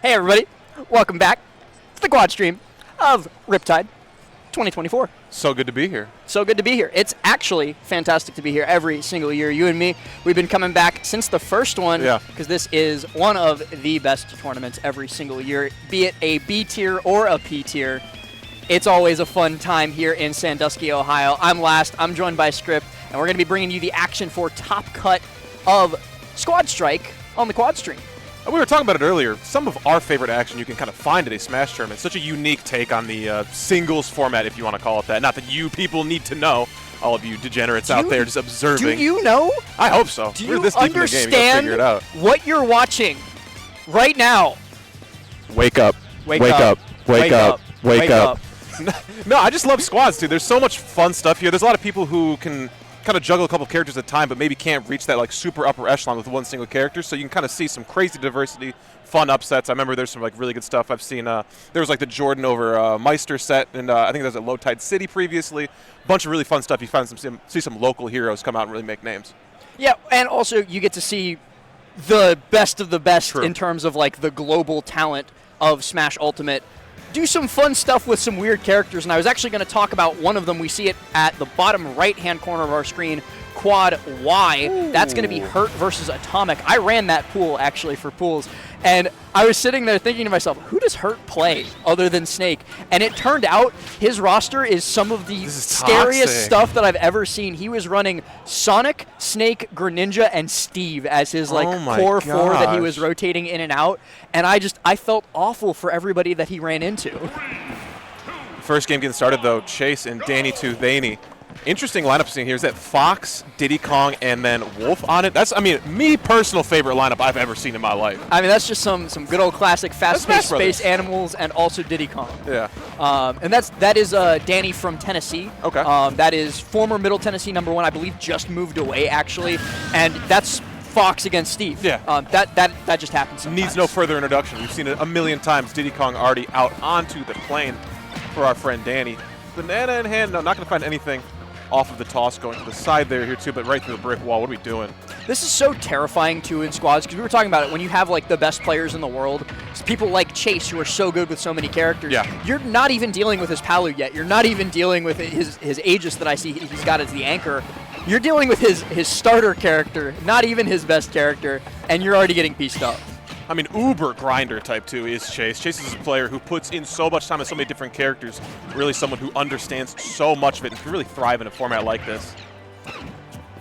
Hey everybody, welcome back to the quad stream of Riptide 2024. So good to be here. So good to be here. It's actually fantastic to be here every single year. You and me, we've been coming back since the first one because this is one of the best tournaments every single year, be it a B tier or a P tier. It's always a fun time here in Sandusky, Ohio. I'm Last, I'm joined by Script, and we're going to be bringing you the action for Top Cut of Squad Strike on the quad stream. We were talking about it earlier. Some of our favorite action you can kind of find at a Smash tournament. Such a unique take on the singles format, if you want to call it that. Not that you people need to know. All of you degenerates out there just observing. Do you know? I hope so. Do We're you this deep in the game. You gotta figure it out. What you're watching right now? Wake up. Wake up. Wake up. Wake up. No, I just love squads, dude. There's so much fun stuff here. There's a lot of people who can kind of juggle a couple characters at a time, but maybe can't reach that like super upper echelon with one single character. So you can kind of see some crazy diversity, fun upsets. I remember there's some like really good stuff I've seen. There was like the Jordan over Meister set, and I think there was at Riptide City previously. A bunch of really fun stuff. You find see some local heroes come out and really make names. Yeah, and also you get to see the best of the best True. in terms of like the global talent of Smash Ultimate. Do some fun stuff with some weird characters, and I was actually going to talk about one of them. We see it at the bottom right-hand corner of our screen, Quad Y. Ooh. That's going to be Hurt versus Atomic. I ran that pool, actually, for pools, and I was sitting there thinking to myself, who does Hurt play other than Snake? And it turned out his roster is some of the scariest stuff that I've ever seen. He was running Sonic, Snake, Greninja, and Steve as his core four that he was rotating in and out. And I felt awful for everybody that he ran into. First game getting started, though, Chase and Danny Toothany. Interesting lineup seeing here is that Fox, Diddy Kong, and then Wolf on it. That's, I mean, me personal favorite lineup I've ever seen in my life. I mean, that's just some good old classic fast-paced space animals and also Diddy Kong. Yeah. And that is Danny from Tennessee. Okay. That is former Middle Tennessee #1, I believe, just moved away actually, and that's Fox against Steve. Yeah. That just happens sometimes. Needs no further introduction. We've seen it a million times. Diddy Kong already out onto the plane for our friend Danny. Banana in hand. No, not going to find anything off of the toss going to the side there here too, but right through the brick wall. What are we doing? This is so terrifying too in squads, because we were talking about it when you have like the best players in the world, people like Chase who are so good with so many characters. Yeah. You're not even dealing with his Palu yet. You're not even dealing with his Aegis that I see he's got as the anchor. You're dealing with his starter character, not even his best character, and you're already getting pieced up. I mean, uber grinder type 2 is Chase. Chase is a player who puts in so much time and so many different characters. Really someone who understands so much of it and can really thrive in a format like this.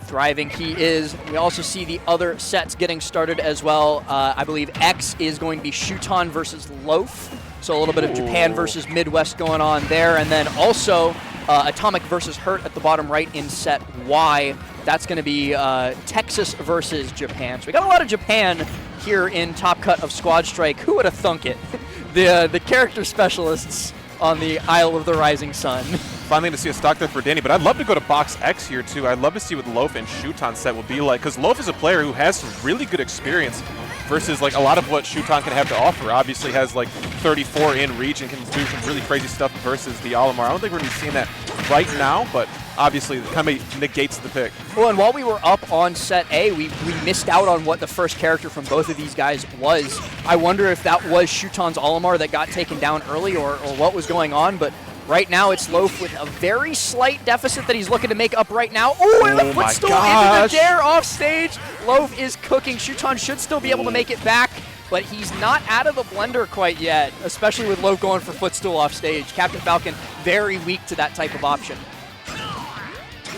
Thriving he is. We also see the other sets getting started as well. I believe X is going to be Shuton versus Loaf. So a little bit of Japan versus Midwest going on there. And then also Atomic versus Hurt at the bottom right in set Y. That's going to be Texas versus Japan. So we got a lot of Japan here in Top Cut of Squad Strike. Who would have thunk it? The character specialists on the Isle of the Rising Sun. Finally to see a stock there for Danny, but I'd love to go to Box X here too. I'd love to see what Loaf and Shuton set will be like, because Loaf is a player who has some really good experience versus like a lot of what Shuton can have to offer. Obviously has like 34 in reach and can do some really crazy stuff versus the Olimar. I don't think we're going to be seeing that right now, but obviously it kind of negates the pick. Well, and while we were up on set A, we missed out on what the first character from both of these guys was. I wonder if that was Shuton's Olimar that got taken down early or what was going on, but right now it's Loaf with a very slight deficit that he's looking to make up right now. Oh, and the footstool into the dare off stage. Loaf is cooking. Shuton should still be able to make it back, but he's not out of the blender quite yet, especially with Loaf going for footstool off stage. Captain Falcon very weak to that type of option.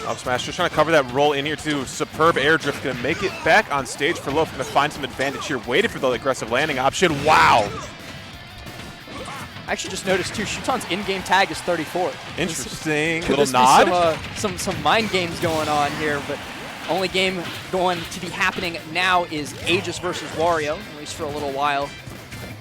Up smash, just trying to cover that roll in here too. Superb air drift, going to make it back on stage for Loaf. Going to find some advantage here. Waited for the aggressive landing option. Wow. I actually just noticed too, Shuton's in-game tag is 34. Interesting. Could little this nod. Be some mind games going on here, but only game going to be happening now is Aegis versus Wario, at least for a little while.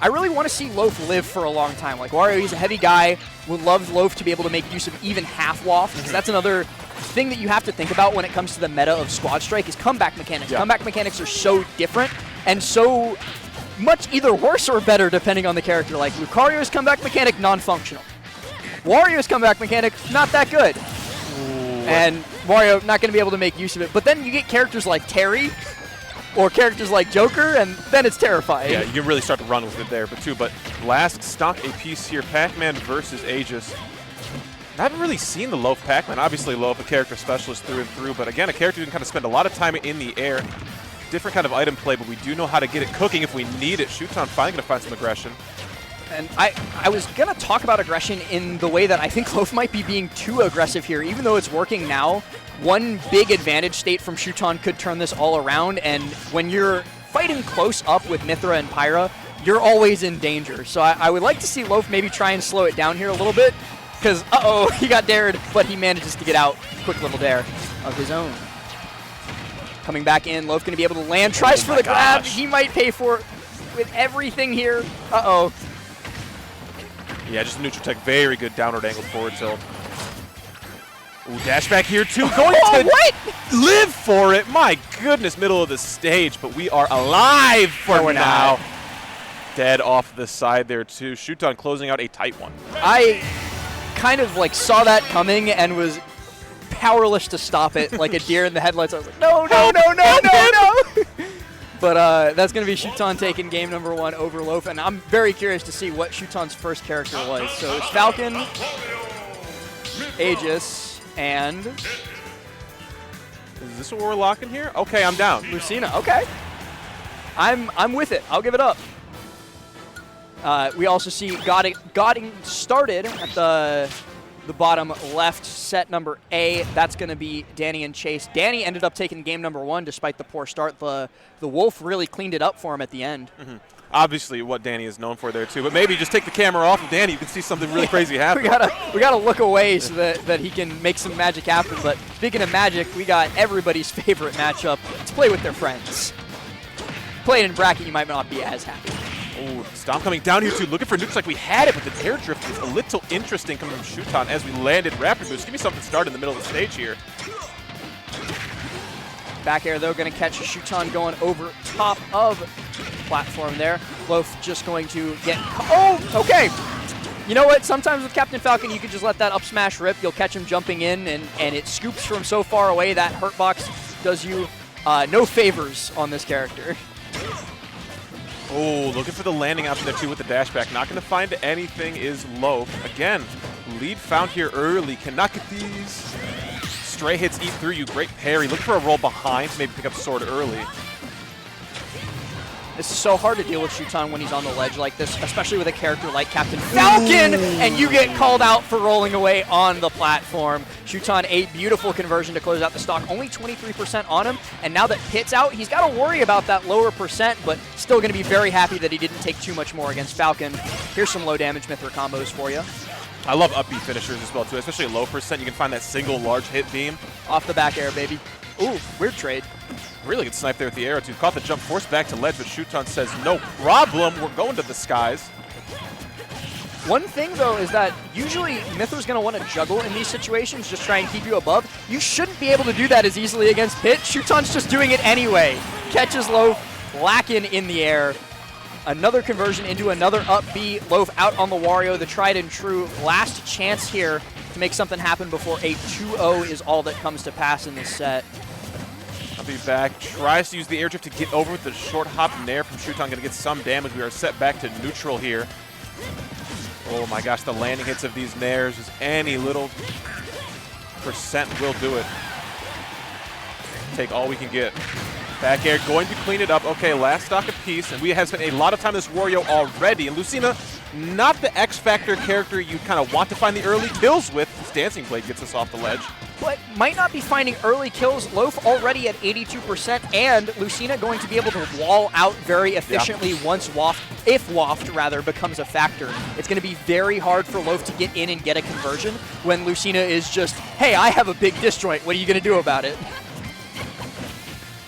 I really want to see Loaf live for a long time. Like Wario, he's a heavy guy. Would love Loaf to be able to make use of even half waft, because that's another thing that you have to think about when it comes to the meta of Squad Strike is comeback mechanics. Yeah. Comeback mechanics are so different and so much either worse or better depending on the character. Like Lucario's comeback mechanic, non-functional. Wario's comeback mechanic, not that good. Ooh. And Wario not going to be able to make use of it. But then you get characters like Terry, or characters like Joker, and then it's terrifying. Yeah, you can really start to run with it there, but last stock a piece here, Pac-Man versus Aegis. I haven't really seen the Loaf Pac-Man. Obviously, Loaf, a character specialist through and through, but again, a character who can kind of spend a lot of time in the air. Different kind of item play, but we do know how to get it cooking if we need it. Shuton finally going to find some aggression. And I was going to talk about aggression in the way that I think Loaf might be being too aggressive here. Even though it's working now, one big advantage state from Shuton could turn this all around, and when you're fighting close up with Mythra and Pyra, you're always in danger. So I would like to see Loaf maybe try and slow it down here a little bit, because, uh-oh, he got dared, but he manages to get out. Quick little dare of his own. Coming back in, Loaf going to be able to land, tries for the grab. He might pay for it with everything here. Uh-oh. Yeah, just a neutral tech. Very good downward angle forward tilt. Ooh, dash back here too. Going to what? Live for it. My goodness, middle of the stage, but we are alive for now. Dead off the side there too. Shuton closing out a tight one. I kind of like saw that coming and was powerless to stop it, like a deer in the headlights. I was like, no, no, no, no, no, no. But that's going to be Shuton taking game number 1 over Loaf, and I'm very curious to see what Shuton's first character was. So it's Falcon, Aegis, and... Is this what we're locking here? Okay, I'm down. Lucina, okay. I'm with it. I'll give it up. We also see Godding started at the bottom left, set number A. That's going to be Danny and Chase. Danny ended up taking game number 1 despite the poor start. The Wolf really cleaned it up for him at the end. Mm-hmm. Obviously what Danny is known for there too, but maybe just take the camera off of Danny, you can see something really crazy happen. we gotta look away so that he can make some magic happen. But speaking of magic, we got everybody's favorite matchup. Let's play with their friends. Play it in bracket, you might not be as happy. Oh, Stomp coming down here too, looking for nukes like we had it, but the air drift is a little interesting coming from Shuton as we landed Raptor Boost. Give me something started in the middle of the stage here. Back air though, going to catch Shuton going over top of platform there. Loaf just going to get, oh, okay. You know what, sometimes with Captain Falcon, you can just let that up smash rip. You'll catch him jumping in, and it scoops from so far away. That hurt box does you no favors on this character. Oh, looking for the landing option there too with the dash back. Not going to find anything is Loaf. Again, lead found here early. Cannot get these. Stray hits eat through you. Great parry. Looking for a roll behind to maybe pick up sword early. This is so hard to deal with Shuton when he's on the ledge like this, especially with a character like Captain Falcon, and you get called out for rolling away on the platform. Shuton, a beautiful conversion to close out the stock, only 23% on him, and now that Pit's out, he's got to worry about that lower percent, but still going to be very happy that he didn't take too much more against Falcon. Here's some low damage Mythra combos for you. I love up B finishers as well too, especially at low percent. You can find that single large hit beam. Off the back air, baby. Ooh, weird trade. Really good snipe there with the arrow too. Caught the jump, forced back to ledge, but Shuton says, no problem, we're going to the skies. One thing, though, is that usually Mythra's going to want to juggle in these situations, just try and keep you above. You shouldn't be able to do that as easily against Pit. Shuton's just doing it anyway. Catches Loaf, lacking in the air. Another conversion into another up B. Loaf out on the Wario, the tried and true last chance here to make something happen before a 2-0 is all that comes to pass in this set. I'll be back. Tries to use the air drift to get over with the short hop nair from Shuton. Going to get some damage. We are set back to neutral here. Oh my gosh, the landing hits of these nairs, just any little percent will do it. Take all we can get. Back air going to clean it up. Okay, last stock apiece, and we have spent a lot of time in this Wario already. And Lucina, not the X-Factor character you kind of want to find the early kills with. This Dancing Blade gets us off the ledge. But might not be finding early kills. Loaf already at 82%, and Lucina going to be able to wall out very efficiently once Waft, if Waft rather, becomes a factor. It's going to be very hard for Loaf to get in and get a conversion when Lucina is just, hey, I have a big disjoint. What are you going to do about it?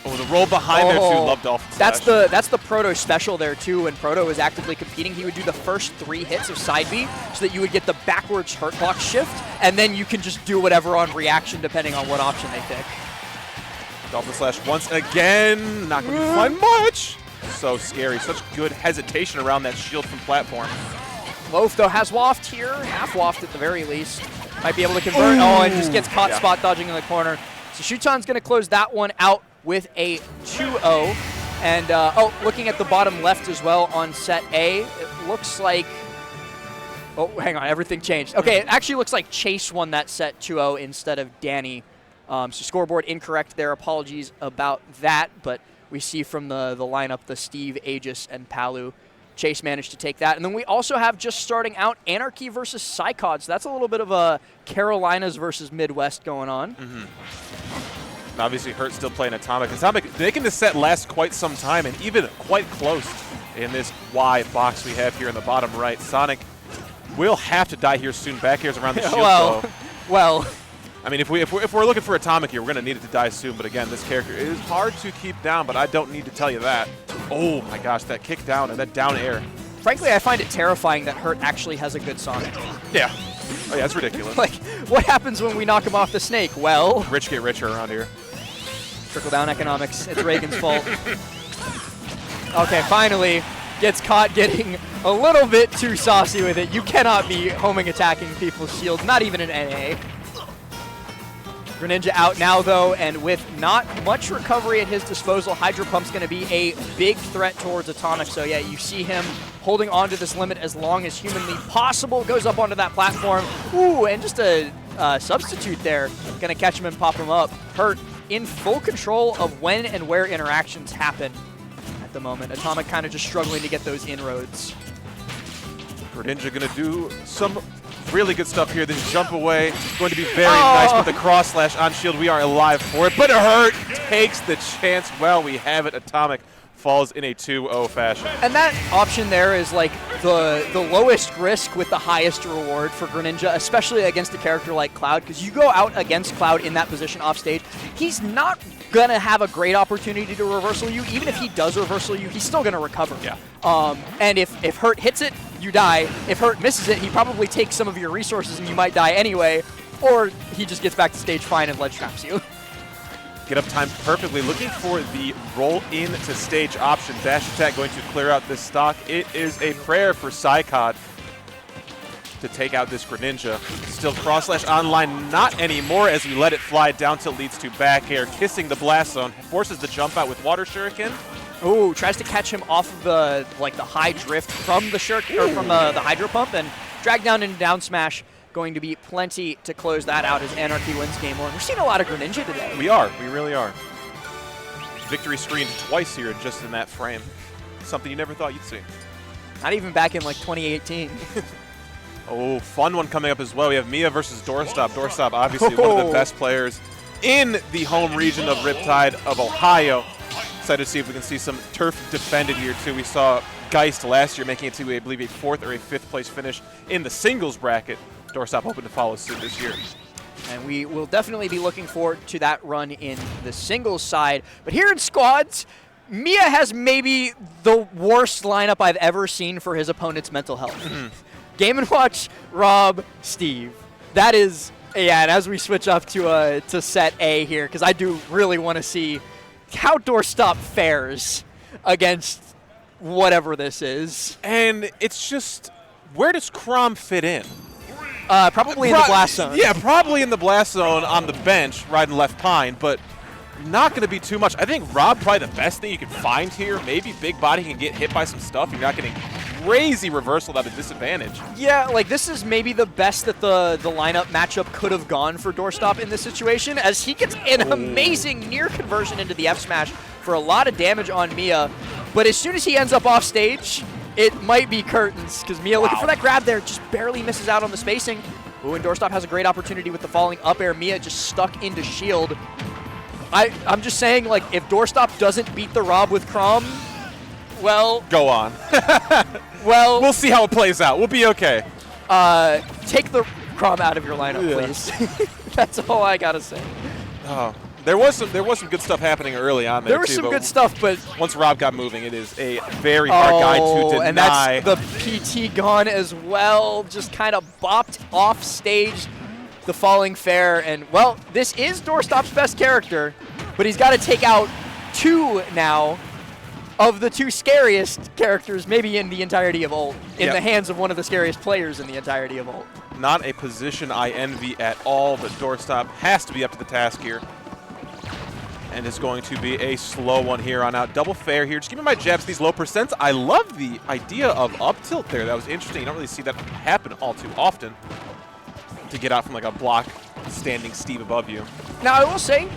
Oh, the roll behind there too, loved off. That's the Proto special there too. When Proto was actively competing, he would do the first 3 hits of side B so that you would get the backwards hurt box shift, and then you can just do whatever on reaction depending on what option they pick. Dolphin slash once again, not going to find much. So scary, such good hesitation around that shield from platform. Loaf though has Waft here, half Waft at the very least. Might be able to convert, and just gets caught spot dodging in the corner. So Shuton's going to close that one out with a 2-0. And, looking at the bottom left as well on set A, it looks like... Oh, hang on, everything changed. Okay, it actually looks like Chase won that set 2-0 instead of Danny. So scoreboard incorrect there. Apologies about that, but we see from the lineup the Steve, Aegis, and Palu. Chase managed to take that. And then we also have just starting out Anarchy versus Psychod. So that's a little bit of a Carolinas versus Midwest going on. Mm-hmm. Obviously, Hurt still playing Atomic. Atomic making this set last quite some time and even quite close in this wide box we have here in the bottom right. Sonic will have to die here soon. Back airs around the shield, well. I mean, if we're looking for Atomic here, we're going to need it to die soon. But again, this character is hard to keep down, but I don't need to tell you that. Oh my gosh, that kick down and that down air. Frankly, I find it terrifying that Hurt actually has a good Sonic. Yeah. Oh yeah, it's ridiculous. Like, what happens when we knock him off the snake? Well, rich get richer around here. Trickle-down economics. It's Reagan's fault. Okay, finally gets caught getting a little bit too saucy with it. You cannot be homing attacking people's shields, not even an NA. Greninja out now, though, and with not much recovery at his disposal, Hydro Pump's going to be a big threat towards Atomic. So, yeah, you see him holding on to this limit as long as humanly possible. Goes up onto that platform. Ooh, and just a substitute there. Going to catch him and pop him up. Hurt in full control of when and where interactions happen at the moment. Atomic kind of just struggling to get those inroads. Greninja going to do some really good stuff here. This jump away going to be very nice with the cross slash on shield. We are alive for it, but Hurt takes the chance. Well, we have it. Atomic falls in a 2-0 fashion. And that option there is like the lowest risk with the highest reward for Greninja, especially against a character like Cloud, because you go out against Cloud in that position off stage, he's not going to have a great opportunity to reversal you. Even if he does reversal you, he's still going to recover. Yeah. And if Hurt hits it, you die. If Hurt misses it, he probably takes some of your resources and you might die anyway, or he just gets back to stage fine and ledge traps you. Get up timed perfectly. Looking for the roll into stage option. Dash attack going to clear out this stock. It is a prayer for Psychod to take out this Greninja. Still cross slash online, not anymore as we let it fly down till leads to back air. Kissing the blast zone, forces the jump out with water shuriken. Ooh, tries to catch him off of the high drift from the shuriken, or from the Hydro Pump, and drag down into down smash. Going to be plenty to close that out as Anarchy wins game one. We're seeing a lot of Greninja today. We are. We really are. Victory screened twice here just in that frame. Something you never thought you'd see. Not even back in like 2018. Oh, fun one coming up as well. We have Mia versus Doorstop. Doorstop, obviously one of the best players in the home region of Riptide of Ohio. Excited to see if we can see some turf defended here too. We saw Geist last year making it to, I believe, a 4th or a 5th place finish in the singles bracket. Doorstop hoping to follow suit this year. And we will definitely be looking forward to that run in the singles side. But here in squads, Mia has maybe the worst lineup I've ever seen for his opponent's mental health. Game & Watch, Rob, Steve. That is, yeah, and as we switch up to set A here, because I do really want to see how Doorstop fares against whatever this is. And it's just, where does Crom fit in? Probably in the blast zone. Yeah, probably in the blast zone on the bench, riding left pine, but not going to be too much. I think Rob probably the best thing you can find here. Maybe big body can get hit by some stuff. You're not getting crazy reversal at a disadvantage. Yeah, like this is maybe the best that the lineup matchup could have gone for Doorstop in this situation, as he gets an amazing near conversion into the F smash for a lot of damage on Mia. But as soon as he ends up off stage, it might be curtains, because Mia looking for that grab there, just barely misses out on the spacing. Ooh, and Doorstop has a great opportunity with the falling up air. Mia just stuck into shield. I'm just saying, like, if Doorstop doesn't beat the Rob with Crom, well... Go on. Well... We'll see how it plays out. We'll be okay. Take the Crom out of your lineup, please. That's all I gotta say. Oh. There was some good stuff happening early on there, There was some good stuff, but... Once Rob got moving, it is a very hard guy to deny. And that's the PT gone as well. Just kind of bopped off stage the falling fair. And, well, this is Doorstop's best character, but he's got to take out 2 now of the 2 scariest characters maybe in the entirety of ult, in the hands of one of the scariest players in the entirety of ult. Not a position I envy at all, but Doorstop has to be up to the task here. And it's going to be a slow one here on out. Double fair here. Just give me my jabs, these low percents. I love the idea of up tilt there. That was interesting. You don't really see that happen all too often to get out from like a block standing Steve above you. Now, I will say,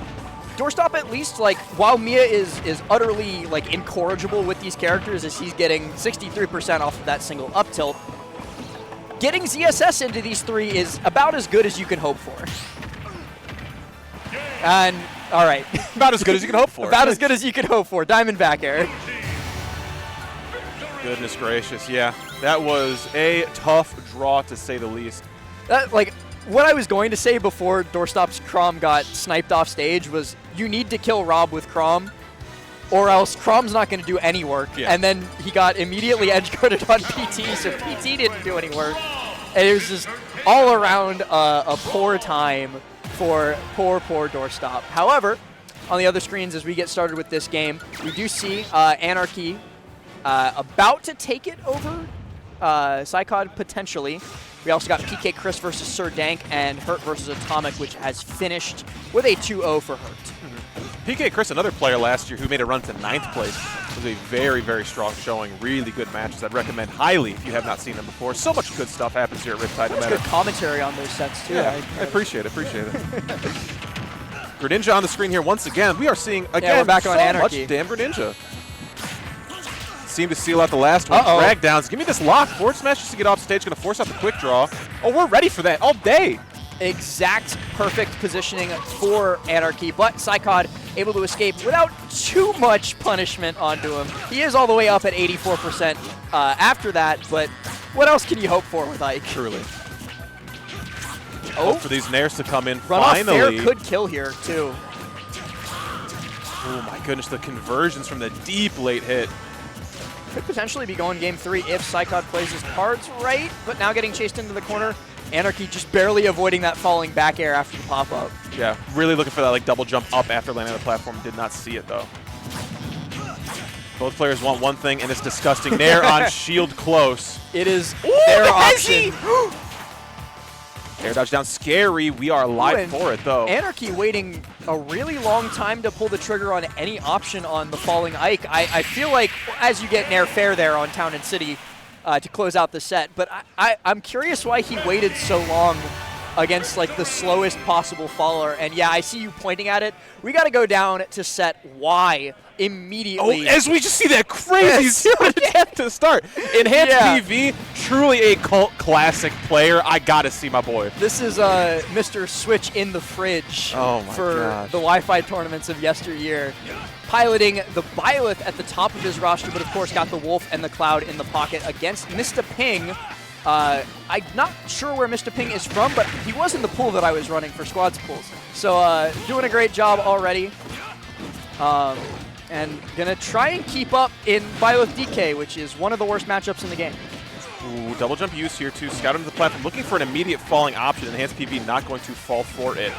Doorstop at least, like, while Mia is utterly, like, incorrigible with these characters as he's getting 63% off of that single up tilt, getting ZSS into these three is about as good as you can hope for. And, all right. About as good as you can hope for. About as good as you can hope for. Diamondback, Eric. Goodness gracious, yeah. That was a tough draw, to say the least. Like, what I was going to say before Doorstop's Chrom got sniped off stage was you need to kill Rob with Chrom, or else Chrom's not going to do any work. Yeah. And then he got immediately edge-guarded on PT, so PT didn't do any work. And it was just all around a poor time for poor Doorstop. However, on the other screens, as we get started with this game, we do see Anarchy about to take it over Psychod potentially. We also got PK Chris versus Sir Dank and Hurt versus Atomic, which has finished with a 2-0 for Hurt. PK Chris, another player last year who made a run to 9th place, was a very, very strong showing. Really good matches. I'd recommend highly if you have not seen them before. So much good stuff happens here at Riptide. That's good commentary on those sets, too. Yeah, I appreciate it. Greninja on the screen here once again. We are seeing, again, we're back on Anarchy. Much damn Greninja. Seem to seal out the last one. Drag downs. Give me this lock. Forward smash just to get off stage. Going to force out the quick draw. Oh, we're ready for that all day. Exact perfect positioning for Anarchy, but Psychod able to escape without too much punishment onto him. He is all the way up at 84% after that, but what else can you hope for with Ike? Truly. Hope for these nairs to come in Run-off finally. fair could kill here, too. Oh, my goodness. The conversions from the deep late hit. Could potentially be going game 3 if Psychod plays his cards right, but now getting chased into the corner. Anarchy just barely avoiding that falling back air after the pop-up. Yeah, really looking for that like double jump up after landing on the platform. Did not see it, though. Both players want one thing, and it's disgusting. Nair on shield close. It is their option. Air dodge down, scary. We are live for it, though. Anarchy waiting a really long time to pull the trigger on any option on the falling Ike. I feel like as you get Nair fair there on Town and City to close out the set, but I'm curious why he waited so long against like the slowest possible faller. And yeah, I see you pointing at it. We got to go down to set Y immediately. Oh, as we just see that crazy zero attempt to start. Enhanced PV, truly a cult classic player. I got to see my boy. This is Mr. Switch in the fridge for the Wi-Fi tournaments of yesteryear. Piloting the Byleth at the top of his roster, but of course got the Wolf and the Cloud in the pocket against Mr. Ping. I'm not sure where Mr. Ping is from, but he was in the pool that I was running for squads pools. So doing a great job already. And gonna try and keep up in Byleth DK, which is one of the worst matchups in the game. Ooh, double jump use here to scout into the platform, looking for an immediate falling option. Enhanced PV not going to fall for it.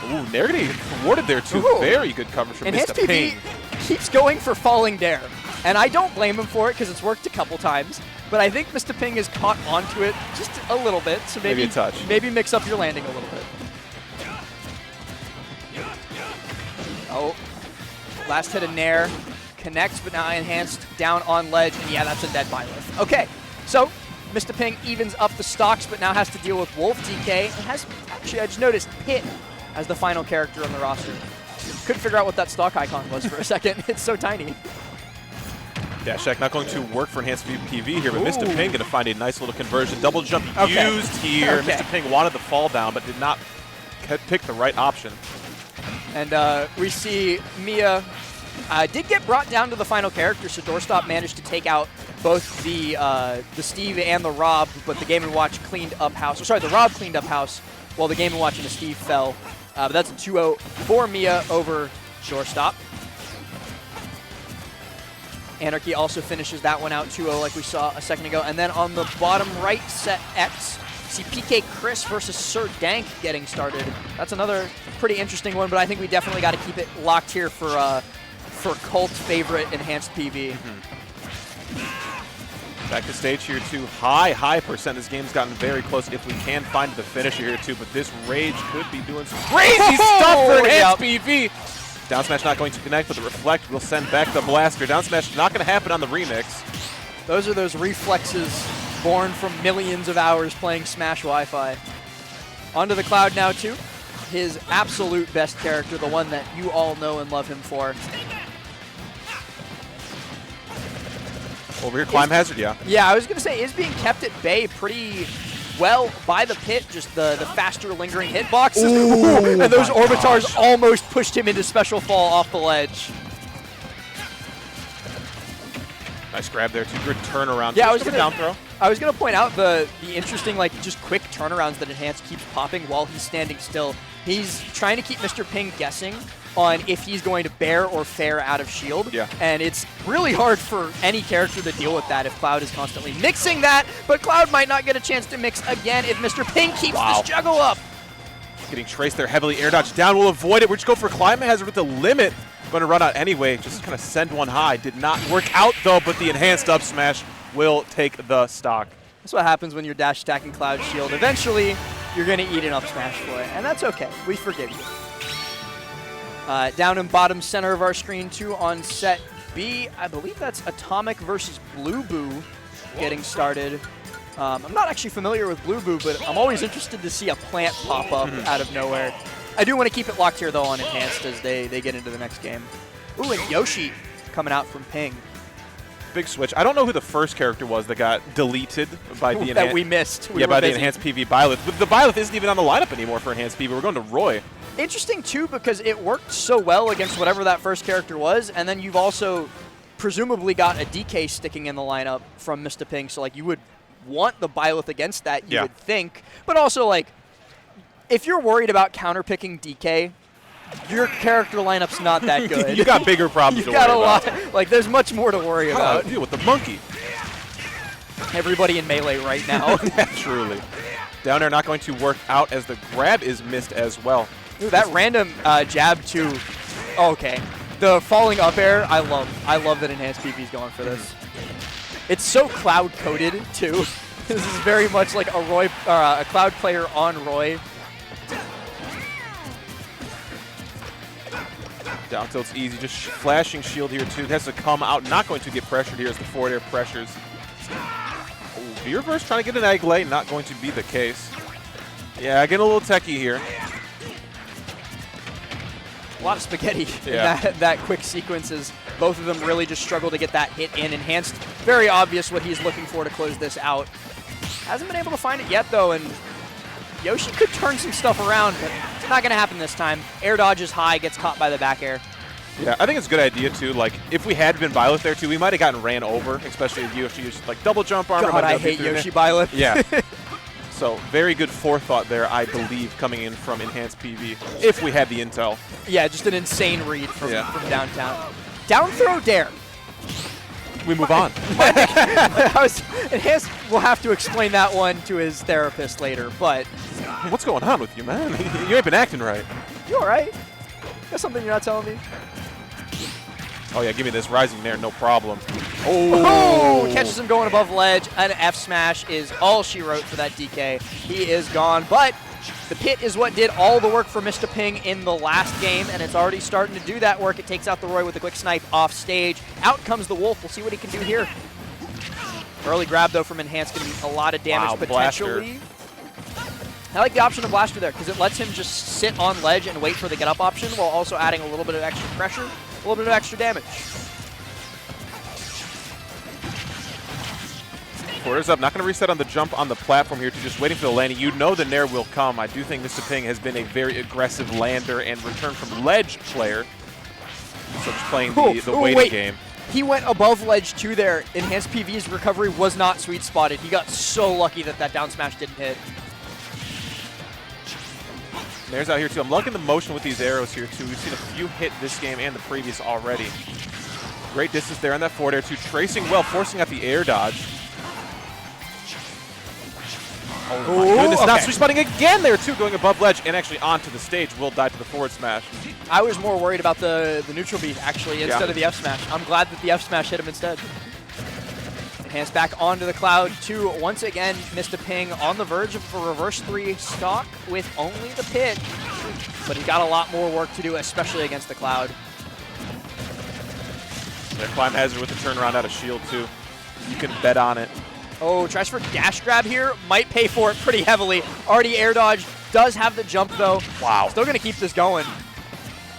Ooh, Nair getting rewarded there too. Ooh. Very good coverage from Enhanced Mr. Ping. Keeps going for falling Dare, and I don't blame him for it because it's worked a couple times. But I think Mr. Ping has caught onto it just a little bit, so maybe a touch. Maybe mix up your landing a little bit. Oh, last hit of Nair connects, but now Enhanced down on ledge, and yeah, that's a dead Byleth. Okay, so Mr. Ping evens up the stocks, but now has to deal with Wolf DK, and has actually I just noticed Pit as the final character on the roster. Couldn't figure out what that stock icon was for a second. It's so tiny. Dash Shack not going to work for Enhanced PV here, but Mr. Ping going to find a nice little conversion. Double jump used here. Mr. Ping wanted the fall down, but did not pick the right option. And we see Mia did get brought down to the final character, so Doorstop managed to take out both the Steve and the Rob, but the Game & Watch cleaned up house. Sorry, the Rob cleaned up house while the Game & Watch and the Steve fell. But that's a 2-0 for Mia over Doorstop. Anarchy also finishes that one out 2-0 like we saw a second ago. And then on the bottom right set X, see PK Chris versus Sir Dank getting started. That's another pretty interesting one, but I think we definitely got to keep it locked here for cult favorite Enhanced PV. Back to stage here too. High percent. This game's gotten very close if we can find the finisher here too, but this Rage could be doing some crazy stuff for Enhanced PV. Down smash not going to connect, but the reflect will send back the blaster. Down smash not going to happen on the remix. Those are those reflexes born from millions of hours playing Smash Wi-Fi. Onto the Cloud now, too. His absolute best character, the one that you all know and love him for. Over here, climb hazard, yeah. Yeah, I was going to say, is being kept at bay pretty well by the pit, just the faster lingering hitboxes. Ooh, and those Orbitars gosh. almost pushed him into special fall off the ledge. Nice grab there, too. Good turnaround. Yeah, down throw. I was gonna point out the interesting, like, just quick turnarounds that Enhance keeps popping while he's standing still. He's trying to keep Mr. Ping guessing on if he's going to bear or fair out of shield. Yeah. And it's really hard for any character to deal with that if Cloud is constantly mixing that, but Cloud might not get a chance to mix again if Mr. Ping keeps this juggle up. Getting traced there heavily. Air dodge down. We'll avoid it. We're just going for climb hazard with the limit. Going to run out anyway. Just kind of send one high. Did not work out, though, but the enhanced up smash will take the stock. That's what happens when you're dash attacking Cloud shield. Eventually, you're going to eat an up smash for it, and that's okay. We forgive you. Down in bottom center of our screen, too, on set B, I believe that's Atomic versus Blue Boo getting started. I'm not actually familiar with Blue Boo, but I'm always interested to see a plant pop up out of nowhere. I do want to keep it locked here, though, on Enhanced as they get into the next game. Ooh, and Yoshi coming out from Ping. Big switch. I don't know who the first character was that got deleted by the that we missed. We were by busy. the Enhanced PV Byleth. But the Byleth isn't even on the lineup anymore for Enhanced PV. We're going to Roy. Interesting, too, because it worked so well against whatever that first character was, and then you've also presumably got a DK sticking in the lineup from Mr. Ping, so, like, you would want the Byleth against that, you would think. But also, like, if you're worried about counterpicking DK, your character lineup's not that good. You got bigger problems to worry about. You've got a lot. Like, there's much more to worry about. Deal with the monkey. Everybody in Melee right now. Yeah, truly. Down air not going to work out as the grab is missed as well. Ooh, that random jab too. Oh, okay. The falling up air, I love. I love that Enhanced PV's going for this. It's so Cloud coded too. This is very much like a Roy, a Cloud player on Roy. Down tilt's easy, just flashing shield here too. It has to come out, not going to get pressured here as the forward air pressures. V-reverse trying to get an egg lay, not going to be the case. Yeah, getting a little techie here. A lot of spaghetti in that quick sequence as both of them really just struggle to get that hit in. Enhanced, very obvious what he's looking for to close this out. Hasn't been able to find it yet, though, and Yoshi could turn some stuff around, but it's not going to happen this time. Air dodge is high, gets caught by the back air. Yeah, I think it's a good idea, too. Like, if we had been Byleth there, too, we might have gotten ran over, especially if Yoshi used, like, double jump armor. God, I hate Yoshi Byleth. Yeah. So, very good forethought there, I believe, coming in from Enhanced PV, if we had the intel. Yeah, just an insane read from downtown. Down throw dare. We move on. Enhanced will have to explain that one to his therapist later, but... What's going on with you, man? You ain't been acting right. You all right? Got something you're not telling me? Oh, yeah, give me this rising there, no problem. Oh! Catches him going above ledge. An F smash is all she wrote for that DK. He is gone, but the pit is what did all the work for Mr. Ping in the last game, and it's already starting to do that work. It takes out the Roy with a quick snipe off stage. Out comes the Wolf. We'll see what he can do here. Early grab, though, from Enhanced can do a lot of damage potentially. I like the option of Blaster there because it lets him just sit on ledge and wait for the get-up option while also adding a little bit of extra pressure, a little bit of extra damage. Quarters up, not going to reset on the jump on the platform here, to just waiting for the landing. You know the Nair will come. I do think Mr. Ping has been a very aggressive lander and return from ledge player. So just playing the waiting game. He went above ledge too there. Enhanced PV's recovery was not sweet spotted. He got so lucky that that down smash didn't hit. Nair's out here too. I'm liking the motion with these arrows here too. We've seen a few hit this game and the previous already. Great distance there on that forward air too. Tracing well, forcing out the air dodge. Oh my goodness, not sweet spotting again there too, going above ledge and actually onto the stage. Will die to the forward smash. I was more worried about the neutral beat actually instead of the F smash. I'm glad that the F smash hit him instead. Hands back onto the Cloud to once again Mr. Ping on the verge of a reverse 3 stock with only the pit. But he's got a lot more work to do, especially against the Cloud. Their climb hazard with the turnaround out of shield too. You can bet on it. Oh, tries for dash grab here. Might pay for it pretty heavily. Already air dodge. Does have the jump though. Wow. Still going to keep this going.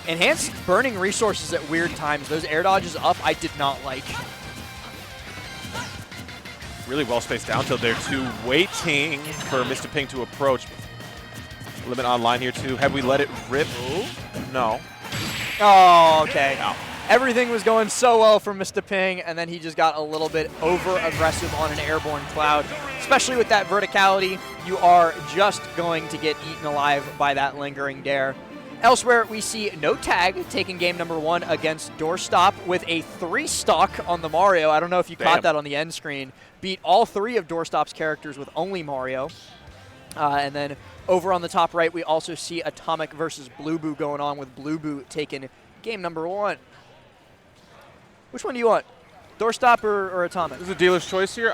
Enhanced burning resources at weird times. Those air dodges up, I did not like. Really well spaced down tilt there too. Waiting for Mr. Ping to approach. Limit online here too. Have we let it rip? No. Oh, okay. No. Everything was going so well for Mr. Ping, and then he just got a little bit over-aggressive on an airborne Cloud. Especially with that verticality, you are just going to get eaten alive by that lingering dare. Elsewhere, we see No Tag taking game number 1 against Doorstop with a 3 stock on the Mario. I don't know if you caught that on the end screen. Beat all 3 of Doorstop's characters with only Mario. And then over on the top right, we also see Atomic versus Blue Boo going on with Blue Boo taking game number 1. Which one do you want? Doorstop or Atomic? This is a dealer's choice here.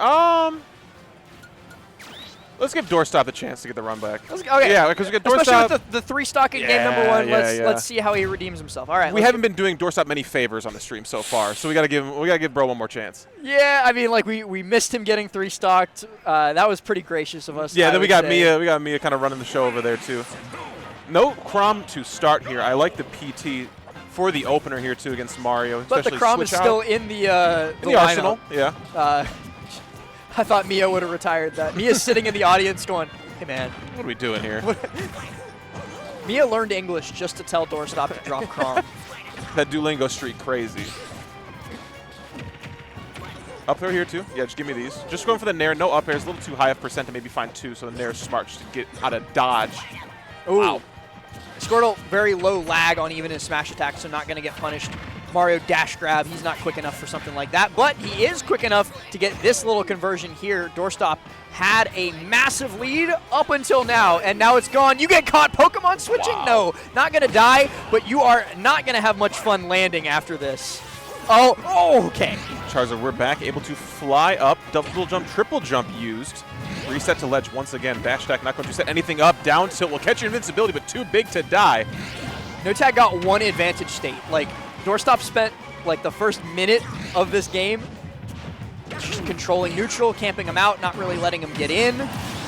Let's give Doorstop the chance to get the run back. Okay. Yeah, because we get Doorstop. Especially with the 3 stock in game number 1. Let's see how he redeems himself. All right. We haven't been doing Doorstop many favors on the stream so far, so we gotta give bro one more chance. Yeah, I mean, like we missed him getting 3 stocked. That was pretty gracious of us. Yeah, then we got Mia kind of running the show over there too. No Chrom to start here. I like the PT for the opener here too against Mario. But the Chrom is still in the arsenal. Yeah. I thought Mia would have retired that. Mia's sitting in the audience going, hey man. What are we doing here? Mia learned English just to tell Doorstop to drop Chrom. That Duolingo streak crazy. Up throw here too. Yeah, just give me these. Just going for the Nair. No up airs. A little too high of percent to maybe find 2, so the Nair is smart just to get out of dodge. Ooh. Wow. Squirtle, very low lag on even his smash attack, so not going to get punished. Mario dash grab, he's not quick enough for something like that, but he is quick enough to get this little conversion here. Doorstop had a massive lead up until now, and now it's gone. You get caught Pokemon switching? Wow. No, not going to die, but you are not going to have much fun landing after this. Oh, okay. Charizard, we're back, able to fly up. Double jump, triple jump used. Reset to ledge once again. Dash attack not going to set anything up. Down tilt will catch your invincibility, but too big to die. No Tag got one advantage state. Like, Doorstop spent like the first minute of this game just controlling neutral, camping him out, not really letting him get in.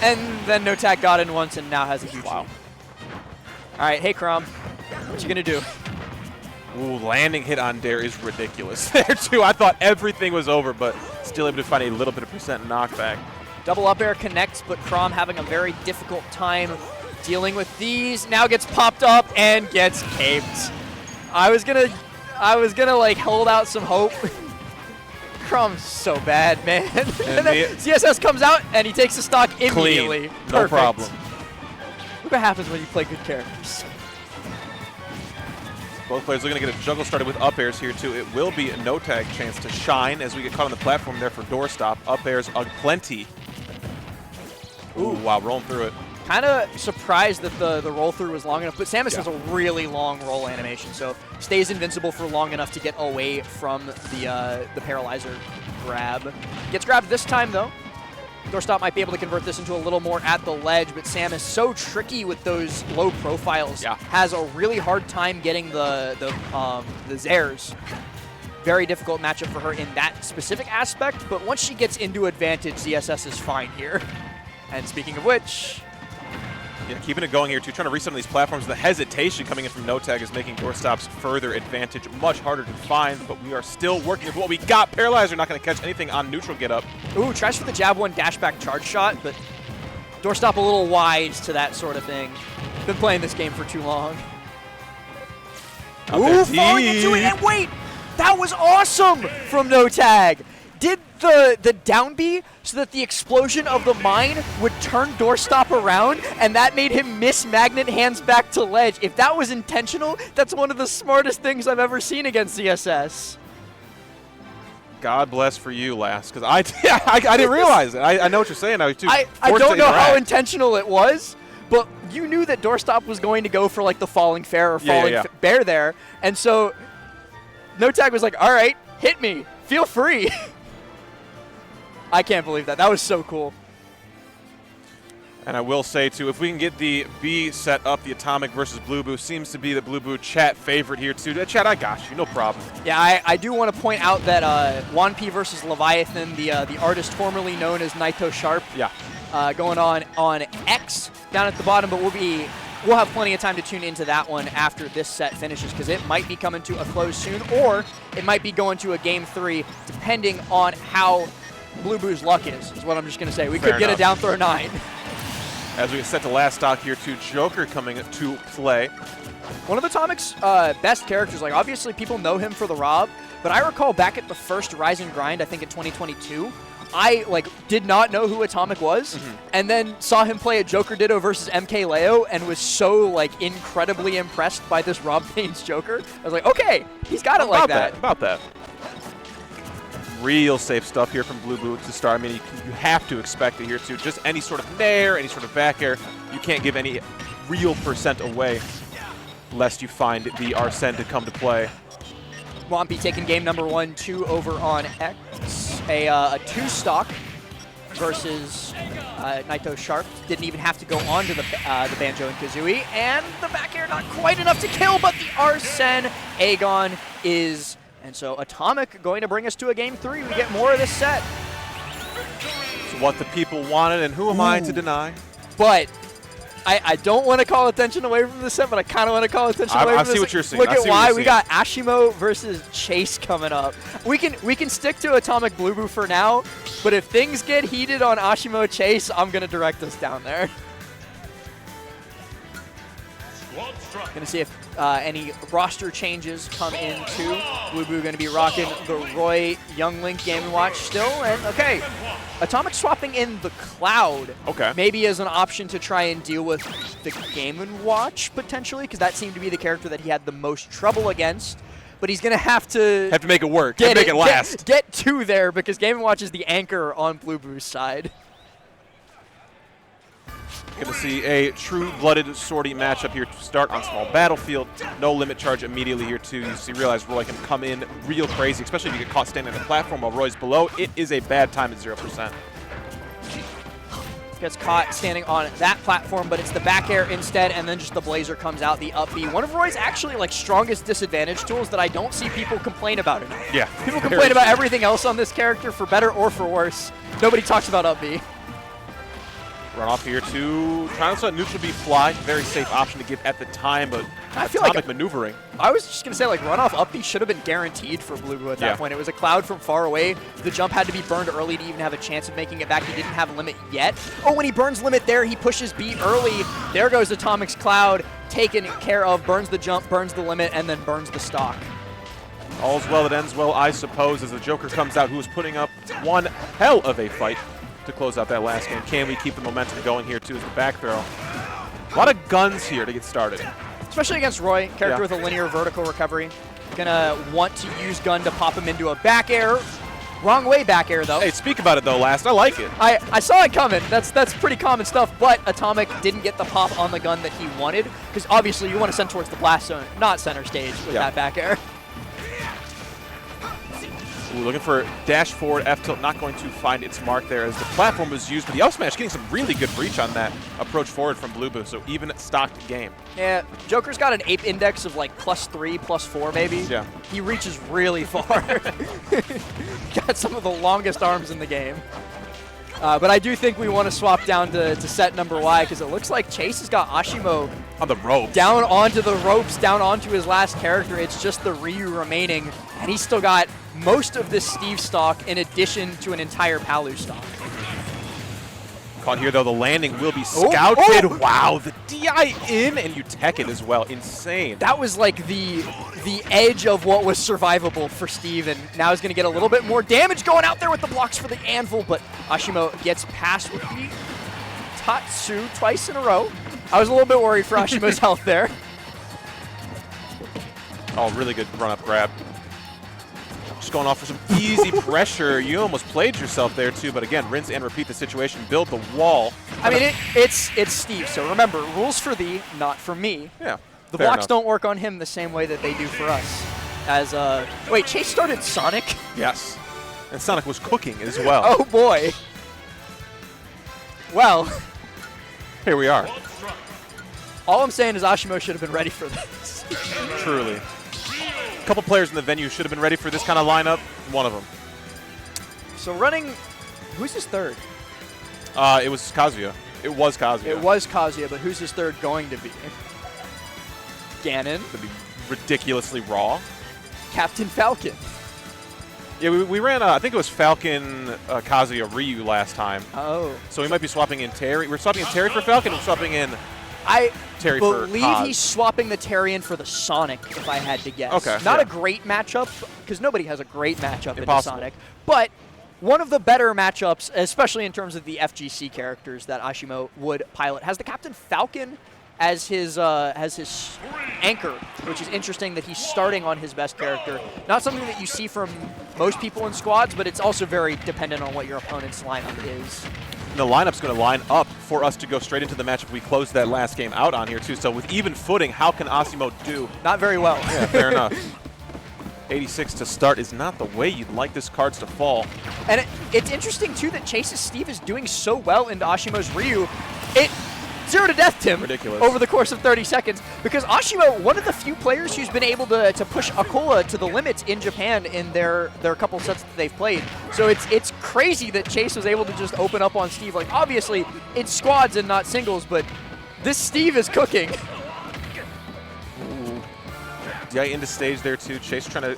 And then No Tag got in once and now has a huge lead. All right, hey Chrom, what you gonna do? Ooh, landing hit on Dare is ridiculous there too. I thought everything was over, but still able to find a little bit of percent knockback. Double up air connects, but Chrom having a very difficult time dealing with these. Now gets popped up and gets caped. I was gonna like hold out some hope. Chrom's so bad, man. And then CSS comes out and he takes the stock immediately. Clean. No problem. Look what happens when you play good characters. Both players looking to get a juggle started with up airs here too. It will be a No Tag chance to shine as we get caught on the platform there for Doorstop. Up airs plenty. Ooh, wow, rolling through it. Kind of surprised that the roll through was long enough, but Samus has a really long roll animation, so stays invincible for long enough to get away from the paralyzer grab. Gets grabbed this time though. Doorstop might be able to convert this into a little more at the ledge, but Samus, so tricky with those low profiles, has a really hard time getting the Zairs. Very difficult matchup for her in that specific aspect, but once she gets into advantage, ZSS is fine here. And speaking of which... Yeah, keeping it going here too, trying to reach some of these platforms. The hesitation coming in from No Tag is making Doorstop's further advantage much harder to find, but we are still working with what we got. Paralyzer not going to catch anything on neutral get up. Ooh, tries for the jab one dash back charge shot, but Doorstop a little wise to that sort of thing. Been playing this game for too long. Ooh, falling into it, and wait! That was awesome from No Tag! Did the down B so that the explosion of the mine would turn Doorstop around, and that made him miss magnet hands back to ledge. If that was intentional, that's one of the smartest things I've ever seen against ZSS. God bless for you, Lass, because I didn't realize it. I know what you're saying. I don't know how intentional it was, but you knew that Doorstop was going to go for like the falling fair or falling bear there, and so No Tag was like, all right, hit me, feel free. I can't believe that. That was so cool. And I will say, too, if we can get the B set up, the Atomic versus Blue Boo seems to be the Blue Boo chat favorite here, too. Chat, I got you. No problem. Yeah, I do want to point out that Wanpi versus Leviathan, the artist formerly known as Naito Sharp, going on X down at the bottom, but we'll have plenty of time to tune into that one after this set finishes, because it might be coming to a close soon, or it might be going to a Game 3, depending on how Blue Boo's luck is what I'm just going to say. We could get a down throw 9. As we get set to last stock here, too, Joker coming to play. One of Atomic's best characters, like obviously people know him for the Rob, but I recall back at the first Rise and Grind, I think in 2022, I did not know who Atomic was, and then saw him play a Joker Ditto versus MK Leo, and was so incredibly impressed by this Rob Payne's Joker. I was like, okay, he's got it like that. About that. Real safe stuff here from Blue Boo to start. I mean, you have to expect it here, too. Just any sort of nair, any sort of back air. You can't give any real percent away lest you find the Arsene to come to play. Wanpi taking game number 1, 2 over on X. A 2-stock versus Naito Sharp. Didn't even have to go on to the Banjo and Kazooie. And the back air not quite enough to kill, but the Arsene Aegon is... And so Atomic going to bring us to a Game 3. We get more of this set. It's what the people wanted, and who am I to deny? But I don't want to call attention away from the set, but I kind of want to call attention away from this. I see what you're saying. Look at why we got Ashimo versus Chase coming up. We can stick to Atomic Blue Boo for now, but if things get heated on Ashimo Chase, I'm going to direct us down there. Going to see if any roster changes come in too. Blue Boo going to be rocking the Roy Young Link Game & Watch still. And okay, Atomic swapping in the Cloud. Okay. Maybe as an option to try and deal with the Game & Watch potentially, because that seemed to be the character that he had the most trouble against. But he's going to have to make it work, make it last. Get to there, because Game & Watch is the anchor on Blue Boo's side. Going to see a true-blooded sortie matchup here to start on small battlefield. No limit charge immediately here, too. You realize Roy can come in real crazy, especially if you get caught standing on the platform while Roy's below. It is a bad time at 0%. Gets caught standing on that platform, but it's the back air instead, and then just the Blazer comes out, the up B. One of Roy's actually strongest disadvantage tools that I don't see people complain about enough. Yeah. People complain about everything else on this character, for better or for worse. Nobody talks about up B. Run off here to trying to let neutral B fly. Very safe option to give at the time, but I feel Atomic maneuvering. I was just going to say, run off up B should have been guaranteed for Blue Boo at that point. It was a Cloud from far away. The jump had to be burned early to even have a chance of making it back. He didn't have limit yet. Oh, when he burns limit there, he pushes B early. There goes Atomic's Cloud, taken care of, burns the jump, burns the limit, and then burns the stock. All's well that ends well, I suppose, as the Joker comes out, who is putting up one hell of a fight to close out that last game. Can we keep the momentum going here, too, as the back throw? A lot of guns here to get started. Especially against Roy, character with a linear vertical recovery. Gonna want to use gun to pop him into a back air. Wrong way back air, though. Hey, speak about it, though, Last. I like it. I saw it coming. That's pretty common stuff, but Atomic didn't get the pop on the gun that he wanted, because obviously you want to send towards the blast zone, not center stage with that back air. Ooh, looking for dash forward, F-tilt, not going to find its mark there as the platform was used, but the up smash getting some really good reach on that approach forward from Blue Boo, so even stocked game. Yeah, Joker's got an ape index of +3, +4 maybe. Yeah. He reaches really far. Got some of the longest arms in the game. But I do think we want to swap down to set number Y, because it looks like Chase has got Ashimo on the rope. Down onto the ropes, down onto his last character. It's just the Ryu remaining, and he's still got most of this Steve stock in addition to an entire Palu stock. Caught here, though. The landing will be scouted. Oh. Wow, the DI in, and you tech it as well. Insane. That was the edge of what was survivable for Steve, and now he's going to get a little bit more damage going out there with the blocks for the anvil, but Ashimo gets past with the Tatsu twice in a row. I was a little bit worried for Ashimo's health there. Oh, really good run-up grab. Just going off for some easy pressure. You almost played yourself there, too, but again, rinse and repeat the situation. Build the wall. I mean, it's Steve, so remember, rules for thee, not for me. Yeah. The blocks don't work on him the same way that they do for us. As, wait, Chase started Sonic? Yes. And Sonic was cooking as well. Oh, boy. Well, Here we are. all I'm saying is Ashimo should have been ready for this. Truly. A couple players in the venue should have been ready for this kind of lineup. One of them. So running, who's his third? It was Kazuya. It was Kazuya. It was Kazuya, but who's his third going to be? Ganon. To be ridiculously raw. Captain Falcon. Yeah, we ran, I think it was Falcon, Kazuya, Ryu last time. Oh. So we might be swapping in Terry. We're swapping in Terry for Falcon. We're swapping in I Terry for believe Kaz. he's swapping the Terry in for the Sonic, if I had to guess. Okay, Not yeah. a great matchup, because nobody has a great matchup into Impossible. Sonic. But one of the better matchups, especially in terms of the FGC characters that Ashimo would pilot, has the Captain Falcon as his anchor, which is interesting that he's starting on his best character. Not something that you see from most people in squads, but it's also very dependent on what your opponent's lineup is. And the lineup's going to line up for us to go straight into the matchup we closed that last game out on here, too. So with even footing, how can Ashimo do? Not very well. Yeah, fair enough. 86 to start is not the way you'd like this cards to fall. And it's interesting, too, that Chase's Steve is doing so well into Ashimo's Ryu. It 0 to death him Ridiculous. over the course of 30 seconds because Ashimo, one of the few players who's been able to push Akola to the limits in Japan in their couple sets that they've played. So it's crazy that Chase was able to just open up on Steve. Like, obviously, it's squads and not singles, but this Steve is cooking. Ooh. Yeah, into stage there, too. Chase trying to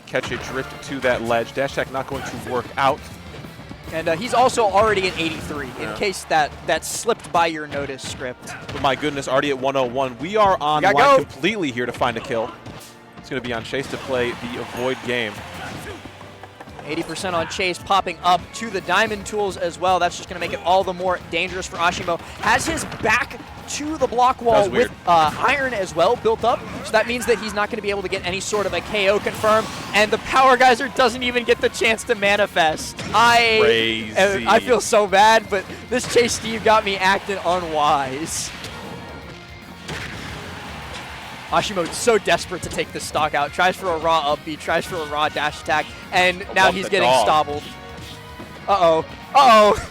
catch a drift to that ledge. Dash attack not going to work out. And he's also already at 83, in case that slipped by your notice script. But my goodness, already at 101. We are on line completely here to find a kill. It's going to be on Chase to play the avoid game. 80% on Chase, popping up to the diamond tools as well. That's just going to make it all the more dangerous for Ashimo. Has his back to the block wall with iron as well built up. So that means that he's not going to be able to get any sort of a KO confirmed. And the Power Geyser doesn't even get the chance to manifest. I feel so bad, but this Chase Steve got me acting unwise. Ashimo so desperate to take this stock out. Tries for a raw up B, tries for a raw dash attack, and now he's getting stobbled. Uh-oh. Uh-oh.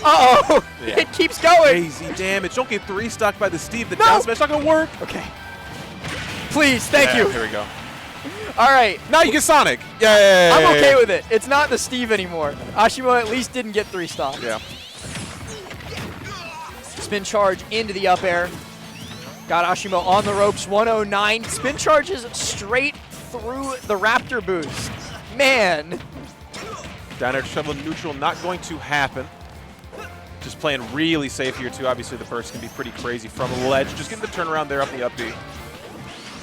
Uh-oh. Yeah. It keeps going. Crazy damage. Don't get 3 stocked by the Steve. The down smash not going to work. Okay. Please, thank you. Here we go. All right. Now you get Sonic. Yay. I'm okay with it. It's not the Steve anymore. Ashimo at least didn't get 3 stocks. Yeah. Spin charge into the up air. Got Ashimo on the ropes, 109. Spin charges straight through the Raptor boost. Man. Down air shovel neutral not going to happen. Just playing really safe here, too. Obviously, the burst can be pretty crazy from a ledge. Just getting the turnaround there up the up B.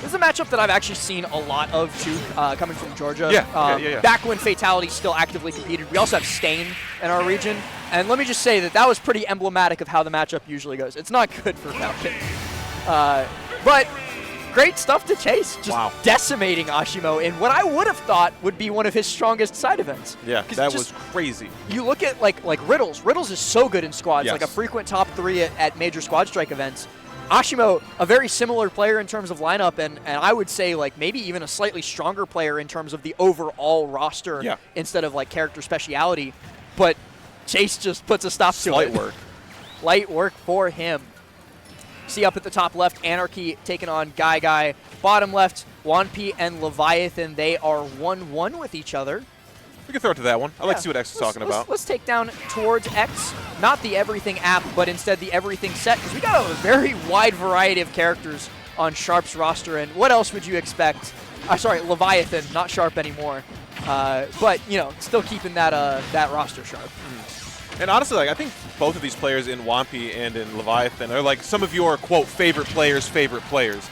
This is a matchup that I've actually seen a lot of, too, coming from Georgia. Yeah. Back when Fatality still actively competed. We also have Stain in our region. And let me just say that was pretty emblematic of how the matchup usually goes. It's not good for Falcon. But great stuff to Chase. Just decimating Ashimo in what I would have thought would be one of his strongest side events. Yeah, that was crazy. You look at like Riddles. Riddles is so good in squads, like a frequent top 3 at major squad strike events. Ashimo, a very similar player in terms of lineup, and I would say like maybe even a slightly stronger player in terms of the overall roster instead of like character speciality. But Chase just puts a stop to it. Light work for him. See up at the top left, Anarchy taking on Guy. Bottom left, Wanpi and Leviathan. They are 1-1 with each other. We can throw it to that one. I like to see what X is talking about. Let's take down towards X, not the Everything app, but instead the Everything set, because we got a very wide variety of characters on Sharp's roster. And what else would you expect? Sorry, Leviathan, not Sharp anymore. But, you know, still keeping that roster sharp. And honestly, like, I think both of these players in Wanpi and in Leviathan are like some of your, quote, favorite players.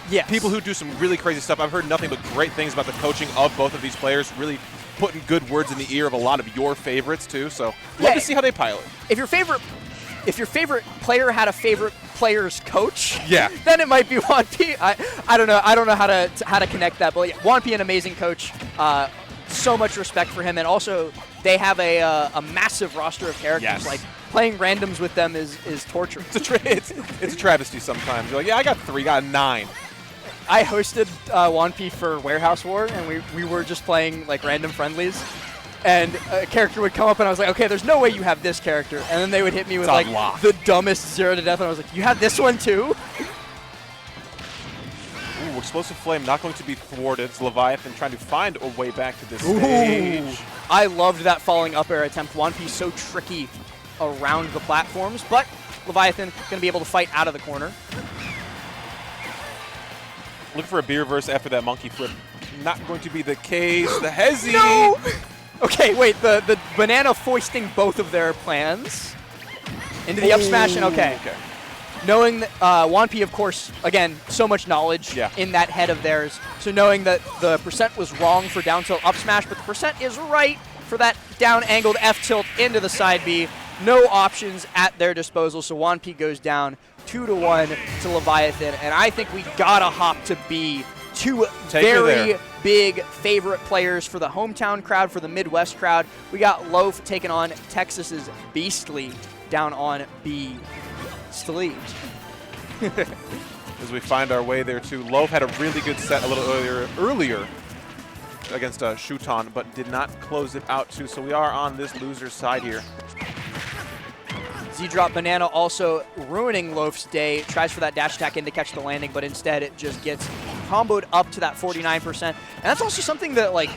Yes. People who do some really crazy stuff. I've heard nothing but great things about the coaching of both of these players, really putting good words in the ear of a lot of your favorites, too. So love to see how they pilot. If your favorite player had a favorite player's coach, then it might be Wanpi. I don't know. I don't know how to connect that, but Wanpi, an amazing coach. So much respect for him, and also they have a massive roster of characters. Like playing randoms with them is torture. It's a travesty sometimes. You're like, I got 3, got 9. I hosted Wanpi for Warehouse War, and we were just playing like random friendlies. and a character would come up, and I was like, okay, there's no way you have this character. And then they would hit me with, like, lock. the dumbest 0 to death, and I was like, you have this one too? Ooh, Explosive Flame not going to be thwarted. It's Leviathan trying to find a way back to this stage. I loved that falling up air attempt. Wanpi so tricky around the platforms, but Leviathan going to be able to fight out of the corner. Looking for a B reverse after that monkey flip. Not going to be the case. The Hezi. No! Okay, wait, the banana foisting both of their plans into the up smash, and okay. Knowing that Wanpi, of course, again, so much knowledge in that head of theirs. So knowing that the percent was wrong for down tilt up smash, but the percent is right for that down angled F tilt into the side B. No options at their disposal, so Wanpi goes down 2-1 to Leviathan, and I think we gotta hop to B. Two very big favorite players for the hometown crowd, for the Midwest crowd. We got Loaf taking on Texas's Beastly down on B. Sleeve. As we find our way there too. Loaf had a really good set a little earlier against Shuton, but did not close it out too. So we are on this loser's side here. Z-Drop Banana also ruining Loaf's day. Tries for that dash attack in to catch the landing, but instead it just gets comboed up to that 49%. And that's also something that, like,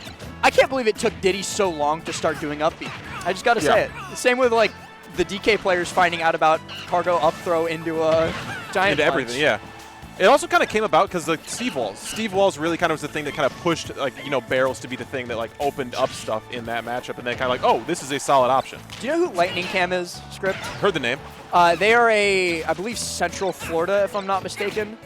I can't believe it took Diddy so long to start doing up B. I just got to say it. Same with, like, the DK players finding out about cargo up throw into a giant into everything, yeah. It also kind of came about because the Steve Walls. Steve Walls really kind of was the thing that kind of pushed, like, you know, barrels to be the thing that, like, opened up stuff in that matchup, and then kind of like, oh, this is a solid option. Do you know who Lightning Cam is, Script? Heard the name. They are I believe, Central Florida, if I'm not mistaken.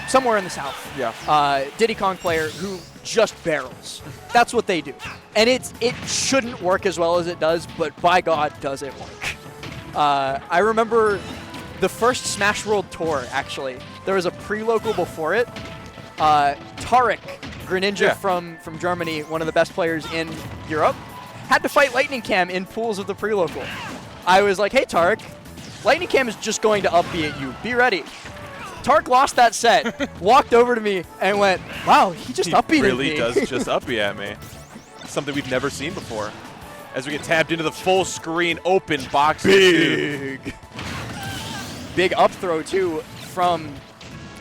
Somewhere in the South. Yeah. Diddy Kong player who just barrels. That's what they do. And it shouldn't work as well as it does, but by God, does it work. I remember the first Smash World Tour, actually. There was a pre-local before it. Tarek, Greninja from Germany, one of the best players in Europe, had to fight Lightning Cam in pools of the pre-local. I was like, hey, Tarek, Lightning Cam is just going to up B at you. Be ready. Tarek lost that set, walked over to me, and went, wow, he just up B at me. He really does just up B at me. Something we've never seen before. As we get tabbed into the full screen open box. Big up throw, too, from,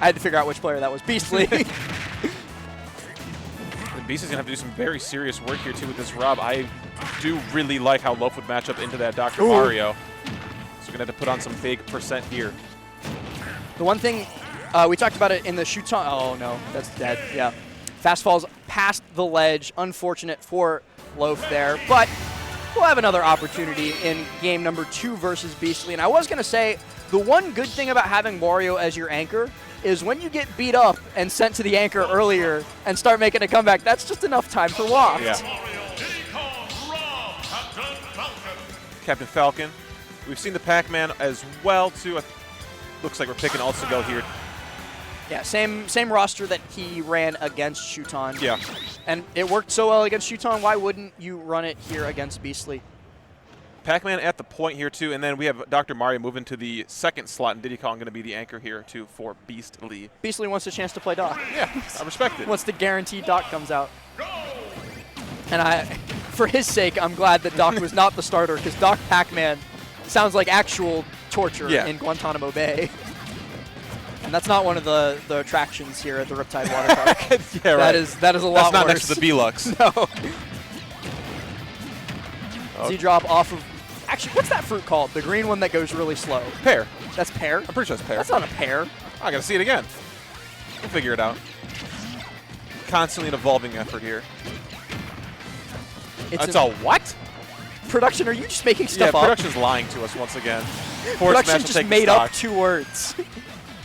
I had to figure out which player that was, Beastly. And Beastly's going to have to do some very serious work here, too, with this Rob. I do really like how Loaf would match up into that Dr. Mario. So we're going to have to put on some big percent here. The one thing, we talked about it in the shoot on. Oh, no, that's dead. Yeah. Fast falls past the ledge. Unfortunate for Loaf there. But we'll have another opportunity in game number 2 versus Beastly. And I was going to say, the one good thing about having Mario as your anchor is when you get beat up and sent to the anchor earlier and start making a comeback, that's just enough time for Waft. Yeah. Captain Falcon. We've seen the Pac-Man as well, too. Looks like we're picking Ultigo here. Yeah, same roster that he ran against Shuton. Yeah. And it worked so well against Shuton, why wouldn't you run it here against Beastly? Pac-Man at the point here, too, and then we have Dr. Mario moving to the second slot, and Diddy Kong going to be the anchor here, too, for Beastly. Beastly wants a chance to play Doc. Yeah, I respect it. Wants to guarantee Doc comes out. And for his sake, I'm glad that Doc was not the starter, because Doc Pac-Man sounds like actual torture in Guantanamo Bay. And that's not one of the attractions here at the Riptide water park. Yeah, right. That is a lot worse. That's not next to the Belux. No. Z-drop off of... Actually, what's that fruit called? The green one that goes really slow. Pear. That's pear? I'm pretty sure it's pear. That's not a pear. I got to see it again. We'll figure it out. Constantly an evolving effort here. It's a what? Production, are you just making stuff up? Yeah, production's lying to us once again. Production just made up 2 words.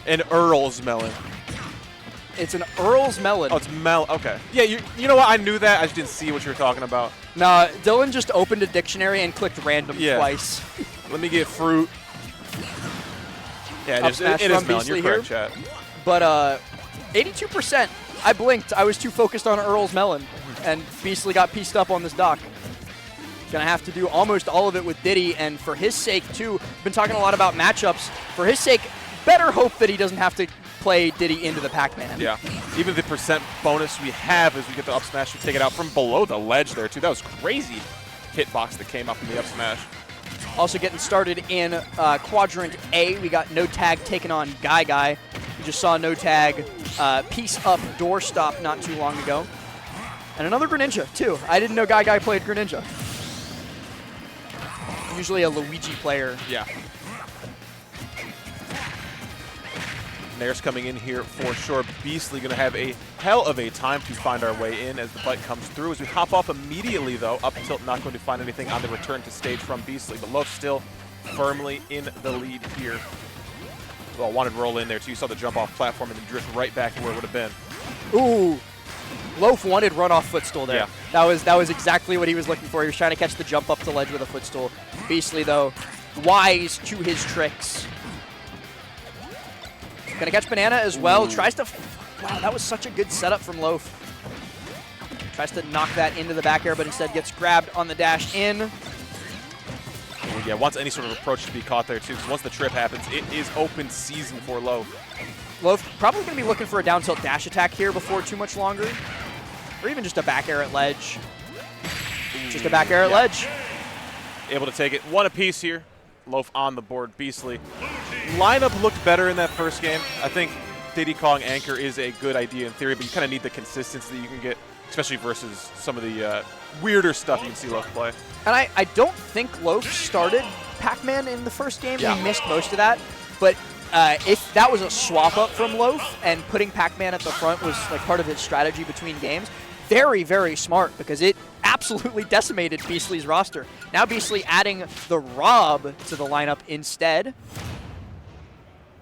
An Earl's melon. It's an Earl's melon. Oh, it's okay. Yeah, you know what? I knew that. I just didn't see what you were talking about. Nah, Dylan just opened a dictionary and clicked random twice. Let me get fruit. Yeah, it is melon. You're correct, chat. But 82%. I blinked. I was too focused on Earl's melon. And Beastly got pieced up on this dock. Gonna have to do almost all of it with Diddy. And for his sake, too, been talking a lot about matchups. For his sake, better hope that he doesn't have to play Diddy into the Pac-Man. Yeah. Even the percent bonus we have as we get the up smash, we take it out from below the ledge there, too. That was crazy hitbox that came up from the up smash. Also getting started in Quadrant A, we got No Tag taking on Guy Guy. We just saw No Tag piece up Doorstop not too long ago. And another Greninja, too. I didn't know Guy Guy played Greninja. Usually a Luigi player. Yeah. Nair's coming in here for sure. Beastly going to have a hell of a time to find our way in as the bite comes through. As we hop off immediately, though, up tilt not going to find anything on the return to stage from Beastly, but Loaf still firmly in the lead here. Well, wanted roll in there, too. You saw the jump off platform and then drift right back to where it would have been. Ooh. Loaf wanted run-off footstool there. Yeah. That was exactly what he was looking for. He was trying to catch the jump up the ledge with a footstool. Beastly, though, wise to his tricks. Gonna catch Banana as well. Ooh. Tries to... Wow, that was such a good setup from Loaf. Tries to knock that into the back air, but instead gets grabbed on the dash in. Yeah, wants any sort of approach to be caught there, too, because once the trip happens, it is open season for Loaf. Loaf probably going to be looking for a down tilt dash attack here before too much longer. Or even just a back air at ledge. Just a back air at ledge. Able to take it one apiece here. Loaf on the board, Beastly. Lineup looked better in that first game. I think Diddy Kong Anchor is a good idea in theory, but you kind of need the consistency that you can get, especially versus some of the weirder stuff you can see Loaf play. And I don't think Loaf started Pac-Man in the first game. Yeah. He missed most of that. But if that was a swap up from Loaf and putting Pac-Man at the front was like part of his strategy between games, very, very smart because it absolutely decimated Beastly's roster. Now Beastly adding the Rob to the lineup instead.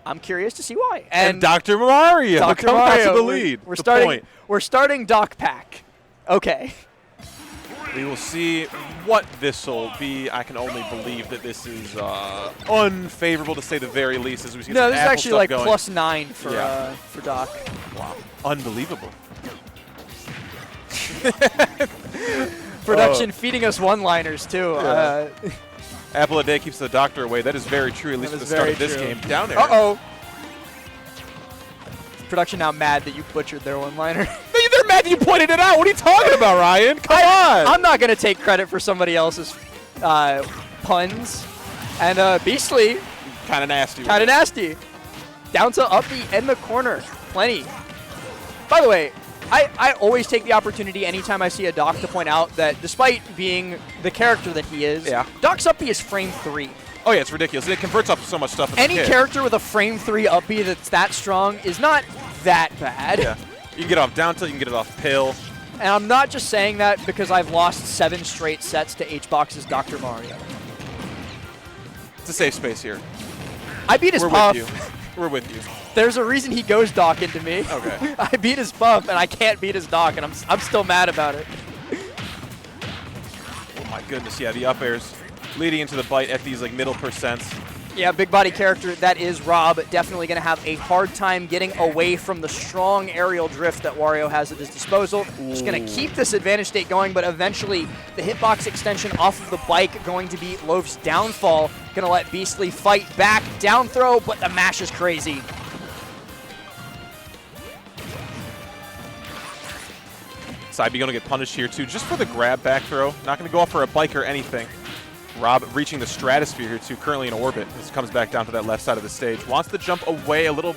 I'm curious to see why. And Dr. Mario coming back to the lead. We're starting Doc Pack. Okay. We will see what this will be. I can only believe that this is unfavorable to say the very least as we see No, this is actually like going. +9 for Doc. Wow. Unbelievable. Production feeding us one-liners too. Yeah. Apple a day keeps the doctor away. That is very true, at least at the start of this game. Down there. Uh-oh. Production now mad that you butchered their one-liner. They're mad that you pointed it out. What are you talking about, Ryan? Come on. I'm not going to take credit for somebody else's puns. And Beastly. Kind of nasty. Kind of nasty. Down to up the in the corner. Plenty. By the way, I always take the opportunity anytime I see a Doc to point out that despite being the character that he is, Doc's up B is frame 3. Oh, yeah, it's ridiculous. It converts off so much stuff. Any character with a frame 3 up B that's that strong is not that bad. Yeah. You can get off down tilt, you can get it off pill. And I'm not just saying that because I've lost 7 straight sets to H-Box's Dr. Mario. It's a safe space here. I beat his We're puff. with you. We're with you. There's a reason he goes Doc into me. Okay. I beat his puff, and I can't beat his Doc, and I'm still mad about it. Oh, my goodness. Yeah, the up airs leading into the bite at these like middle percents. Yeah, big body character, that is Rob. Definitely going to have a hard time getting away from the strong aerial drift that Wario has at his disposal. Just going to keep this advantage state going, but eventually the hitbox extension off of the bike going to be Loaf's downfall. Going to let Beastly fight back, down throw, but the mash is crazy. Side B going to get punished here too, just for the grab back throw. Not going to go off for a bike or anything. Rob reaching the stratosphere here too, currently in orbit. This comes back down to that left side of the stage. Wants to jump away a little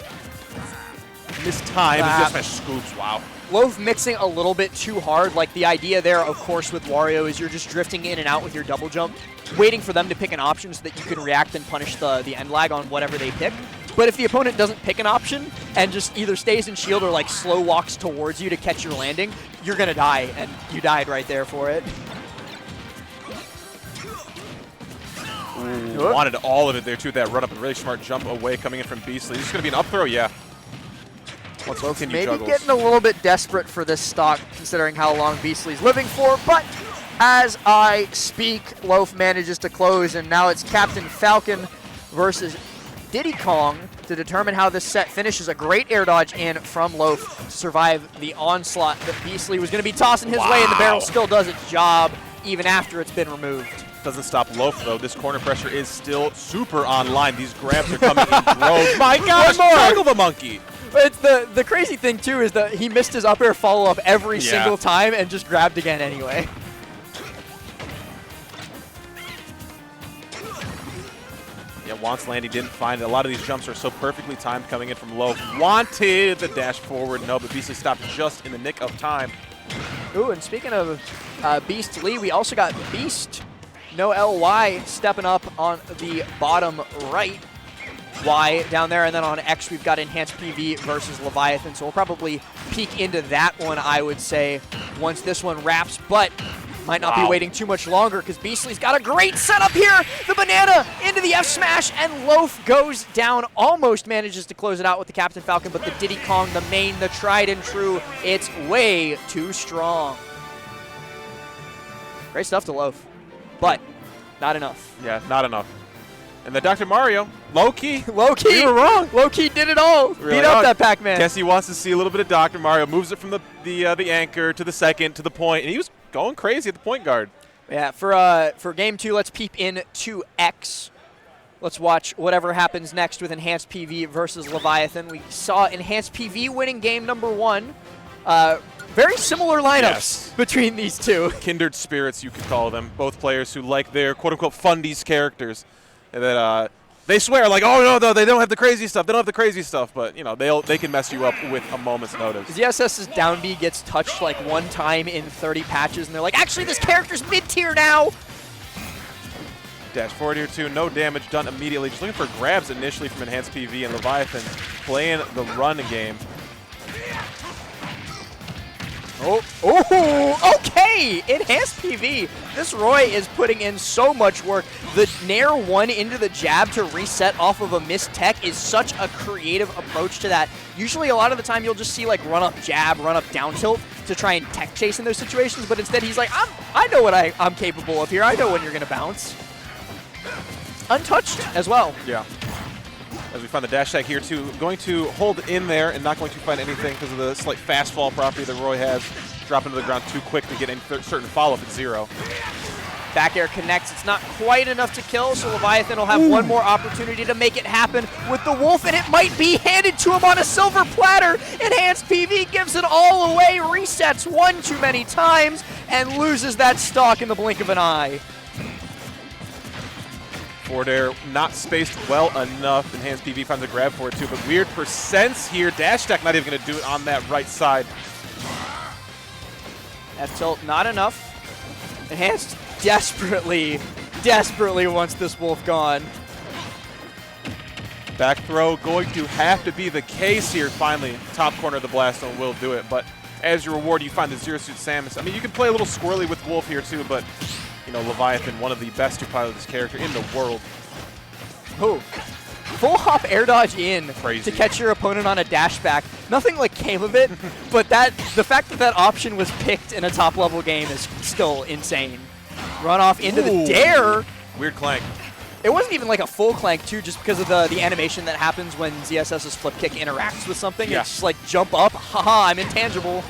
mistimed. Just smash scoops, wow. Loaf mixing a little bit too hard. Like the idea there, of course, with Wario is you're just drifting in and out with your double jump, waiting for them to pick an option so that you can react and punish the end lag on whatever they pick. But if the opponent doesn't pick an option and just either stays in shield or like slow walks towards you to catch your landing, you're going to die, and you died right there for it. Ooh, wanted all of it there too with that run up and really smart jump away coming in from Beastly. This is going to be an up throw, yeah. Maybe getting a little bit desperate for this stock considering how long Beastly's living for, but as I speak, Loaf manages to close, and now it's Captain Falcon versus Diddy Kong to determine how this set finishes. A great air dodge in from Loaf to survive the onslaught that Beastly was going to be tossing his way, and the barrel still does its job even after it's been removed. Doesn't stop Loaf, though. This corner pressure is still super online. These grabs are coming in droves. My gosh, juggle the monkey. But it's the crazy thing, too, is that he missed his up air follow-up every single time and just grabbed again anyway. Yeah, Want's landing didn't find it. A lot of these jumps are so perfectly timed coming in from low. Wanted the dash forward. No, but Beastly stopped just in the nick of time. Ooh, and speaking of Beast Lee, we also got Beast, no LY, stepping up on the bottom right. Y down there, and then on X we've got Enhanced PV versus Leviathan, so we'll probably peek into that one, I would say, once this one wraps, but might not be waiting too much longer because Beastly's got a great setup here. The banana into the F smash, and Loaf goes down, almost manages to close it out with the Captain Falcon, but the Diddy Kong, the main, the tried and true, it's way too strong. Great stuff to Loaf, but not enough. Yeah, not enough. And the Dr. Mario, low-key. Low-key. We were wrong. Low-key did it all. Beat up that Pac-Man. Guess he wants to see a little bit of Dr. Mario. Moves it from the anchor to the second to the point, and he was going crazy at the point guard. Yeah, for game 2, let's peep in to X. Let's watch whatever happens next with Enhanced PV versus Leviathan. We saw Enhanced PV winning game number 1. Very similar lineups between these two. Kindred spirits, you could call them. Both players who like their quote-unquote fundies characters. And that they swear like, oh no, they don't have the crazy stuff. They don't have the crazy stuff, but you know they can mess you up with a moment's notice. ZSS's down B gets touched like one time in 30 patches, and they're like, actually this character's mid-tier now. Dash forward here too, no damage done immediately. Just looking for grabs initially from Enhanced PV, and Leviathan playing the run game. Oh, okay! Enhanced PV. This Roy is putting in so much work. The Nair 1 into the jab to reset off of a missed tech is such a creative approach to that. Usually a lot of the time you'll just see like run up jab, run up down tilt to try and tech chase in those situations, but instead he's like, I know what I'm capable of here. I know when you're going to bounce. Untouched as well. Yeah. As we find the dash tag here too, going to hold in there and not going to find anything because of the slight fast fall property that Roy has. Dropping to the ground too quick to get any certain follow-up at 0. Back air connects. It's not quite enough to kill, so Leviathan will have one more opportunity to make it happen with the Wolf, and it might be handed to him on a silver platter. Enhanced PV gives it all away, resets one too many times, and loses that stock in the blink of an eye. Forward air not spaced well enough. Enhanced PV finds a grab for it too, but weird percents here. Dash attack not even going to do it on that right side. That tilt not enough. Enhanced desperately wants this Wolf gone. Back throw going to have to be the case here. Finally, top corner of the blast zone will do it, but as your reward, you find the Zero Suit Samus. I mean, you can play a little squirrely with Wolf here too, but you know, Leviathan, one of the best to pilot this character in the world. Oh, full hop air dodge in Crazy. to catch your opponent on a dash back. Nothing like came of it, but the fact that option was picked in a top level game is still insane. Run off into the dare. Weird clank. It wasn't even like a full clank too, just because of the animation that happens when ZSS's flip kick interacts with something. Yeah. It's just like jump up, haha, I'm intangible.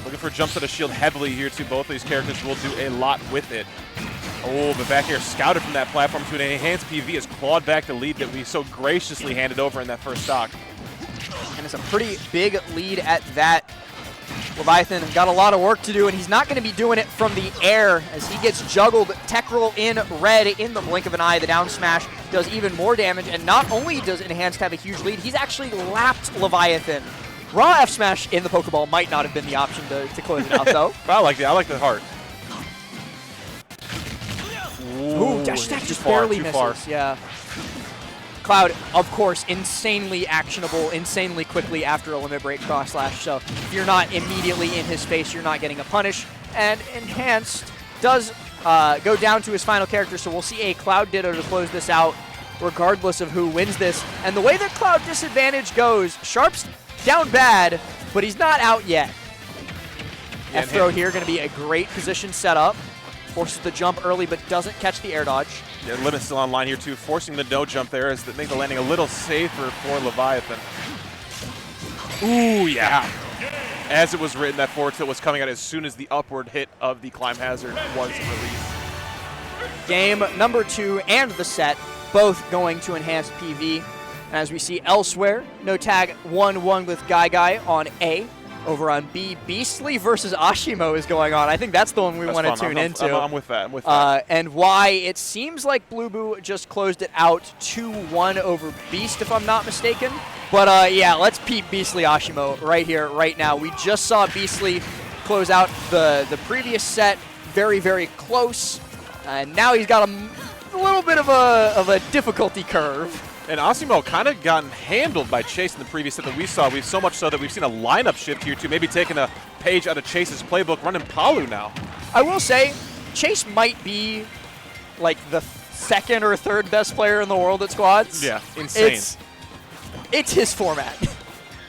Looking for jumps at a shield heavily here too. Both of these characters will do a lot with it. Oh, but back air scouted from that platform to an Enhanced PV has clawed back the lead that we so graciously handed over in that first stock. And it's a pretty big lead at that. Leviathan got a lot of work to do, and he's not going to be doing it from the air as he gets juggled. Tech roll in red in the blink of an eye. The down smash does even more damage, and not only does Enhanced have a huge lead, he's actually lapped Leviathan. Raw F smash in the Pokeball might not have been the option to close it out, though. But I like that. I like the heart. Ooh, dash attack just barely misses. Yeah. Cloud, of course, insanely actionable, insanely quickly after a limit break cross slash. So if you're not immediately in his face, you're not getting a punish. And Enhanced does go down to his final character, so we'll see a Cloud Ditto to close this out, regardless of who wins this. And the way that Cloud disadvantage goes, Sharp's down bad, but he's not out yet. Yeah, F-throw here, going to be a great position setup. Forces the jump early, but doesn't catch the air dodge. Yeah, limit's still online here too, forcing the no jump there as that makes the landing a little safer for Leviathan. Ooh, yeah. As it was written, that forward tilt was coming out as soon as the upward hit of the climb hazard was released. Game number 2 and the set, both going to Enhanced PV. And as we see elsewhere, no tag 1-1 with Guy on A. Over on B, Beastly versus Ashimo is going on. I think that's the one we want to tune into. I'm with that. I'm with that. And why it seems like Blue Boo just closed it out 2-1 over Beast, if I'm not mistaken. But yeah, let's peep Beastly Ashimo right here, right now. We just saw Beastly close out the previous set, very, very close. And now he's got a little bit of a difficulty curve. And Asimo kind of gotten handled by Chase in the previous set that we saw. We've so much so that we've seen a lineup shift here too, maybe taking a page out of Chase's playbook, running Palu now. I will say, Chase might be like the second or third best player in the world at squads. Yeah, insane. It's his format.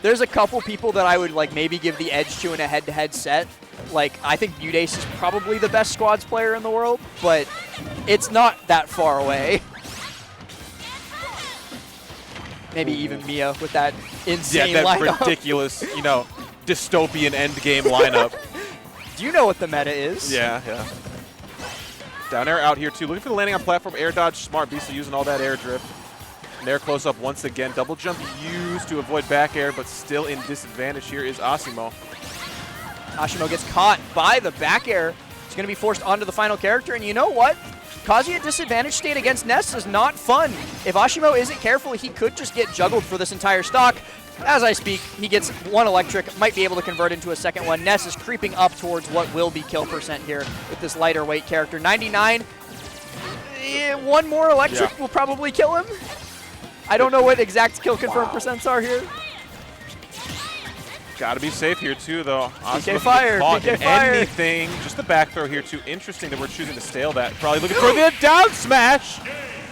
There's a couple people that I would like maybe give the edge to in a head-to-head set. Like, I think Budace is probably the best squads player in the world, but it's not that far away. Maybe even Mia with that insane that lineup. ridiculous, dystopian endgame lineup. Do you know what the meta is? Yeah. Down air out here too. Looking for the landing on platform. Air dodge, smart. Beastly using all that air drift. And air close up once again. Double jump used to avoid back air, but still in disadvantage here is Asimo. Ashimo gets caught by the back air. He's going to be forced onto the final character, and you know what? Kazuya disadvantage state against Ness is not fun. If Ashimo isn't careful, he could just get juggled for this entire stock. As I speak, he gets one electric, might be able to convert into a second one. Ness is creeping up towards what will be kill percent here with this lighter weight character. 99, one more electric will probably kill him. I don't know what exact kill confirm percents are here. Got to be safe here too, though. PK fire, PK fire. Anything, just the back throw here too. Interesting that we're choosing to stale that. Probably looking for the down smash.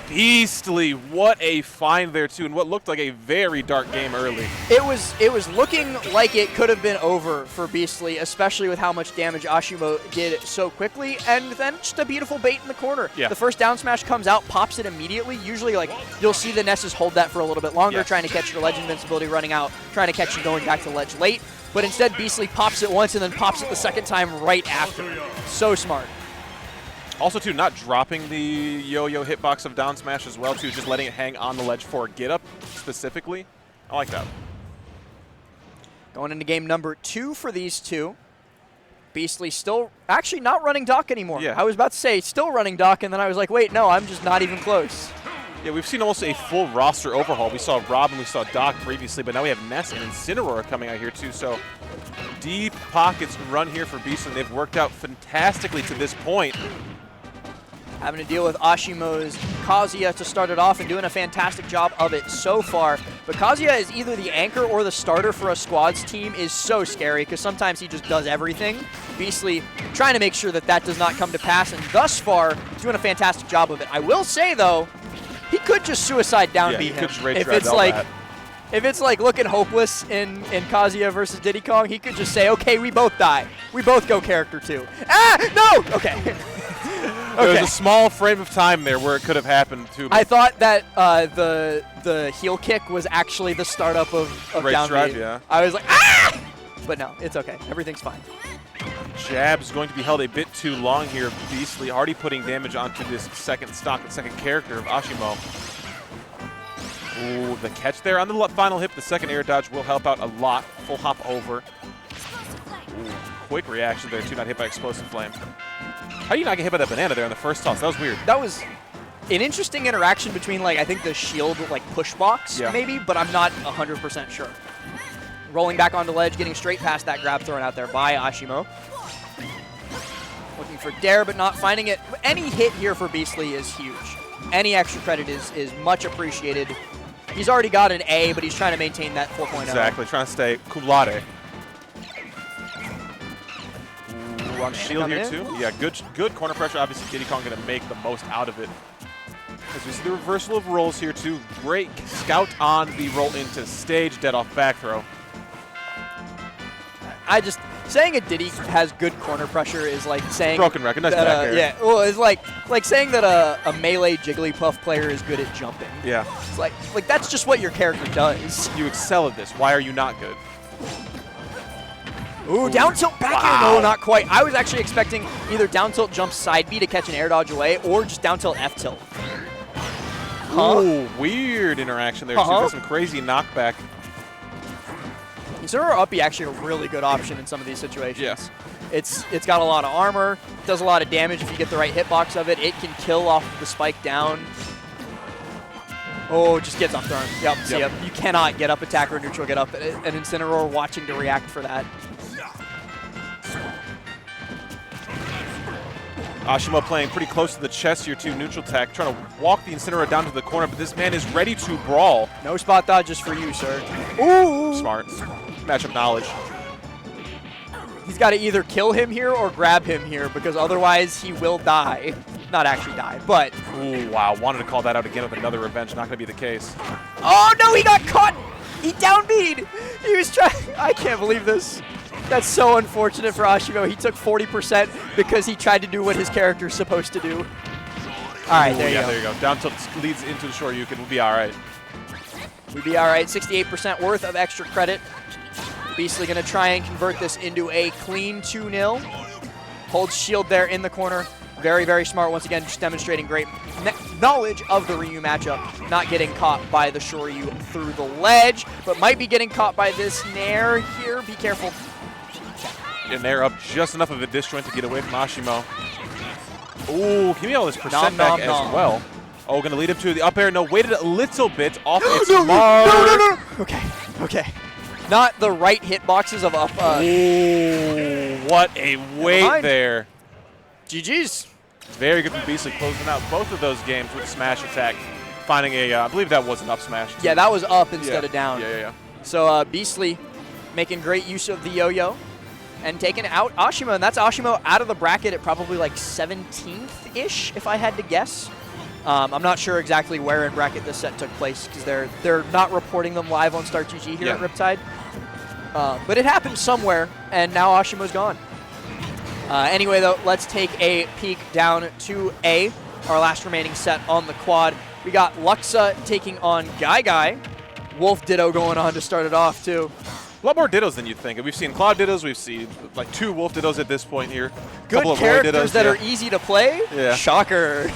Beastly, what a find there too, and what looked like a very dark game early. It was looking like it could have been over for Beastly, especially with how much damage Ashimo did so quickly, and then just a beautiful bait in the corner. Yeah. The first down smash comes out, pops it immediately. Usually, like, you'll see the Nesses hold that for a little bit longer, trying to catch your ledge invincibility running out, trying to catch you going back to ledge late. But instead, Beastly pops it once and then pops it the second time right after. So smart. Also, too, not dropping the yo-yo hitbox of down smash as well, too, just letting it hang on the ledge for a get up specifically. I like that. Going into game number 2 for these two. Beastly still actually not running Doc anymore. Yeah. I was about to say still running Doc, and then I was like, wait, no, I'm just not even close. Yeah, we've seen almost a full roster overhaul. We saw Rob and we saw Doc previously, but now we have Ness and Incineroar coming out here too. So deep pockets run here for Beastly, and they've worked out fantastically to this point. Having to deal with Ashimo's Kazuya to start it off and doing a fantastic job of it so far. But Kazuya is either the anchor or the starter for a squad's team is so scary because sometimes he just does everything. Beastly trying to make sure that that does not come to pass, and thus far doing a fantastic job of it. I will say, though, he could just suicide down beat him. If it's like looking hopeless in Kazuya versus Diddy Kong, he could just say, okay, we both die. We both go character 2. Ah, no! Okay. There was a small frame of time there where it could have happened too. I thought that the heel kick was actually the startup of down drive, B. yeah. I was like, ah! But no, it's okay. Everything's fine. Jab's going to be held a bit too long here. Beastly already putting damage onto this second stock and second character of Ashimo. Ooh, the catch there on the final hip. The second air dodge will help out a lot. Full hop over. Ooh, quick reaction there too, not hit by Explosive Flame. How do you not get hit by that banana there on the first toss? That was weird. That was an interesting interaction between, like, I think the shield, like, push box, maybe, but I'm not 100% sure. Rolling back onto ledge, getting straight past that grab thrown out there by Ashimo. Looking for dare, but not finding it. Any hit here for Beastly is huge. Any extra credit is much appreciated. He's already got an A, but he's trying to maintain that 4.0. Exactly, trying to stay cum laude. On shield here too. Yeah, good corner pressure. Obviously, Diddy Kong going to make the most out of it. As we see the reversal of rolls here too. Great scout on the roll into stage, dead off back throw. Saying a Diddy has good corner pressure is like saying broken record. Nice back air. Yeah, well, it's like saying that a melee Jigglypuff player is good at jumping. Yeah, it's like that's just what your character does. You excel at this. Why are you not good? Ooh, down tilt back air. No, not quite. I was actually expecting either down tilt jump side B to catch an air dodge away, or just down tilt F tilt. Ooh, weird interaction there, too. Got some crazy knockback. Incineroar Uppy actually a really good option in some of these situations. Yes. It's got a lot of armor, does a lot of damage if you get the right hitbox of it. It can kill off the spike down. Oh, just gets up thrown. Yep, see ya. You cannot get up attack or neutral get up. An Incineroar watching to react for that. Ashimo playing pretty close to the chest here too, neutral attack, trying to walk the Incineroar down to the corner, but this man is ready to brawl. No spot dodges for you, sir. Ooh! Smart. Matchup knowledge. He's got to either kill him here or grab him here, because otherwise he will die. Not actually die, but... Ooh, wow. Wanted to call that out again with another revenge. Not going to be the case. Oh, no, he got caught! He downbeat! He was trying... I can't believe this. That's so unfortunate for Ashimo. He took 40% because he tried to do what his character's supposed to do. All right, there you go. There you go. Down tilt leads into the Shoryuken. We'll be all right. We'll be all right. 68% worth of extra credit. Beastly going to try and convert this into a clean 2-0. Holds shield there in the corner. Very, very smart. Once again, just demonstrating great knowledge of the Ryu matchup. Not getting caught by the Shoryu through the ledge, but might be getting caught by this Nair here. Be careful. And Nair up just enough of a disjoint to get away from Ashimo. Ooh, give me all this percent back as well. Oh, going to lead him to the up air. No, waited a little bit off its mark. No. Okay, okay. Not the right hitboxes of up. Ooh, what a wait there. GG's. Very good from Beastly, closing out both of those games with a smash attack. Finding a, I believe that was an up smash. Yeah, that was up instead of down. Yeah. So Beastly making great use of the yo-yo and taking out Ashimo. And that's Ashimo out of the bracket at probably like 17th-ish, if I had to guess. I'm not sure exactly where in bracket this set took place because they're not reporting them live on StartGG here at Riptide. But it happened somewhere, and now Ashimo's gone. Anyway, though, let's take a peek down to A, our last remaining set on the quad. We got Luxa taking on Guy. Wolf Ditto going on to start it off, too. A lot more Dittos than you'd think. We've seen Cloud Dittos. We've seen like 2 Wolf Dittos at this point here. Good characters that are easy to play. Yeah. Shocker.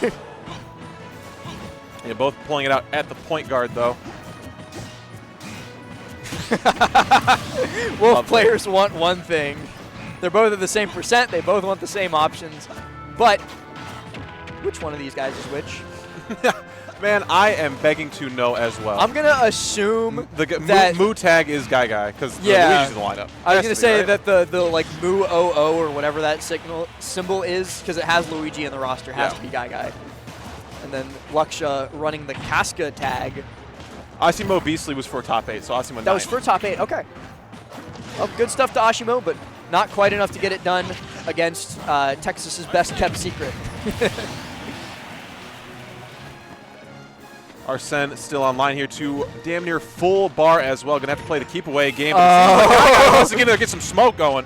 Yeah, both pulling it out at the point guard, though. Wolf players want one thing. They're both at the same percent. They both want the same options. But which one of these guys is which? Man, I am begging to know as well. I'm going to assume that Moo tag is Guy because Luigi's in the lineup. I was going to say that the like Moo 00 or whatever that symbol is, because it has Luigi in the roster, has to be Guy. And then Luxia running the Casca tag. Ashimo Beastly was for top 8, so Ashimo 9. That was for top 8, okay. Well, good stuff to Ashimo, but not quite enough to get it done against Texas's best kept secret. Arsene still online here to damn near full bar as well. Going to have to play the keep away game. But it seems like Guy wants to get some smoke going.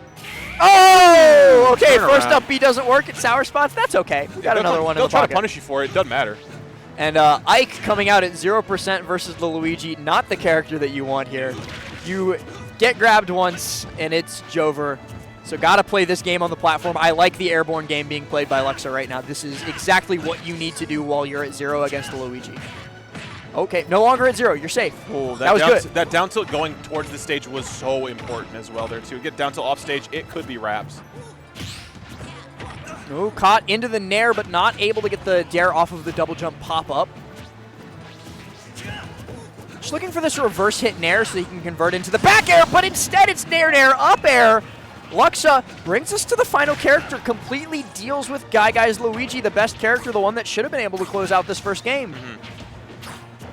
Oh, okay. First up B doesn't work at Sour Spots. That's okay. We got another one in the pocket. They'll try to punish you for it. It doesn't matter. And Ike coming out at 0% versus the Luigi. Not the character that you want here. You get grabbed once, and it's Jover. So got to play this game on the platform. I like the airborne game being played by Luxa right now. This is exactly what you need to do while you're at 0 against the Luigi. Okay, no longer at 0. You're safe. Oh, that was good. That down tilt going towards the stage was so important as well there, too. Get down tilt off stage, it could be wraps. Oh, caught into the nair, but not able to get the dare off of the double jump pop-up. Just looking for this reverse hit nair so he can convert into the back air, but instead it's nair, up air. Luxa brings us to the final character, completely deals with Guy's Luigi, the best character, the one that should have been able to close out this first game.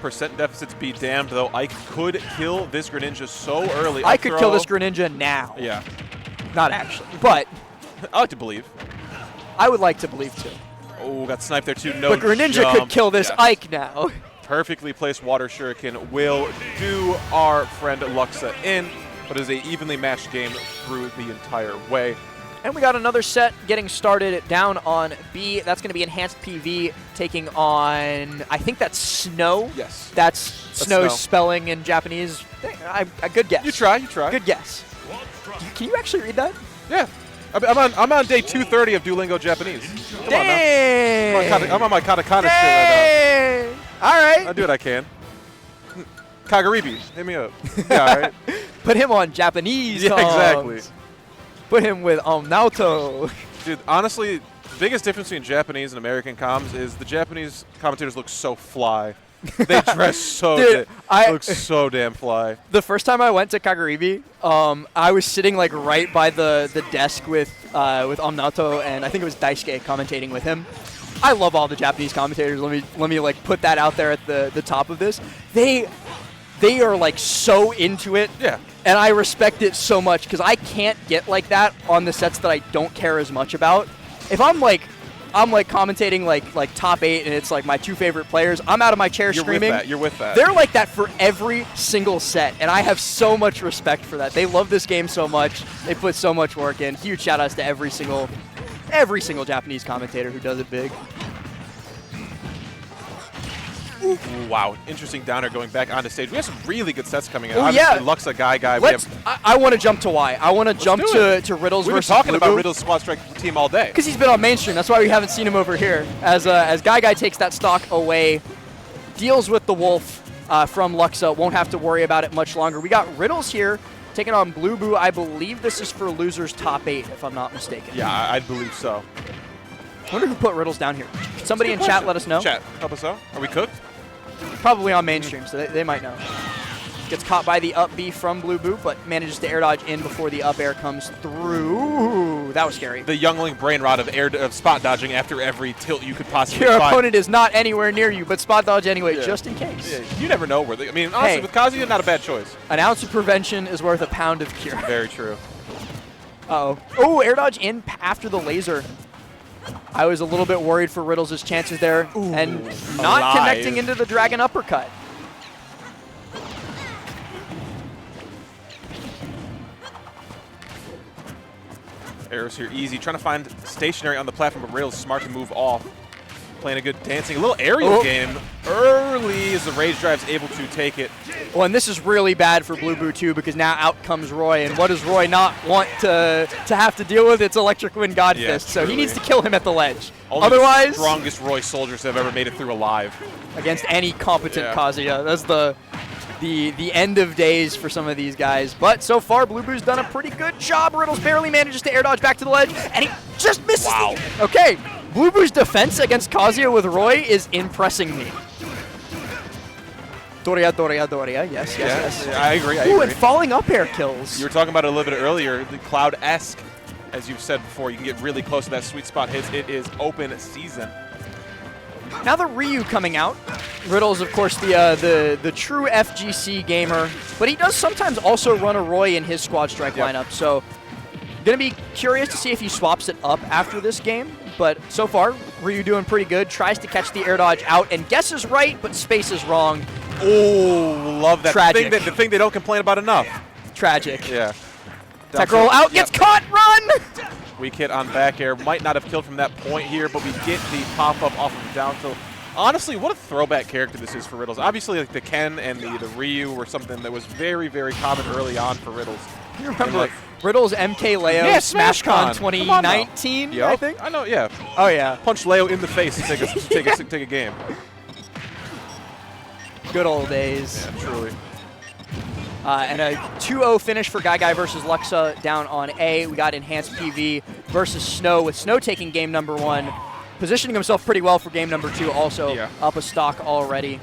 Percent deficits be damned, though. Ike could kill this Greninja so early. I could kill this Greninja now. Yeah. Not actually, but I like to believe. I would like to believe, too. Oh, got sniped there, too. No But Greninja jump. could kill this Ike now. Perfectly placed water shuriken will do our friend Luxa in, but it is an evenly matched game through the entire way. And we got another set getting started down on B. That's going to be Enhanced PV taking on, I think that's Snow. Yes. That's Snow's spelling in Japanese. A good guess. You try. Good guess. Can you actually read that? Yeah. I'm on day 230 of Duolingo Japanese. Come on now. I'm I'm on my katakana shit right now. All right. I'll do what I can. Kagaribi, hit me up. Yeah, all right. Put him on Japanese Yeah, comms. exactly. Put him with Naoto. Dude, honestly, the biggest difference between Japanese and American comms is the Japanese commentators look so fly. They dress so Dude, look so damn fly. The first time I went to Kagaribi, I was sitting like right by the desk with Naoto, and I think it was Daisuke commentating with him. I love all the Japanese commentators. Let me like put that out there at the top of this. They are like so into it. Yeah. And I respect it so much because I can't get like that on the sets that I don't care as much about. If I'm commentating like top 8 and it's like my 2 favorite players, I'm out of my chair screaming. You're with that. They're like that for every single set, and I have so much respect for that. They love this game so much. They put so much work in. Huge shout outs to every single Japanese commentator who does it big. Ooh, wow, interesting downer going back onto stage. We have some really good sets coming in. Oh, Obviously, yeah. Luxa, Guy. I want to jump to Y. I want to jump to Riddles We've been versus talking about Blue. Riddle's Squad Strike team all day. Because he's been on mainstream. That's why we haven't seen him over here. As Guy takes that stock away, deals with the Wolf from Luxa, won't have to worry about it much longer. We got Riddles here taking on Blue Boo. I believe this is for losers top 8, if I'm not mistaken. Yeah, I believe so. I wonder who put Riddles down here. Can somebody in chat let us know? Chat, help us out. Are we cooked? Probably on mainstream, so they might know. Gets caught by the up B from Blue Boo, but manages to air dodge in before the up air comes through. Ooh, that was scary. The youngling brain rot of spot dodging after every tilt you could possibly Your find. opponent is not anywhere near you, but spot dodge anyway, just in case. Yeah, you never know where they. I mean, honestly, Hey. with Kazuya, not a bad choice. An ounce of prevention is worth a pound of cure. Very true. Uh-oh. Oh, air dodge in after the laser. I was a little bit worried for Riddles' chances there. And not alive. connecting into the dragon uppercut. Arrows here easy. Trying to find stationary on the platform, but Rail's smart to move off. Playing a good dancing. A little aerial game early as the Rage Drive's able to take it. Well, and this is really bad for Blue Boo, too, because now out comes Roy. And what does Roy not want to have to deal with? It's Electric Wind God Fist. So he needs to kill him at the ledge. Only Otherwise, the strongest Roy soldiers have ever made it through alive. against any competent Kazuya. That's the end of days for some of these guys. But so far, Blue Boo's done a pretty good job. Riddles barely manages to air dodge back to the ledge, and he just misses. Wow. Okay, Blue Boo's defense against Kazuya with Roy is impressing me. Doria, yes. I agree. Ooh, and falling up air kills. You were talking about it a little bit earlier, the Cloud-esque, as you've said before. You can get really close to that sweet spot hits. It is open season. Now the Ryu coming out. Riddle's, of course, the true FGC gamer, but he does sometimes also run a Roy in his Squad Strike lineup, so gonna be curious to see if he swaps it up after this game, but so far, Ryu doing pretty good. Tries to catch the air dodge out and guesses right, but space is wrong. Oh, love that. Tragic. The thing they don't complain about enough. Tragic. Yeah. Tech roll out, gets caught, run! Weak hit on back air. Might not have killed from that point here, but we get the pop-up off of the down tilt. Honestly, what a throwback character this is for Riddles. Obviously, like the Ken and the Ryu were something that was very, very common early on for Riddles. You remember Riddles MK Leo SmashCon 2019, I think? I know, yeah. Oh, yeah. Punch Leo in the face to take a game. Good old days. Yeah, truly. And a 2-0 finish for Guy versus Luxa down on A. We got Enhanced PV versus Snow, with Snow taking game number 1, positioning himself pretty well for game number 2, also up a stock already.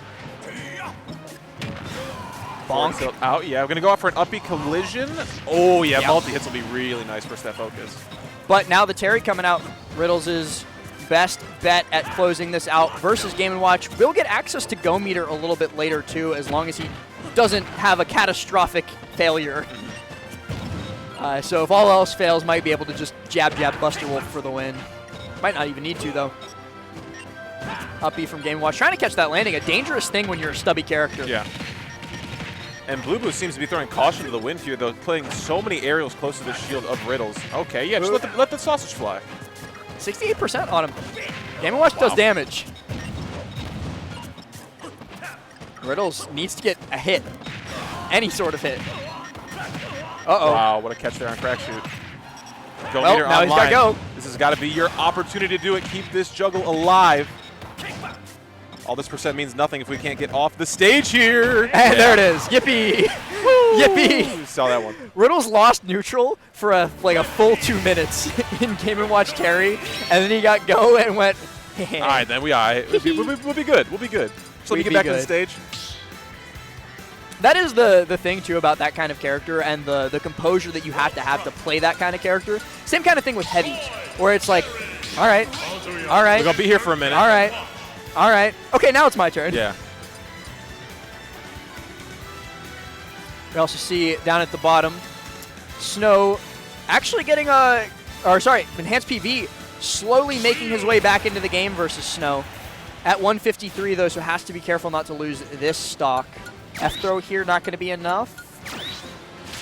Bonk. Out, yeah. We're going to go out for an uppy collision. Oh, yeah, multi-hits will be really nice for Steph Focus. But now the Terry coming out, Riddles' best bet at closing this out versus Game & Watch. Will get access to Go Meter a little bit later, too, as long as he doesn't have a catastrophic failure. So if all else fails, might be able to just jab Buster Wolf for the win. Might not even need to, though. Up B from Game & Watch. Trying to catch that landing, a dangerous thing when you're a stubby character. Yeah. And Blue Boo seems to be throwing caution to the wind here, though, playing so many aerials close to the shield of Riddles. Okay, yeah, just let the sausage fly. 68% on him. Game & Watch does damage. Riddles needs to get a hit. Any sort of hit. Uh-oh. Wow, what a catch there on Crack Shoot. Go well, meter now online. he's got to go. This has got to be your opportunity to do it. Keep this juggle alive. All this percent means nothing if we can't get off the stage here. And there it is. Yippee. Yippee. You saw that one. Riddles lost neutral for a full 2 minutes in Game & Watch Terry, and then he got go and went, all right, then we'll be good. We'll be good. So let me get back to the stage. That is the thing, too, about that kind of character and the composure that you have to play that kind of character. Same kind of thing with heavies, where it's like, all right. We're going to be here for a minute. All right. Okay, now it's my turn. Yeah. We also see down at the bottom, Snow actually getting Enhanced PV slowly making his way back into the game versus Snow. At 153, though, so has to be careful not to lose this stock. F-throw here not going to be enough.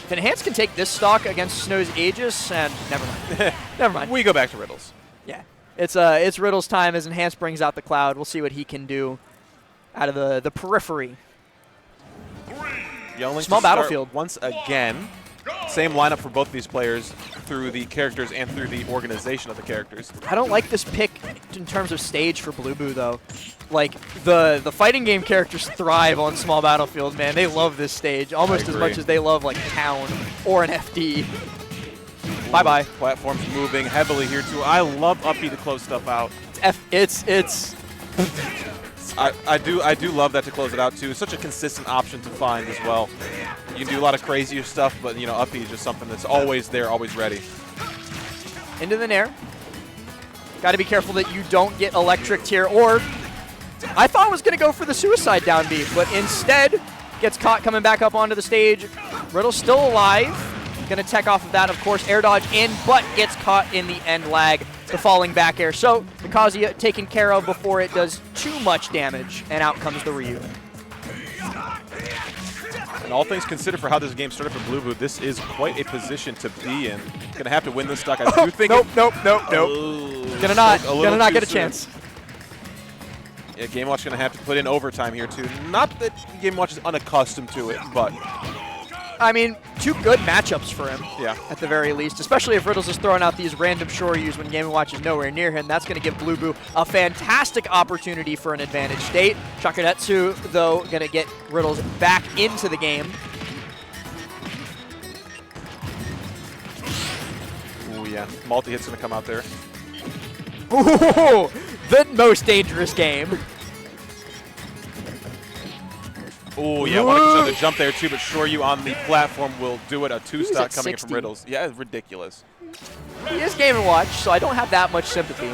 If Enhance can take this stock against Snow's Aegis, and never mind. Never mind. We go back to Riddles. Yeah. It's Riddles' time as Enhance brings out the Cloud. We'll see what he can do out of the periphery. Small battlefield. Once again, same lineup for both these players through the characters and through the organization of the characters. I don't like this pick in terms of stage for Blue Boo, though. Like, the fighting game characters thrive on small battlefield, man. They love this stage almost as much as they love, like, Town or an FD. Bye-bye. Platforms moving heavily here, too. I love up B to close stuff out. I do love that to close it out, too. It's such a consistent option to find as well. You can do a lot of crazier stuff, but, you know, up B is just something that's always there, always ready. Into the Nair. Got to be careful that you don't get electricked here, or I thought I was going to go for the suicide down B, but instead gets caught coming back up onto the stage. Riddle's still alive. Going to tech off of that, of course, air dodge in, but gets caught in the end lag, the falling back air. So the Kazuya taken care of before it does too much damage, and out comes the Ryu. And all things considered for how this game started for Blue Boo, this is quite a position to be in. Going to have to win this stock. I do think Nope. Gonna not get a chance. Yeah, Game Watch going to have to put in overtime here, too. Not that Game Watch is unaccustomed to it, but I mean, two good matchups for him, yeah, at the very least, especially if Riddles is throwing out these random Shoryus when Game & Watch is nowhere near him. That's going to give Blue Boo a fantastic opportunity for an advantage state. Shakuretsu, though, going to get Riddles back into the game. Ooh, yeah. Multi-hit's going to come out there. Ooh, the most dangerous game. Oh, yeah, want to consider the jump there, too, but Shoryu on the platform will do it. A two-stock coming in from Riddles. Yeah, it's ridiculous. He is Game & Watch, so I don't have that much sympathy.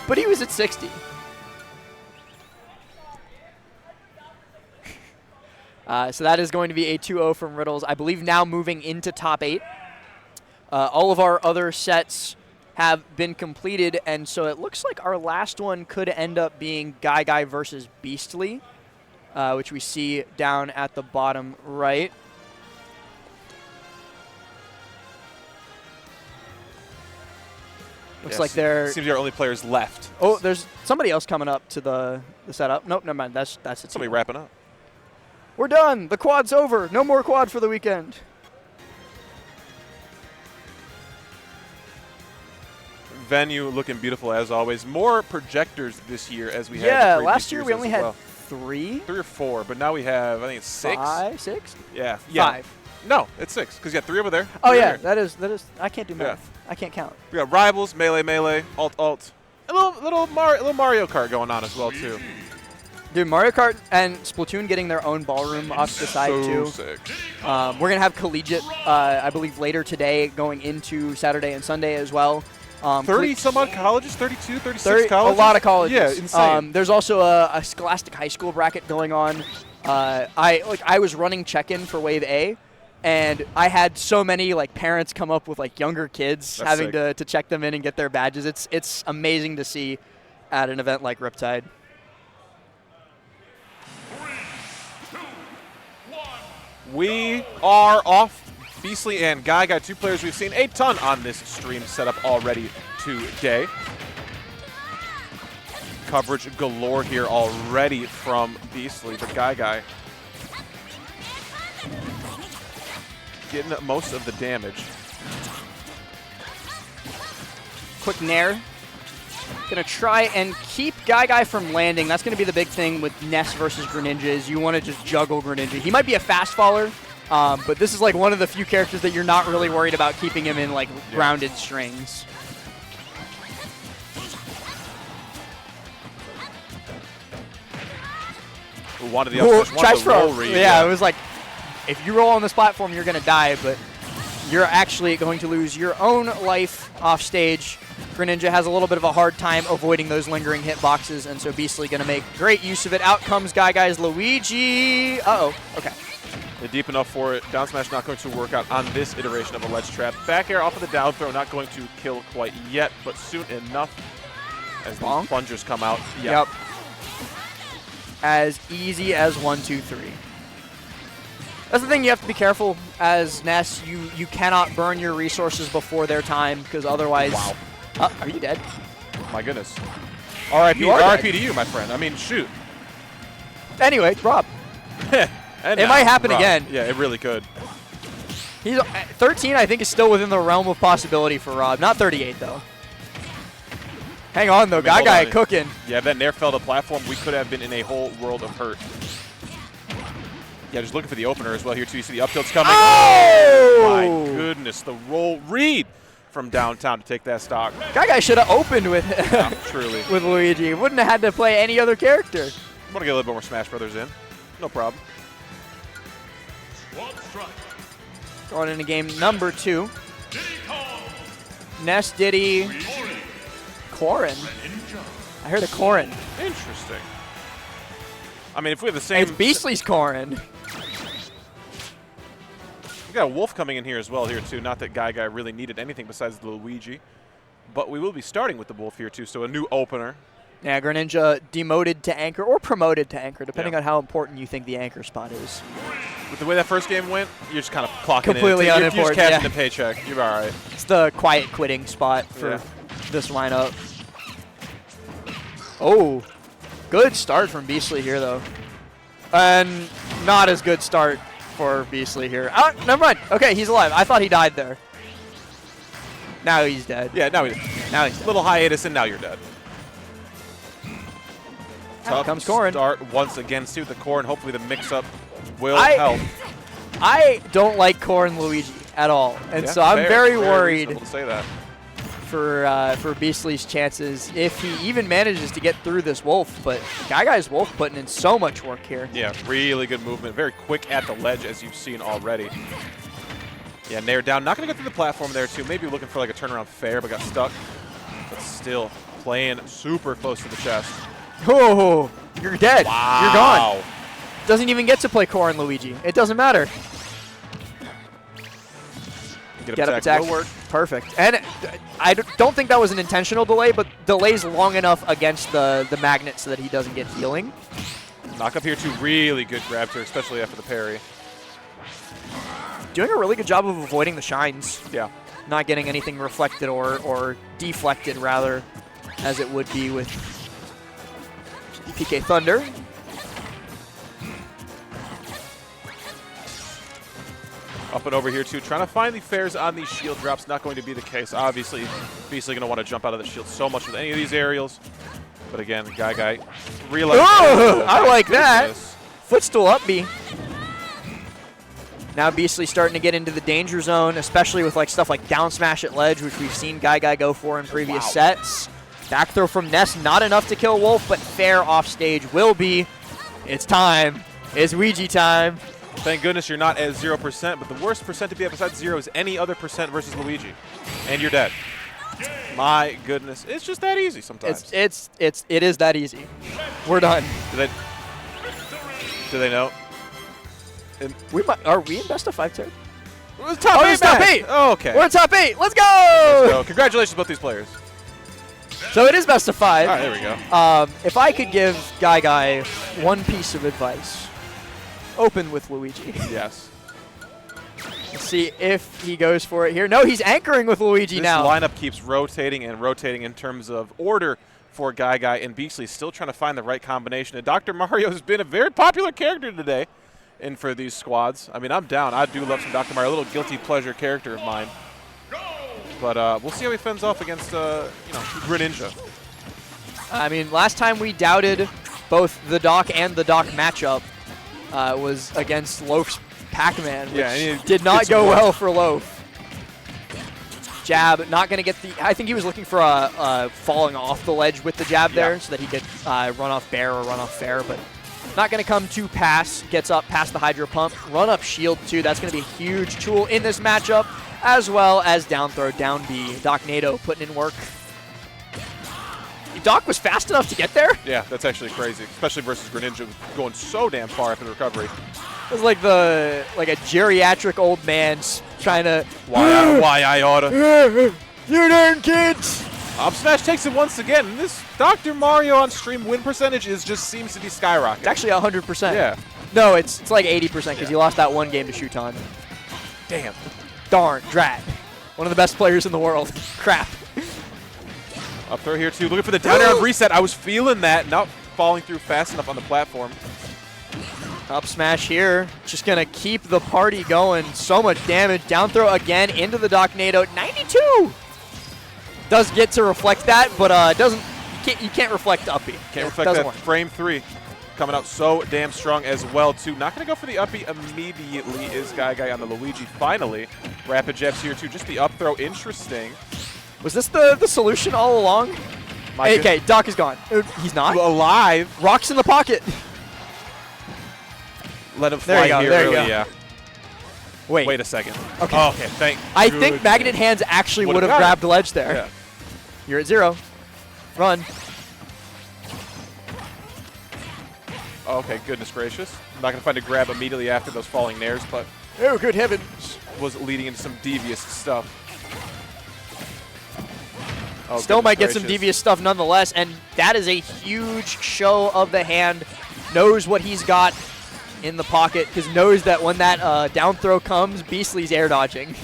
But he was at 60. So that is going to be a 2-0 from Riddles. I believe now moving into top 8. All of our other sets have been completed, and so it looks like our last one could end up being Guy versus Beastly. Which we see down at the bottom right. Looks like they're... Seems our only players left. Oh, there's somebody else coming up to the setup. Nope, never mind. That's it. Somebody wrapping up. We're done. The quad's over. No more quad for the weekend. Venue looking beautiful as always. More projectors this year as we had. Yeah, last year we only had 3 or 4, but now we have, I think it's 6. 5, 6? Yeah. 5. No, it's 6 because you got 3 over there. Oh yeah, that is. I can't do math. Yeah. I can't count. We got Rivals, Melee, Alt. A little Mario Kart going on as well too. Dude, Mario Kart and Splatoon getting their own ballroom off the side too. Sick. We're gonna have collegiate, I believe, later today, going into Saturday and Sunday as well. 30 some odd colleges, 32, 36 colleges. A lot of colleges. Yeah, insane. There's also a Scholastic High School bracket going on. I was running check-in for Wave A, and I had so many parents come up with younger kids having to check them in and get their badges. It's amazing to see at an event like Riptide. 3, 2, 1. We are off. Beastly and Guy, 2 players we've seen a ton on this stream setup already today. Coverage galore here already from Beastly, but Guy getting most of the damage. Quick nair. Gonna try and keep Guy from landing. That's gonna be the big thing with Ness versus Greninja is you want to just juggle Greninja. He might be a fast faller, but this is like one of the few characters that you're not really worried about keeping him in like rounded strings. Wanted the up smash, wanted the roll read. Yeah, it was like, if you roll on this platform, you're gonna die, but you're actually going to lose your own life off stage. Greninja has a little bit of a hard time avoiding those lingering hitboxes, and so Beastly going to make great use of it. Out comes Guy's Luigi. Uh-oh. Okay. They're deep enough for it. Down smash not going to work out on this iteration of a ledge trap. Back air off of the down throw, not going to kill quite yet, but soon enough as the plungers come out. Yep. As easy as 1, 2, 3. That's the thing, you have to be careful as Ness. You cannot burn your resources before their time, because otherwise... Wow. Are you dead? My goodness. RIP to you, my friend. I mean, shoot. Anyway, Rob. It might happen again. Yeah, it really could. He's 13, I think, is still within the realm of possibility for Rob. Not 38, though. Hang on, though. Guy cooking. Yeah, if that Nair fell to platform, we could have been in a whole world of hurt. Yeah, just looking for the opener as well here, too. You see the up tilt's coming. Oh! My goodness, the roll read from downtown to take that stock. Guy should have opened with truly with Luigi. Wouldn't have had to play any other character. I'm going to get a little bit more Smash Brothers in. No problem. Going into game number 2. Ness, Diddy, Corrin. I heard a Corrin. Interesting. I mean, if we have the same... It's Beastly's Corrin. We got a Wolf coming in here as well here, too. Not that Guy really needed anything besides the Luigi. But we will be starting with the Wolf here, too, so a new opener. Yeah, Greninja demoted to Anchor or promoted to Anchor, depending on how important you think the Anchor spot is. With the way that first game went, you're just kind of clocking completely in. Unimportant, you're just catching the paycheck. You're all right. It's the quiet quitting spot for this lineup. Oh, good start from Beastly here, though. And not as good start for Beastly here. Oh, never mind. Okay, he's alive. I thought he died there. Now he's dead. Yeah, now he's dead. Little hiatus, and now you're dead. Tough comes Corrin. Start once again. See with the Corrin. Hopefully the mix-up will help. I don't like Corrin Luigi at all, and so I'm very worried to say that. for Beastly's chances if he even manages to get through this Wolf. But Guy's Wolf putting in so much work here. Yeah, really good movement. Very quick at the ledge, as you've seen already. Yeah, Nair down. Not going to get through the platform there, too. Maybe looking for like a turnaround fair, but got stuck. But still playing super close to the chest. Oh, you're dead. Wow. You're gone. Doesn't even get to play Corrin Luigi. It doesn't matter. Get up attack. Will work. Perfect. And I don't think that was an intentional delay, but delays long enough against the magnet so that he doesn't get healing. Knock up here, too. Really good grab here, especially after the parry. Doing a really good job of avoiding the shines. Yeah. Not getting anything reflected or deflected, rather, as it would be with PK Thunder. Up and over here, too. Trying to find the fairs on these shield drops. Not going to be the case. Obviously, Beastly going to want to jump out of the shield so much with any of these aerials. But again, Guy realized. Oh, I like that. Footstool up B. Now Beastly starting to get into the danger zone, especially with like stuff like down smash at ledge, which we've seen Guy go for in previous sets. Back throw from Ness, not enough to kill Wolf, but fair off stage will be. It's time. It's Ouija time. Thank goodness you're not at 0%, but the worst percent to be at besides 0 is any other percent versus Luigi. And you're dead. My goodness. It's just that easy sometimes. It is that easy. We're done. Do they know? Are we in best of 5 too? Top 8 top 8. Oh, okay. We're in top 8. Let's go. Let's go. Congratulations to both these players. So it is best of 5. All right, there we go. If I could give Guy one piece of advice, open with Luigi. Yes. Let's see if he goes for it here. No, he's anchoring with Luigi now. This lineup keeps rotating and rotating in terms of order for Guy, and Beastly still trying to find the right combination. And Dr. Mario has been a very popular character today in for these squads. I mean, I'm down. I do love some Dr. Mario, a little guilty pleasure character of mine. But we'll see how he fends off against, Greninja. I mean, last time we doubted both the Doc and the Doc matchup was against Loaf's Pac-Man, which did not go well for Loaf. Jab, not going to get the... I think he was looking for a falling off the ledge with the jab there so that he could run off bear or run off fair, but not going to come to pass. Gets up past the Hydro Pump. Run up shield, too. That's going to be a huge tool in this matchup, as well as down throw, down B. Doc Nato putting in work. Doc was fast enough to get there? Yeah, that's actually crazy, especially versus Greninja going so damn far after the recovery. It was like a geriatric old man trying to... Why I oughta. You darn kids! Up smash takes it once again. And this Dr. Mario on stream win percentage just seems to be skyrocketing. It's actually 100%. Yeah. No, it's like 80% because he lost that one game to Shuton. Damn. Darn, drat. One of the best players in the world. Crap. Up throw here too. Looking for the down air on reset. I was feeling that. Not falling through fast enough on the platform. Up smash here. Just going to keep the party going. So much damage. Down throw again into the Doc Nato. 92! Does get to reflect that, but doesn't. You can't reflect up B. Can't reflect that. Work. Frame 3. Coming out so damn strong as well, too. Not going to go for the up B immediately is Guy on the Luigi. Finally, rapid jabs here, too. Just the up throw. Interesting. Was this the solution all along? Okay, Doc is gone. He's not? Alive. Rock's in the pocket. Let him fly here early, yeah. Wait a second. Okay. Oh, okay, I think Magnet Hands actually would have grabbed the ledge there. Yeah. You're at 0. Run. Okay, goodness gracious. I'm not going to find a grab immediately after those falling nairs, but... Oh, good heavens. Was leading into some devious stuff. Oh, still might get some devious stuff nonetheless, and that is a huge show of the hand. Knows what he's got in the pocket, because knows that when that down throw comes, Beastly's air dodging.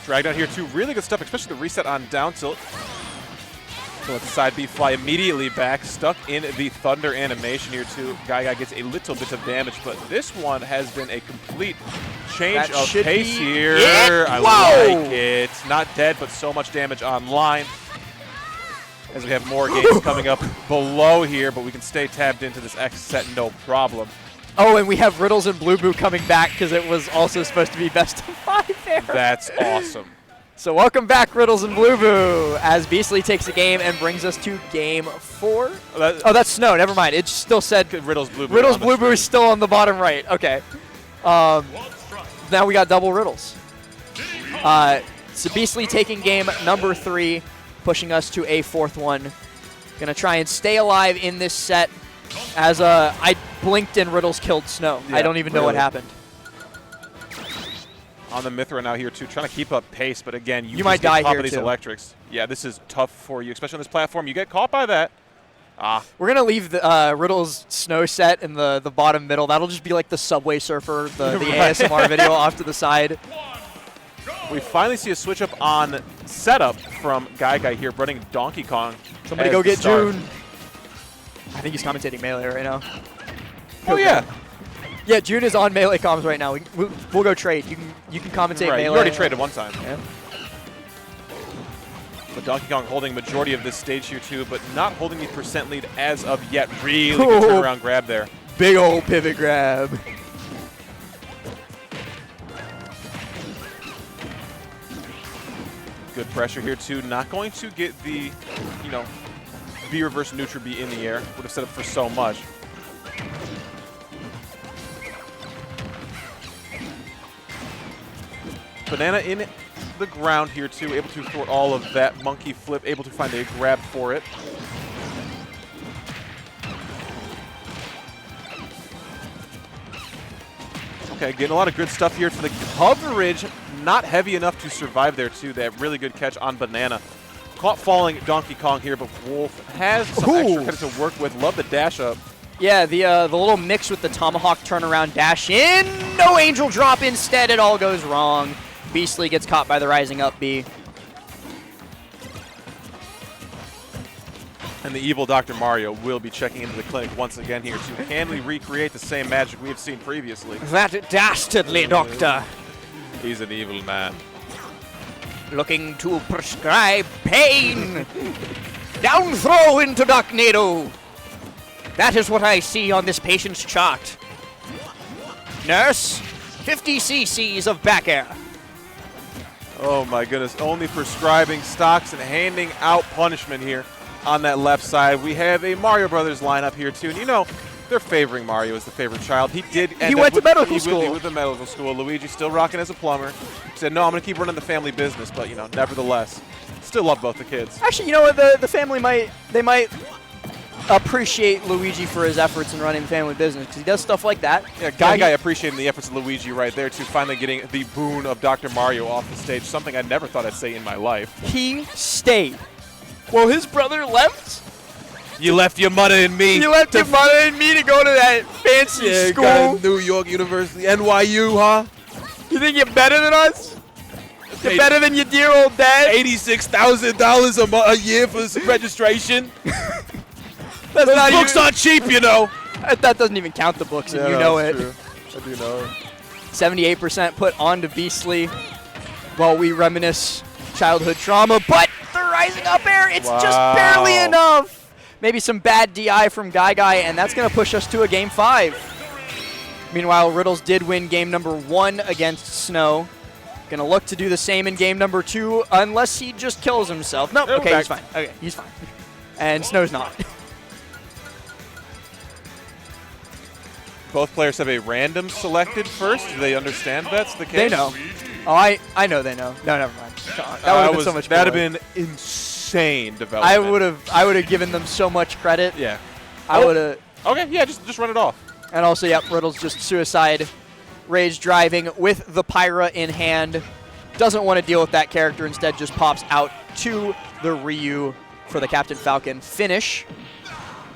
Dragged out here too. Really good stuff, especially the reset on down tilt. So let the side B fly immediately back. Stuck in the Thunder animation here too. Guy gets a little bit of damage, but this one has been a complete change of pace here. I like it. Not dead, but so much damage online. As we have more games coming up below here, but we can stay tabbed into this X set no problem. Oh, and we have Riddles and Blue Boo coming back because it was also supposed to be best of 5 there. That's awesome. So welcome back, Riddles and Blue Boo, as Beastly takes a game and brings us to game 4. Oh, that's Snow. Never mind. It still said Riddles Blue Boo. Riddles Blue Boo is still on the bottom right. Okay. Now we got double Riddles. So Beastly taking game number 3, pushing us to a 4th one. Gonna try and stay alive in this set. As I blinked and Riddles killed Snow. Yeah, I don't even know what happened. On the Mithra now here too, trying to keep up pace, but again, you might die here of these too. Electrics. Yeah, this is tough for you, especially on this platform. You get caught by that. We're gonna leave the Riddles Snow set in the bottom middle. That'll just be like the Subway Surfer, the ASMR video off to the side. We finally see a switch up on setup from Guy here, running Donkey Kong. Somebody go get June. I think he's commentating Melee right now. Oh yeah. Yeah, June is on Melee comms right now. We'll go trade. You can commentate Melee. You already traded one time. Yeah. But Donkey Kong holding majority of this stage here too, but not holding the percent lead as of yet. Really good turnaround grab there. Big old pivot grab. Good pressure here too. Not going to get the, B reverse neutral B in the air. Would have set up for so much. Banana in the ground here too, able to thwart all of that. Monkey flip, able to find a grab for it. Okay, getting a lot of good stuff here for the coverage. Not heavy enough to survive there too. That really good catch on Banana. Caught falling Donkey Kong here, but Wolf has some extra credit to work with. Love the dash up. Yeah, the little mix with the Tomahawk turnaround dash in. No angel drop instead. It all goes wrong. Beastly gets caught by the rising up B. And the evil Dr. Mario will be checking into the clinic once again here to can we recreate the same magic we have seen previously. That dastardly doctor. He's an evil man. Looking to prescribe pain. Down throw into Darknado. That is what I see on this patient's chart. Nurse, 50 cc's of back air. Oh my goodness, only prescribing stocks and handing out punishment here on that left side. We have a Mario Brothers lineup here too, and you know, they're favoring Mario as the favorite child. He went to medical school. He went to medical school. Luigi still rocking as a plumber. He said, no, I'm going to keep running the family business, but you know, nevertheless, still love both the kids. Actually, you know what, the family might appreciate Luigi for his efforts in running family business, because he does stuff like that. Yeah, Guy appreciating the efforts of Luigi right there, too, finally getting the boon of Dr. Mario off the stage, something I never thought I'd say in my life. He stayed. Well, his brother left. You left your mother and me. You left your mother and me to go to that fancy school. New York University, NYU, huh? You think you're better than us? You're better than your dear old dad? $86,000 a year for registration. Those books aren't cheap, you know. That doesn't even count the books, and you know it. True. I do know it. 78% put onto Beastly while we reminisce childhood trauma, but the rising up air, it's just barely enough. Maybe some bad DI from Guy, and that's going to push us to a game 5. Meanwhile, Riddles did win game number 1 against Snow. Going to look to do the same in game number 2, unless he just kills himself. No, okay, he's fine. Okay, he's fine. And Snow's not. Both players have a random selected first. Do they understand that's the case? They know. Oh, I know they know. No, never mind. That would have been so much cooler. That would have been insane development. I would have given them so much credit. Yeah. I would have. Okay, yeah, just run it off. And also, yep, Riddles just suicide rage driving with the Pyra in hand. Doesn't want to deal with that character. Instead, just pops out to the Ryu for the Captain Falcon finish.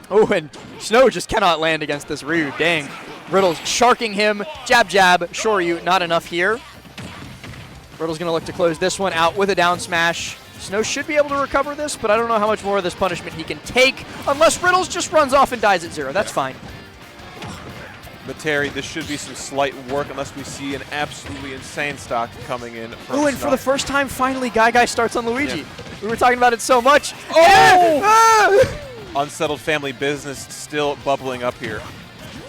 Oh, and Snow just cannot land against this Ryu. Dang. Riddles sharking him. Jab, jab. Shoryu, not enough here. Riddle's going to look to close this one out with a down smash. Snow should be able to recover this, but I don't know how much more of this punishment he can take unless Riddles just runs off and dies at 0. That's fine. But Terry, this should be some slight work unless we see an absolutely insane stock coming in from Ooh, and for the first time, finally, Guy starts on Luigi. Yeah. We were talking about it so much. Oh! Unsettled family business still bubbling up here.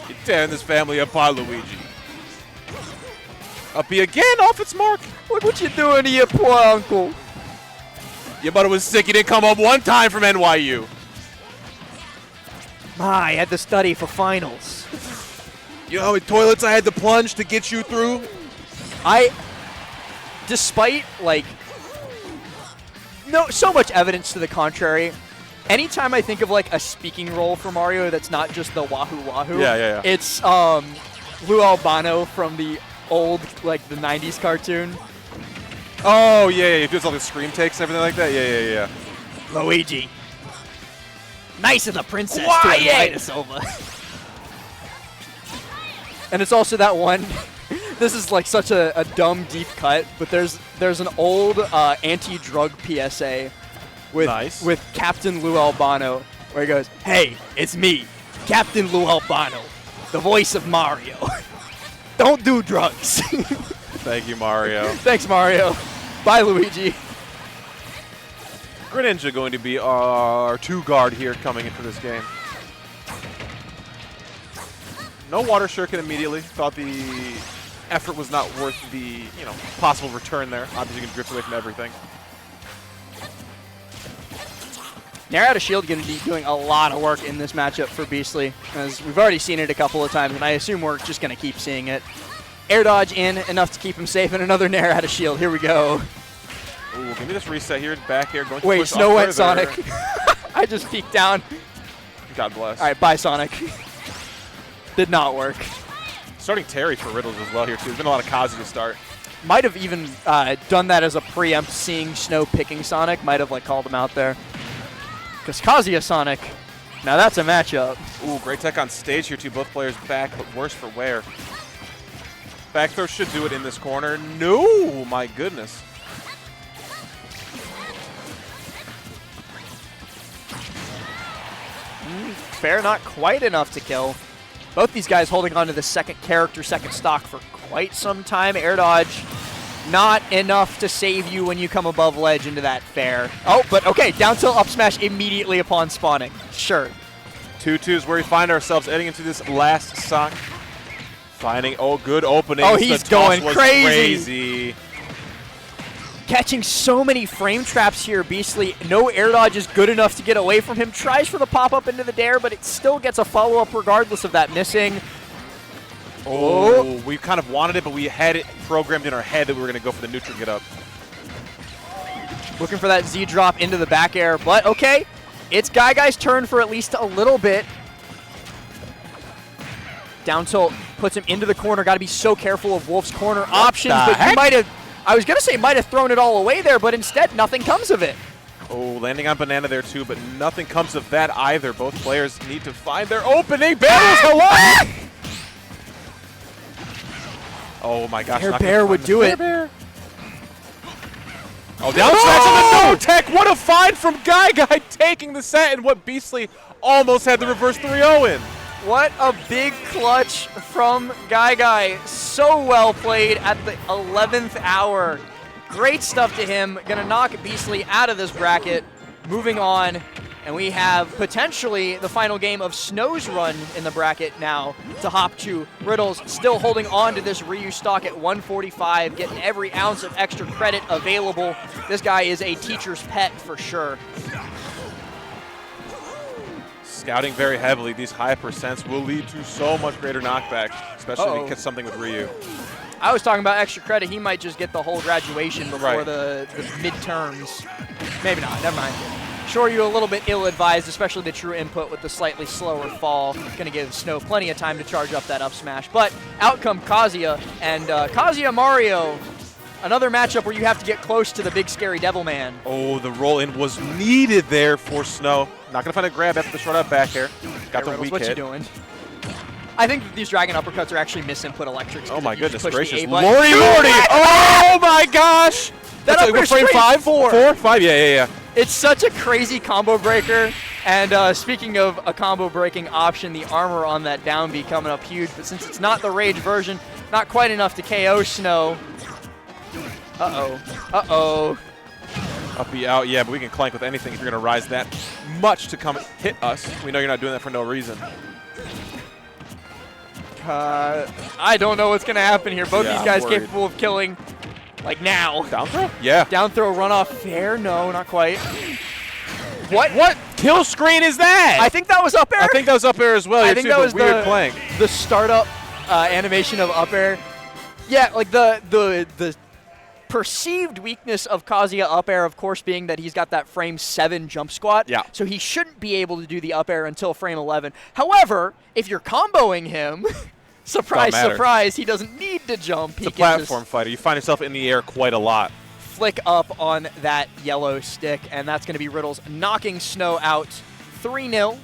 You're tearing this family apart, Luigi. Up he again, off its mark. Look what you're doing to your poor uncle. Your mother was sick. He didn't come home one time from NYU. I had to study for finals. You know how many toilets I had to plunge to get you through? Despite, like, so much evidence to the contrary, anytime I think of, like, a speaking role for Mario that's not just the Wahoo Wahoo, yeah. It's Lou Albano from the old, like, the 90s cartoon. Oh, yeah. He does all the scream takes and everything like that? Yeah. Luigi. Nice of the princess to invite us over. And it's also that one, this is like such a dumb deep cut, but there's an old anti-drug PSA with Captain Lou Albano where he goes, "Hey, it's me, Captain Lou Albano, the voice of Mario. Don't do drugs." Thank you, Mario. Thanks, Mario. Bye, Luigi. Greninja going to be our 2-guard here coming into this game. No water shuriken immediately. Thought the effort was not worth the possible return there. Obviously, you can drift away from everything. Nair out of shield going to be doing a lot of work in this matchup for Beastly, as we've already seen it a couple of times, and I assume we're just going to keep seeing it. Air dodge in, enough to keep him safe, and another Nair out of shield. Here we go. Ooh, give me this reset here. Back air. Going to Wait, push Snow went further. Sonic. I just peeked down. God bless. All right, bye, Sonic. Did not work. Starting Terry for Riddles as well here, too. There's been a lot of Kazuya start. Might have even done that as a preempt, seeing Snow picking Sonic. Might have called him out there. Because Kazuya Sonic, now that's a matchup. Ooh, great tech on stage here, too. Both players back, but worse for wear. Back throw should do it in this corner. No, my goodness. Fair, not quite enough to kill. Both these guys holding on to the second character, second stock for quite some time. Air dodge Not enough to save you when you come above ledge into that fair. Oh, but okay, down tilt up smash immediately upon spawning. Sure. 2-2 is where we find ourselves heading into this last stock. Finding, good openings. Oh, he's the toss going was crazy. Catching so many frame traps here, Beastly. No air dodge is good enough to get away from him. Tries for the pop-up into the dare, but it still gets a follow-up regardless of that missing. Oh, we kind of wanted it, but we had it programmed in our head that we were going to go for the neutral get up. Looking for that Z drop into the back air, but okay. It's Guy's turn for at least a little bit. Down tilt puts him into the corner. Got to be so careful of Wolf's corner options, but you might have, I was going to say might have thrown it all away there, but instead nothing comes of it. Oh, landing on banana there too, but nothing comes of that either. Both players need to find their opening. Barrels, hello! Oh my gosh. Bear would do it. Bear. Oh, down smash on the no-tech. What a find from Guy taking the set, and what Beastly almost had the reverse 3-0 in. What a big clutch from Guy. So well played at the 11th hour. Great stuff to him. Gonna knock Beastly out of this bracket. Moving on. And we have potentially the final game of Snow's run in the bracket now to hop to. Riddles still holding on to this Ryu stock at 145, getting every ounce of extra credit available. This guy is a teacher's pet for sure. Scouting very heavily, these high percents will lead to so much greater knockback, especially if he gets something with Ryu. I was talking about extra credit. He might just get the whole graduation before the midterms. Maybe not. Never mind. Sure, you're a little bit ill-advised, especially the true input with the slightly slower fall. Going to give Snow plenty of time to charge up that up smash. But out come Kazuya, and Kazuya Mario, another matchup where you have to get close to the big scary devil man. Oh, the roll-in was needed there for Snow. Not going to find a grab after the short up back air. Got the weak hit. What you doing? I think that these dragon uppercuts are actually misinput electrics. Oh my goodness gracious. Morty! Oh my gosh! That up frame 5? 4? 5? Yeah. It's such a crazy combo breaker. And speaking of a combo breaking option, the armor on that down B coming up huge. But since it's not the rage version, not quite enough to KO Snow. Uh-oh. Up B out, yeah, but we can clank with anything if you're going to rise that much to come hit us. We know you're not doing that for no reason. I don't know what's going to happen here. Both these guys capable of killing, like now. Down throw? Yeah. Down throw, run off fair? No, not quite. What kill screen is that? I think that was up air. I think that was up air as well. I think that was weird playing. The startup animation of up air. Yeah, like the perceived weakness of Kazuya up air, of course, being that he's got that frame 7 jump squat. Yeah. So he shouldn't be able to do the up air until frame 11. However, if you're comboing him, surprise, surprise, he doesn't need to jump. It's a platform fighter. You find yourself in the air quite a lot. Flick up on that yellow stick, and that's going to be Riddles knocking Snow out 3-0.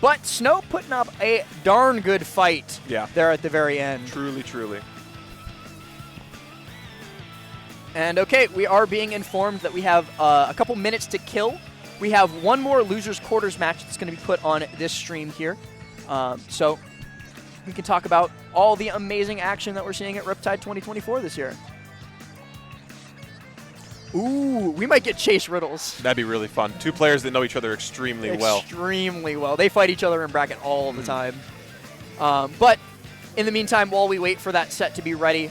But Snow putting up a darn good fight there at the very end. Truly. And okay, we are being informed that we have a couple minutes to kill. We have one more losers quarters match that's going to be put on this stream here. So we can talk about all the amazing action that we're seeing at Riptide 2024 this year. Ooh, we might get Chase Riddles. That'd be really fun. Two players that know each other extremely well. Extremely well. They fight each other in bracket all the time. But in the meantime, while we wait for that set to be ready,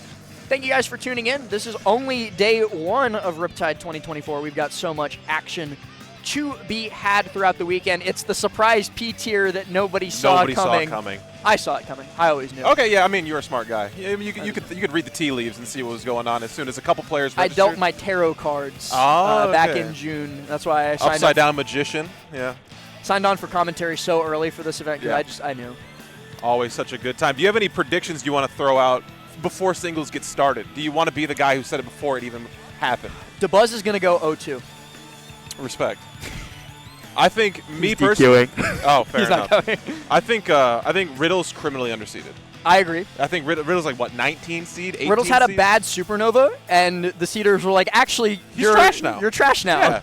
thank you guys for tuning in. This is only day 1 of Riptide 2024. We've got so much action to be had throughout the weekend. It's the surprise P tier that nobody saw coming. I saw it coming. I always knew. Okay, yeah, I mean, you're a smart guy. You could read the tea leaves and see what was going on as soon as a couple players registered. I dealt my tarot cards back in June. That's why I signed Upside down magician, yeah. Signed on for commentary so early for this event because I knew. Always such a good time. Do you have any predictions you want to throw out before singles get started? Do you want to be the guy who said it before it even happened? DeBuzz is going to go 0-2. Respect. I think me personally. Oh, fair enough. Not coming. I think Riddle's criminally underseeded. I agree. I think Riddle's like what, 19 seed, 18 Riddle's had seed? a bad supernova, and the seeders were like, actually, you're trash now. You're trash now.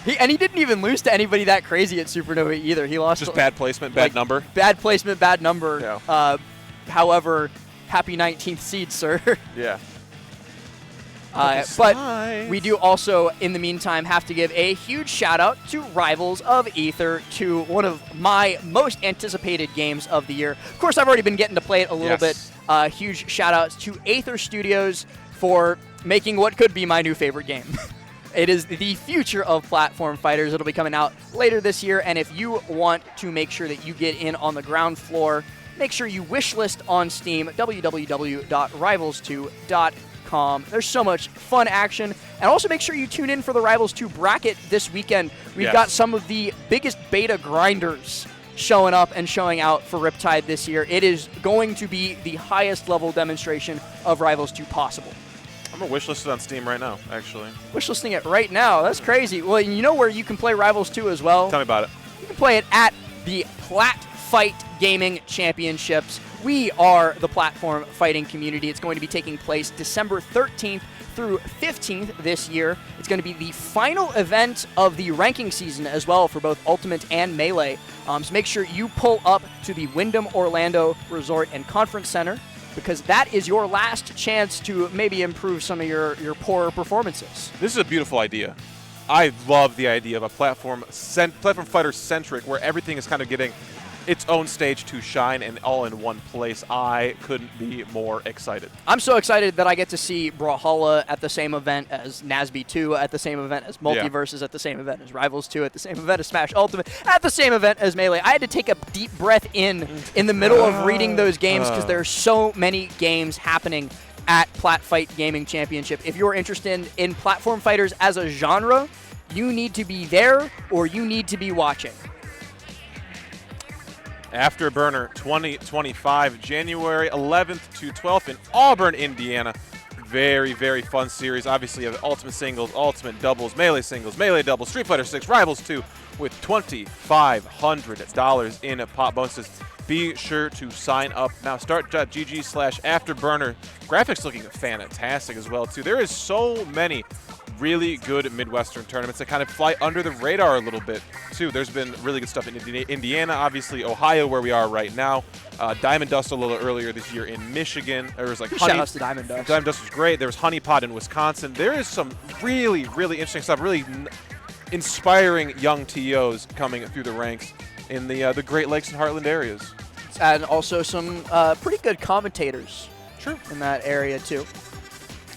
Yeah. He didn't even lose to anybody that crazy at supernova either. He lost. Just bad placement, bad number. Bad placement, bad number. Yeah. However, happy 19th seed, sir. Yeah. But we do also, in the meantime, have to give a huge shout-out to Rivals of Aether, to one of my most anticipated games of the year. Of course, I've already been getting to play it a little bit. Huge shout-outs to Aether Studios for making what could be my new favorite game. It is the future of platform fighters. It'll be coming out later this year, and if you want to make sure that you get in on the ground floor, make sure you wishlist on Steam, www.rivals2.com. There's so much fun action. And also make sure you tune in for the Rivals 2 bracket this weekend. We've got some of the biggest beta grinders showing up and showing out for Riptide this year. It is going to be the highest level demonstration of Rivals 2 possible. I'm going to wishlist it on Steam right now, actually. Wishlisting it right now? That's crazy. Well, you know where you can play Rivals 2 as well? Tell me about it. You can play it at the Plat Fight Gaming Championships. We are the platform fighting community. It's going to be taking place December 13th through 15th this year. It's going to be the final event of the ranking season as well for both Ultimate and Melee. So make sure you pull up to the Wyndham Orlando Resort and Conference Center, because that is your last chance to maybe improve some of your poorer performances. This is a beautiful idea. I love the idea of a platform fighter-centric where everything is kind of getting its own stage to shine and all in one place. I couldn't be more excited. I'm so excited that I get to see Brawlhalla at the same event as NASB 2, at the same event as Multiverses, at the same event as Rivals 2, at the same event as Smash Ultimate, at the same event as Melee. I had to take a deep breath in the middle of reading those games because there are so many games happening at Plat Fight Gaming Championship. If you're interested in platform fighters as a genre, you need to be there or you need to be watching. Afterburner 2025, January 11th to 12th in Auburn, Indiana. Very, very fun series. Obviously, you have Ultimate Singles, Ultimate Doubles, Melee Singles, Melee Doubles, Street Fighter 6, Rivals 2 with $2,500 in pop bonuses. Be sure to sign up now. Start.gg/Afterburner. Graphics looking fantastic as well, too. There is so many really good Midwestern tournaments that kind of fly under the radar a little bit, too. There's been really good stuff in Indiana, obviously Ohio, where we are right now. Diamond Dust a little earlier this year in Michigan. There was like Shout-outs to Diamond Dust. Diamond Dust was great. There was Honey Pot in Wisconsin. There is some really, really interesting stuff, really inspiring young TOs coming through the ranks in the Great Lakes and Heartland areas. And also some pretty good commentators in that area, too.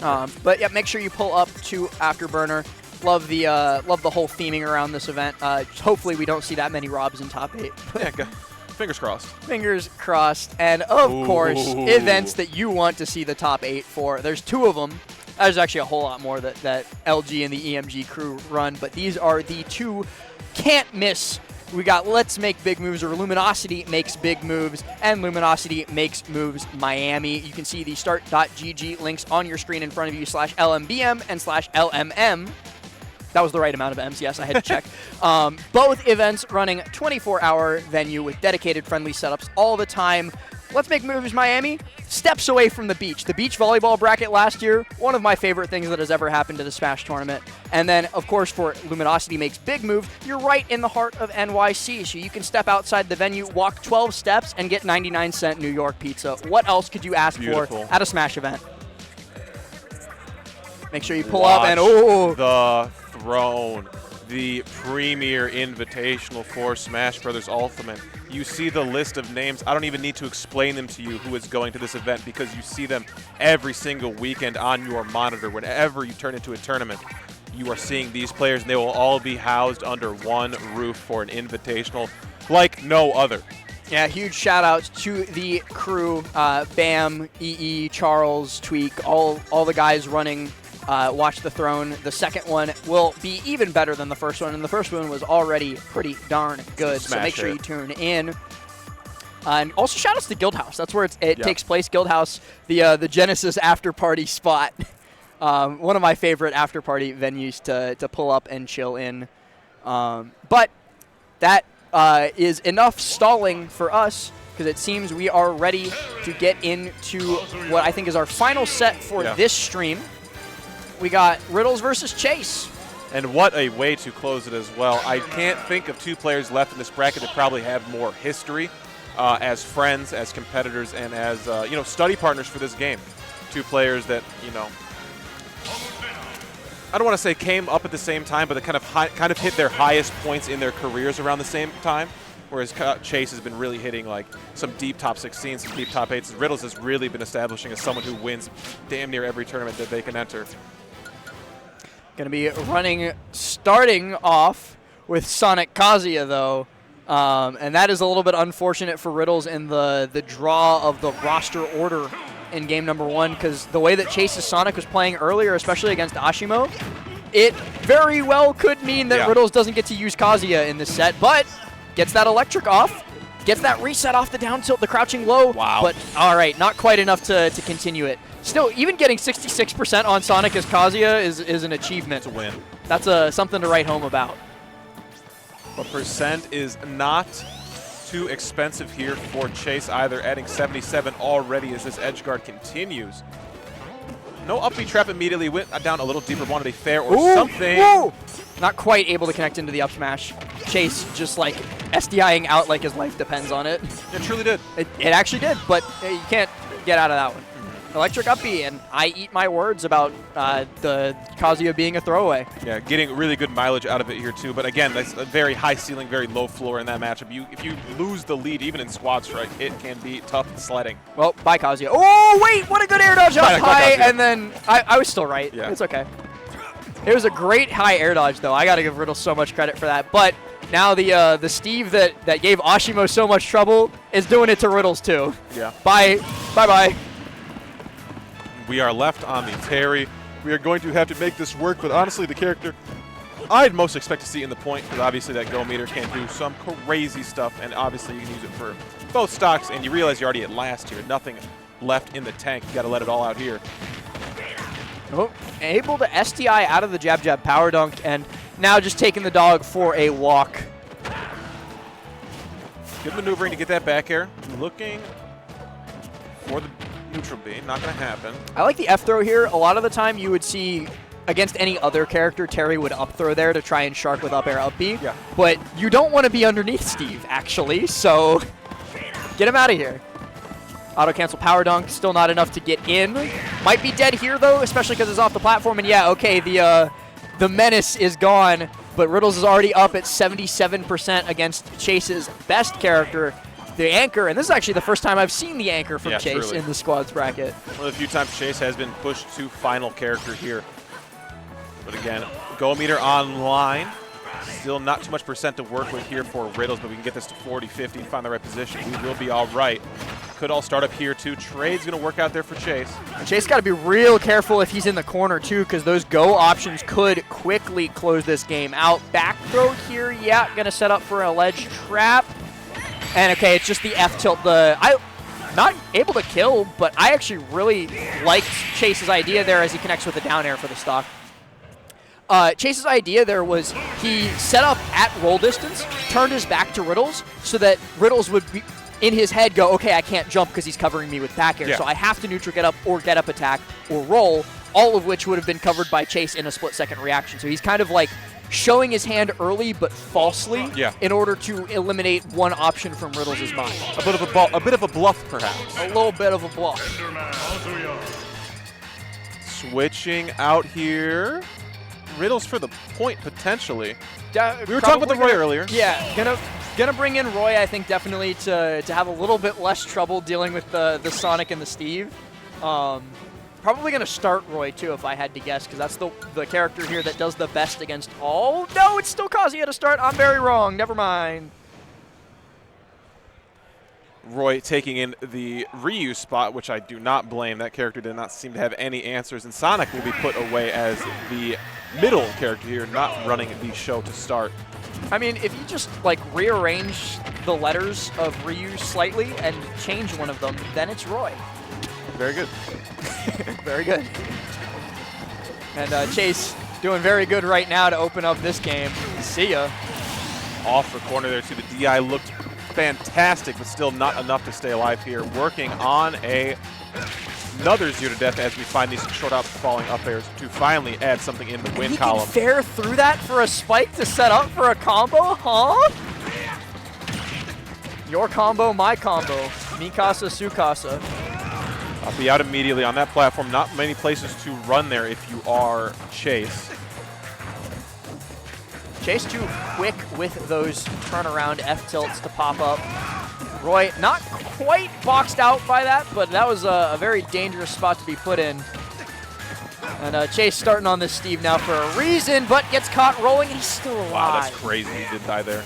But yeah, make sure you pull up to Afterburner. Love the whole theming around this event. Hopefully we don't see that many Robs in top 8. Yeah, fingers crossed. Fingers crossed. And of course, events that you want to see the top 8 for. There's 2 of them. There's actually a whole lot more that LG and the EMG crew run, but these are the 2 can't miss. We got Let's Make Big Moves, or Luminosity Makes Big Moves, and Luminosity Makes Moves Miami. You can see the start.gg links on your screen in front of you, /LMBM and /LMM. That was the right amount of M's, yes, I had to check. Both events running 24-hour venue with dedicated friendly setups all the time. Let's Make Moves Miami, steps away from the beach. The beach volleyball bracket last year, one of my favorite things that has ever happened to the Smash tournament. And then, of course, for Luminosity Makes Big Move, you're right in the heart of NYC, so you can step outside the venue, walk 12 steps, and get 99-cent New York pizza. What else could you ask for at a Smash event? Make sure you pull up and, The Throne, the premier invitational for Smash Brothers Ultimate. You see the list of names. I don't even need to explain them to you who is going to this event, because you see them every single weekend on your monitor. Whenever you turn into a tournament, you are seeing these players, and they will all be housed under one roof for an invitational like no other. Yeah, huge shout-outs to the crew, Bam, EE, Charles, Tweak, all the guys running Watch the Throne. The second one will be even better than the first one, and the first one was already pretty darn good. So make sure you tune in. And also shout-outs to Guildhouse. That's where it takes place. Guildhouse, the Genesis after-party spot. One of my favorite after-party venues to pull up and chill in. But that is enough stalling for us, because it seems we are ready to get into what I think is our final set for this stream. We got Riddles versus Chase. And what a way to close it as well. I can't think of 2 players left in this bracket that probably have more history as friends, as competitors, and as study partners for this game. 2 players that, I don't want to say came up at the same time, but they kind of hit their highest points in their careers around the same time. Whereas Chase has been really hitting like some deep top 16s, some deep top 8s. Riddles has really been establishing as someone who wins damn near every tournament that they can enter. Going to be running, starting off with Sonic Kazuya, though. And that is a little bit unfortunate for Riddles in the draw of the roster order in game number 1, because the way that Chase's Sonic was playing earlier, especially against Ashimo, it very well could mean that Riddles doesn't get to use Kazuya in this set, but gets that electric off, gets that reset off the down tilt, the crouching low. Wow. But all right, not quite enough to continue it. Still, even getting 66% on Sonic as Kazuya is an achievement. It's a win. That's something to write home about. But percent is not too expensive here for Chase either, adding 77 already as this edge guard continues. No up B trap immediately, went down a little deeper, wanted a fair or something. Whoa. Not quite able to connect into the up smash. Chase just like SDIing out like his life depends on it. It truly did. It actually did, but you can't get out of that one. Electric up B, and I eat my words about the Kazuya being a throwaway. Yeah, getting really good mileage out of it here too. But again, that's a very high ceiling, very low floor in that matchup. If you lose the lead, even in squad strike, it can be tough sledding. Well, bye Kazuya. Oh wait, what a good air dodge up high, and then I was still right. Yeah. It's okay. It was a great high air dodge though. I got to give Riddle so much credit for that. But now the Steve that gave Ashimo so much trouble is doing it to Riddles too. Yeah. Bye bye. We are left on the Terry. We are going to have to make this work, but honestly, the character I'd most expect to see in the point, because obviously that go meter can do some crazy stuff, and obviously you can use it for both stocks, and you realize you're already at last here. Nothing left in the tank. You got to let it all out here. Oh, able to SDI out of the jab power dunk, and now just taking the dog for a walk. Good maneuvering to get that back air. Looking for the neutral B. Not going to happen. I like the F throw here. A lot of the time you would see against any other character, Terry would up throw there to try and shark with up air up B. Yeah. But you don't want to be underneath Steve, actually, so get him out of here. Auto cancel power dunk, still not enough to get in. Might be dead here though, especially because it's off the platform. And yeah, okay, the menace is gone, but Riddles is already up at 77% against Chase's best character, the anchor. And this is actually the first time I've seen the anchor from Chase truly in the squads bracket. One of the few times Chase has been pushed to final character here. But again, go meter online. Still not too much percent to work with here for Riddles, but we can get this to 40, 50 and find the right position. We will be all right. Could all start up here too. Trade's going to work out there for Chase. Chase got to be real careful if he's in the corner too, because those go options could quickly close this game out. Back throw here, yeah, going to set up for a ledge trap. And okay, it's just the F tilt. Not able to kill, but I actually really liked Chase's idea there as he connects with the down air for the stock. Chase's idea there was he set up at roll distance, turned his back to Riddles so that Riddles would be in his head go, okay, I can't jump because he's covering me with back air, so I have to neutral get up or get up attack or roll, all of which would have been covered by Chase in a split-second reaction. So he's kind of like showing his hand early but falsely in order to eliminate one option from Riddles' mind. A bit of a bluff, perhaps. A little bit of a bluff. Switching out here. Riddles for the point, potentially. We were Probably talking about the Roy earlier. Yeah, gonna bring in Roy, I think, definitely to have a little bit less trouble dealing with the Sonic and the Steve. Probably gonna start Roy too, if I had to guess, because that's the character here that does the best against all. No, it's still Kazuya to start. I'm very wrong. Never mind. Roy taking in the reuse spot, which I do not blame. That character did not seem to have any answers, and Sonic will be put away as the middle character here, not running the show to start. I mean, if you just like rearrange the letters of reuse slightly and change one of them, then it's Roy. Very good. Very good. And Chase doing very good right now to open up this game. See ya. Off the corner there, too. The DI looked fantastic, but still not enough to stay alive here. Working on another 0 to death as we find these short out falling up airs to finally add something in the win column. He can fair through that for a spike to set up for a combo, huh? Your combo, my combo. Mikasa, Sukasa. I'll be out immediately on that platform. Not many places to run there if you are Chase. Chase too quick with those turnaround F-tilts to pop up. Roy not quite boxed out by that, but that was a very dangerous spot to be put in. And Chase starting on this Steve now for a reason, but gets caught rolling, and he's still alive. Wow, that's crazy. He did die there.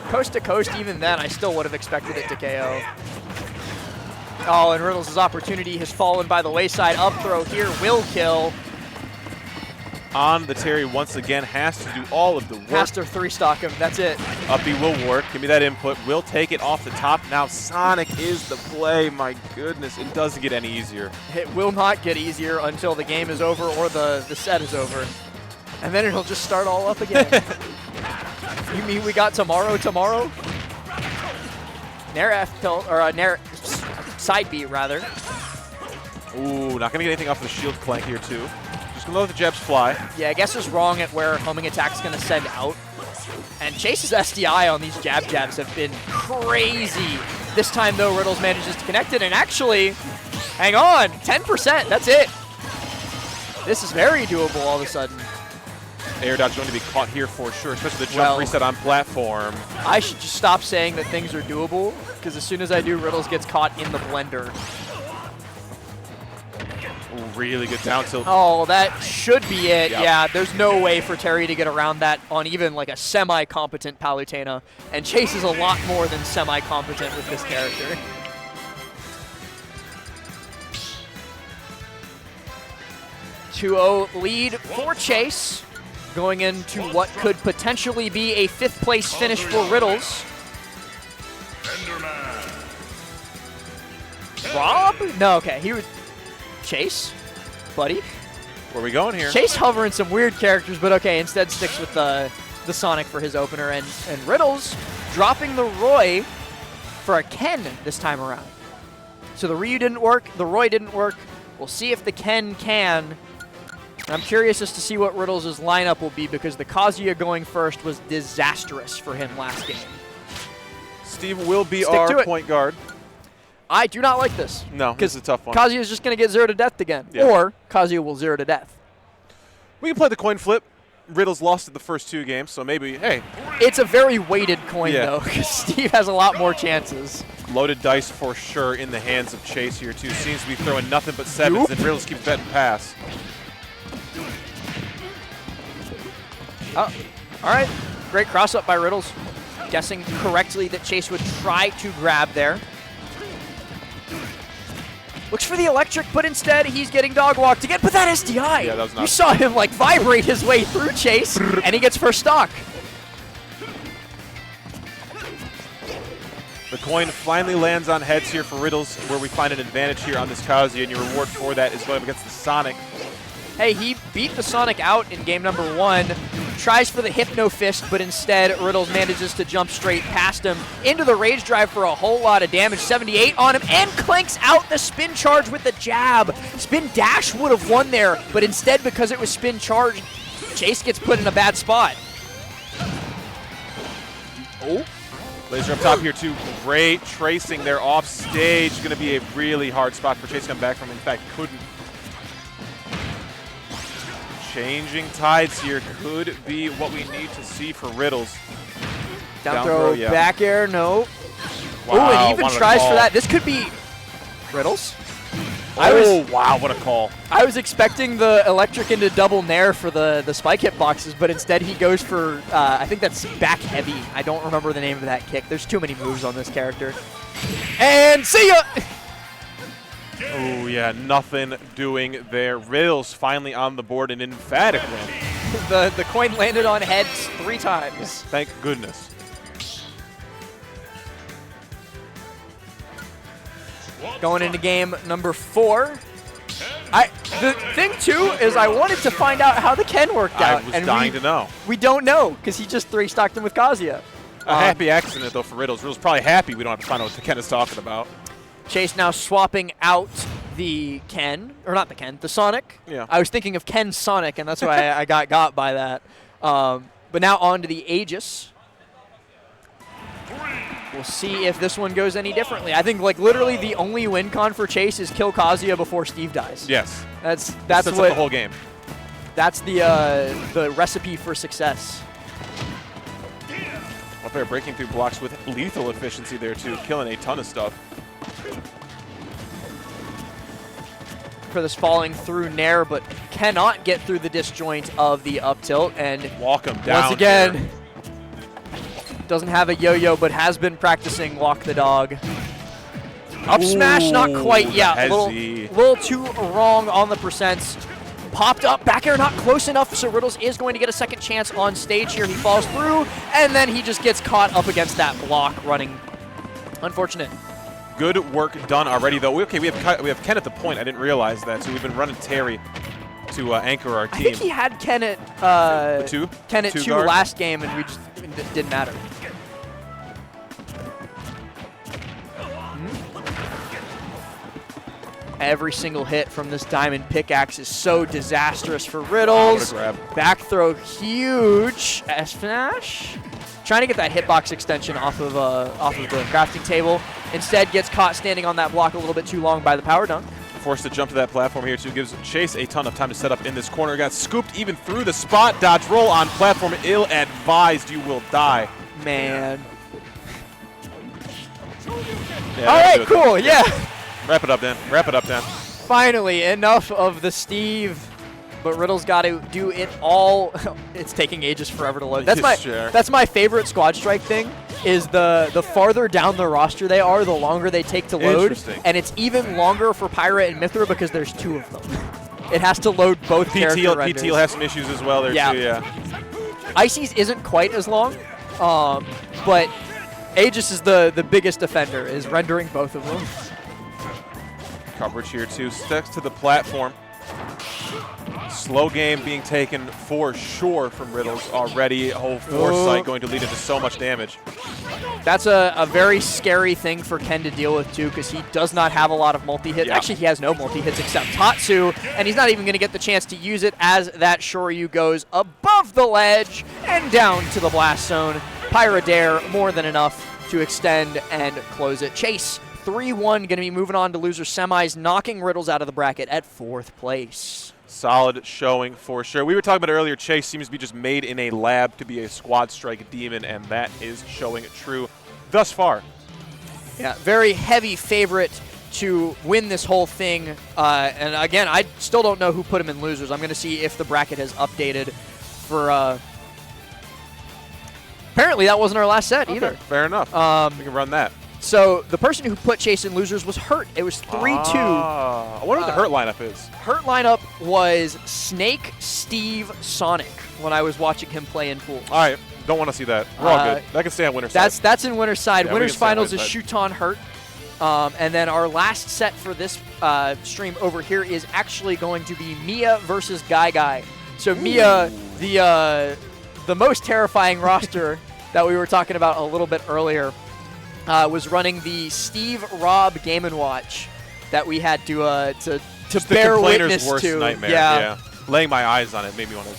Coast to coast, even then, I still would have expected it to KO. Oh, and Riddles' opportunity has fallen by the wayside. Up throw here will kill. On the Terry once again, has to do all of the work. Has to 3-stock him, that's it. Uppy will work. Give me that input. Will take it off the top. Now Sonic is the play. My goodness, it doesn't get any easier. It will not get easier until the game is over or the set is over. And then it'll just start all up again. You mean we got tomorrow? Nair F tilt, or Nair side beat rather. Ooh, not gonna get anything off the shield flank here too. Just gonna let the jabs fly. Yeah, I guess is wrong at where homing attack's gonna send out. And Chase's SDI on these jabs have been crazy. This time though, Riddles manages to connect it, and actually, hang on, 10%, that's it. This is very doable all of a sudden. Air dodge going to be caught here for sure, especially the jump reset on platform. I should just stop saying that things are doable, because as soon as I do, Riddles gets caught in the blender. Ooh, really good down tilt. Oh, that should be it. Yep. Yeah, there's no way for Terry to get around that on even like a semi-competent Palutena. And Chase is a lot more than semi-competent with this character. (2-0) lead for Chase, going into what could potentially be a 5th place finish for Riddles. Rob? No, okay, he was Chase, buddy. Where are we going here? Chase hovering some weird characters, but okay, instead sticks with the Sonic for his opener, and Riddles dropping the Roy for a Ken this time around. So the Ryu didn't work, the Roy didn't work. We'll see if the Ken can. I'm curious as to see what Riddles' lineup will be, because the Kazuya going first was disastrous for him last game. Steve will be our point guard. I do not like this. No, this is a tough one. Kazuya is just going to get 0 to death again. Yeah. Or Kazuya will 0 to death. We can play the coin flip. Riddles lost it the first 2 games, so maybe, hey. It's a very weighted coin, though, because Steve has a lot more chances. Loaded dice for sure in the hands of Chase here, too. Seems to be throwing nothing but 7s, and Riddles keeps betting pass. Oh, all right. Great cross-up by Riddles. Guessing correctly that Chase would try to grab there. Looks for the electric, but instead he's getting dog walked again. But that SDI! Yeah, that was not. You saw him like vibrate his way through Chase, and he gets first stock. The coin finally lands on heads here for Riddles, where we find an advantage here on this Kazuya, and your reward for that is going up against the Sonic. Hey, he beat the Sonic out in game number 1, tries for the Hypno Fist, but instead Riddles manages to jump straight past him into the Rage Drive for a whole lot of damage, 78 on him, and clanks out the spin charge with the jab. Spin dash would have won there, but instead, because it was spin charge, Chase gets put in a bad spot. Oh. Laser up top here too. Great tracing there off stage. Going to be a really hard spot for Chase to come back from. In fact, couldn't. Changing tides here could be what we need to see for Riddles. Down throw, yeah. back air, no. Wow, Ooh, and even tries for that. This could be Riddles. Wow, what a call. I was expecting the electric into double nair for the spike hit boxes, but instead he goes for, I think that's back heavy. I don't remember the name of that kick. There's too many moves on this character. And see ya! Oh, yeah, nothing doing there. Riddles finally on the board, an emphatic win. The coin landed on heads 3 times. Thank goodness. Going into game number 4. The thing, too, is I wanted to find out how the Ken worked out. I was dying to know. We don't know, because he just 3-stocked him with Kazuya. A happy accident, though, for Riddles. Riddles probably happy we don't have to find out what the Ken is talking about. Chase now swapping out the Ken, or not the Ken, the Sonic. Yeah. I was thinking of Ken Sonic, and that's why I got by that. But now on to the Aegis. We'll see if this one goes any differently. I think like literally the only win con for Chase is kill Kazuya before Steve dies. Yes. That's what what the whole game. That's the recipe for success. Up there breaking through blocks with lethal efficiency there too, killing a ton of stuff. For this falling through Nair, but cannot get through the disjoint of the up tilt, and walk him down. Once again, here. Doesn't have a yo-yo, but has been practicing walk the dog. Up smash, not quite. Yeah, a little too wrong on the percents. Popped up, back air not close enough, so Riddles is going to get a second chance on stage here. He falls through, and then he just gets caught up against that block running. Unfortunate. Good work done already, though. Okay, we have Ken at the point. I didn't realize that, so we've been running Terry to anchor our team. I think he had Ken at Ken at 2 last game, and it didn't matter. Every single hit from this diamond pickaxe is so disastrous for Riddles. Back throw, huge. S-Smash. Trying to get that hitbox extension off of the crafting table. Instead gets caught standing on that block a little bit too long by the power dunk. Forced to jump to that platform here too. Gives Chase a ton of time to set up in this corner. Got scooped even through the spot. Dodge roll on platform. Ill-advised. You will die. Man. Yeah, all right, cool. Yeah. Wrap it up, Dan. Wrap it up, Dan. Finally, enough of the Steve. But Riddle's got to do it all. It's taking ages forever to load. That's my favorite Squad Strike thing. Is the farther down the roster they are, the longer they take to load. And it's even longer for Pirate and Mithra because there's 2 of them. It has to load both character renders. PTL has some issues as well there too. Yeah. Icy's isn't quite as long, but Aegis is the biggest offender. Is rendering both of them. Coverage here too. Sticks to the platform. Slow game being taken for sure from Riddles already. Oh, foresight going to lead into so much damage. That's a very scary thing for Ken to deal with too, because he does not have a lot of multi-hits. Yeah. Actually, he has no multi-hits except Tatsu, and he's not even going to get the chance to use it as that Shoryu goes above the ledge and down to the blast zone. Pyrodare, more than enough to extend and close it. Chase, 3-1, going to be moving on to loser semis, knocking Riddles out of the bracket at 4th place. Solid showing for sure. We were talking about earlier, Chase seems to be just made in a lab to be a Squad Strike demon, and that is showing true thus far. Yeah, very heavy favorite to win this whole thing. And again, I still don't know who put him in losers. I'm going to see if the bracket has updated for... Apparently that wasn't our last set either. Fair enough. We can run that. So the person who put Chase in losers was Hurt. It was 3-2. I wonder what the Hurt lineup is. Hurt lineup was Snake, Steve, Sonic when I was watching him play in pools. All right. Don't want to see that. We're all good. That can stay on winner's side. That's in winner's side. Yeah, winner's finals is Shuton Hurt. And then our last set for this stream over here is actually going to be Mia versus Guy. So Mia, the most terrifying roster that we were talking about a little bit earlier, was running the Steve Rob Game & Watch that we had to bear witness worst to. Nightmare. Yeah. Laying my eyes on it made me want to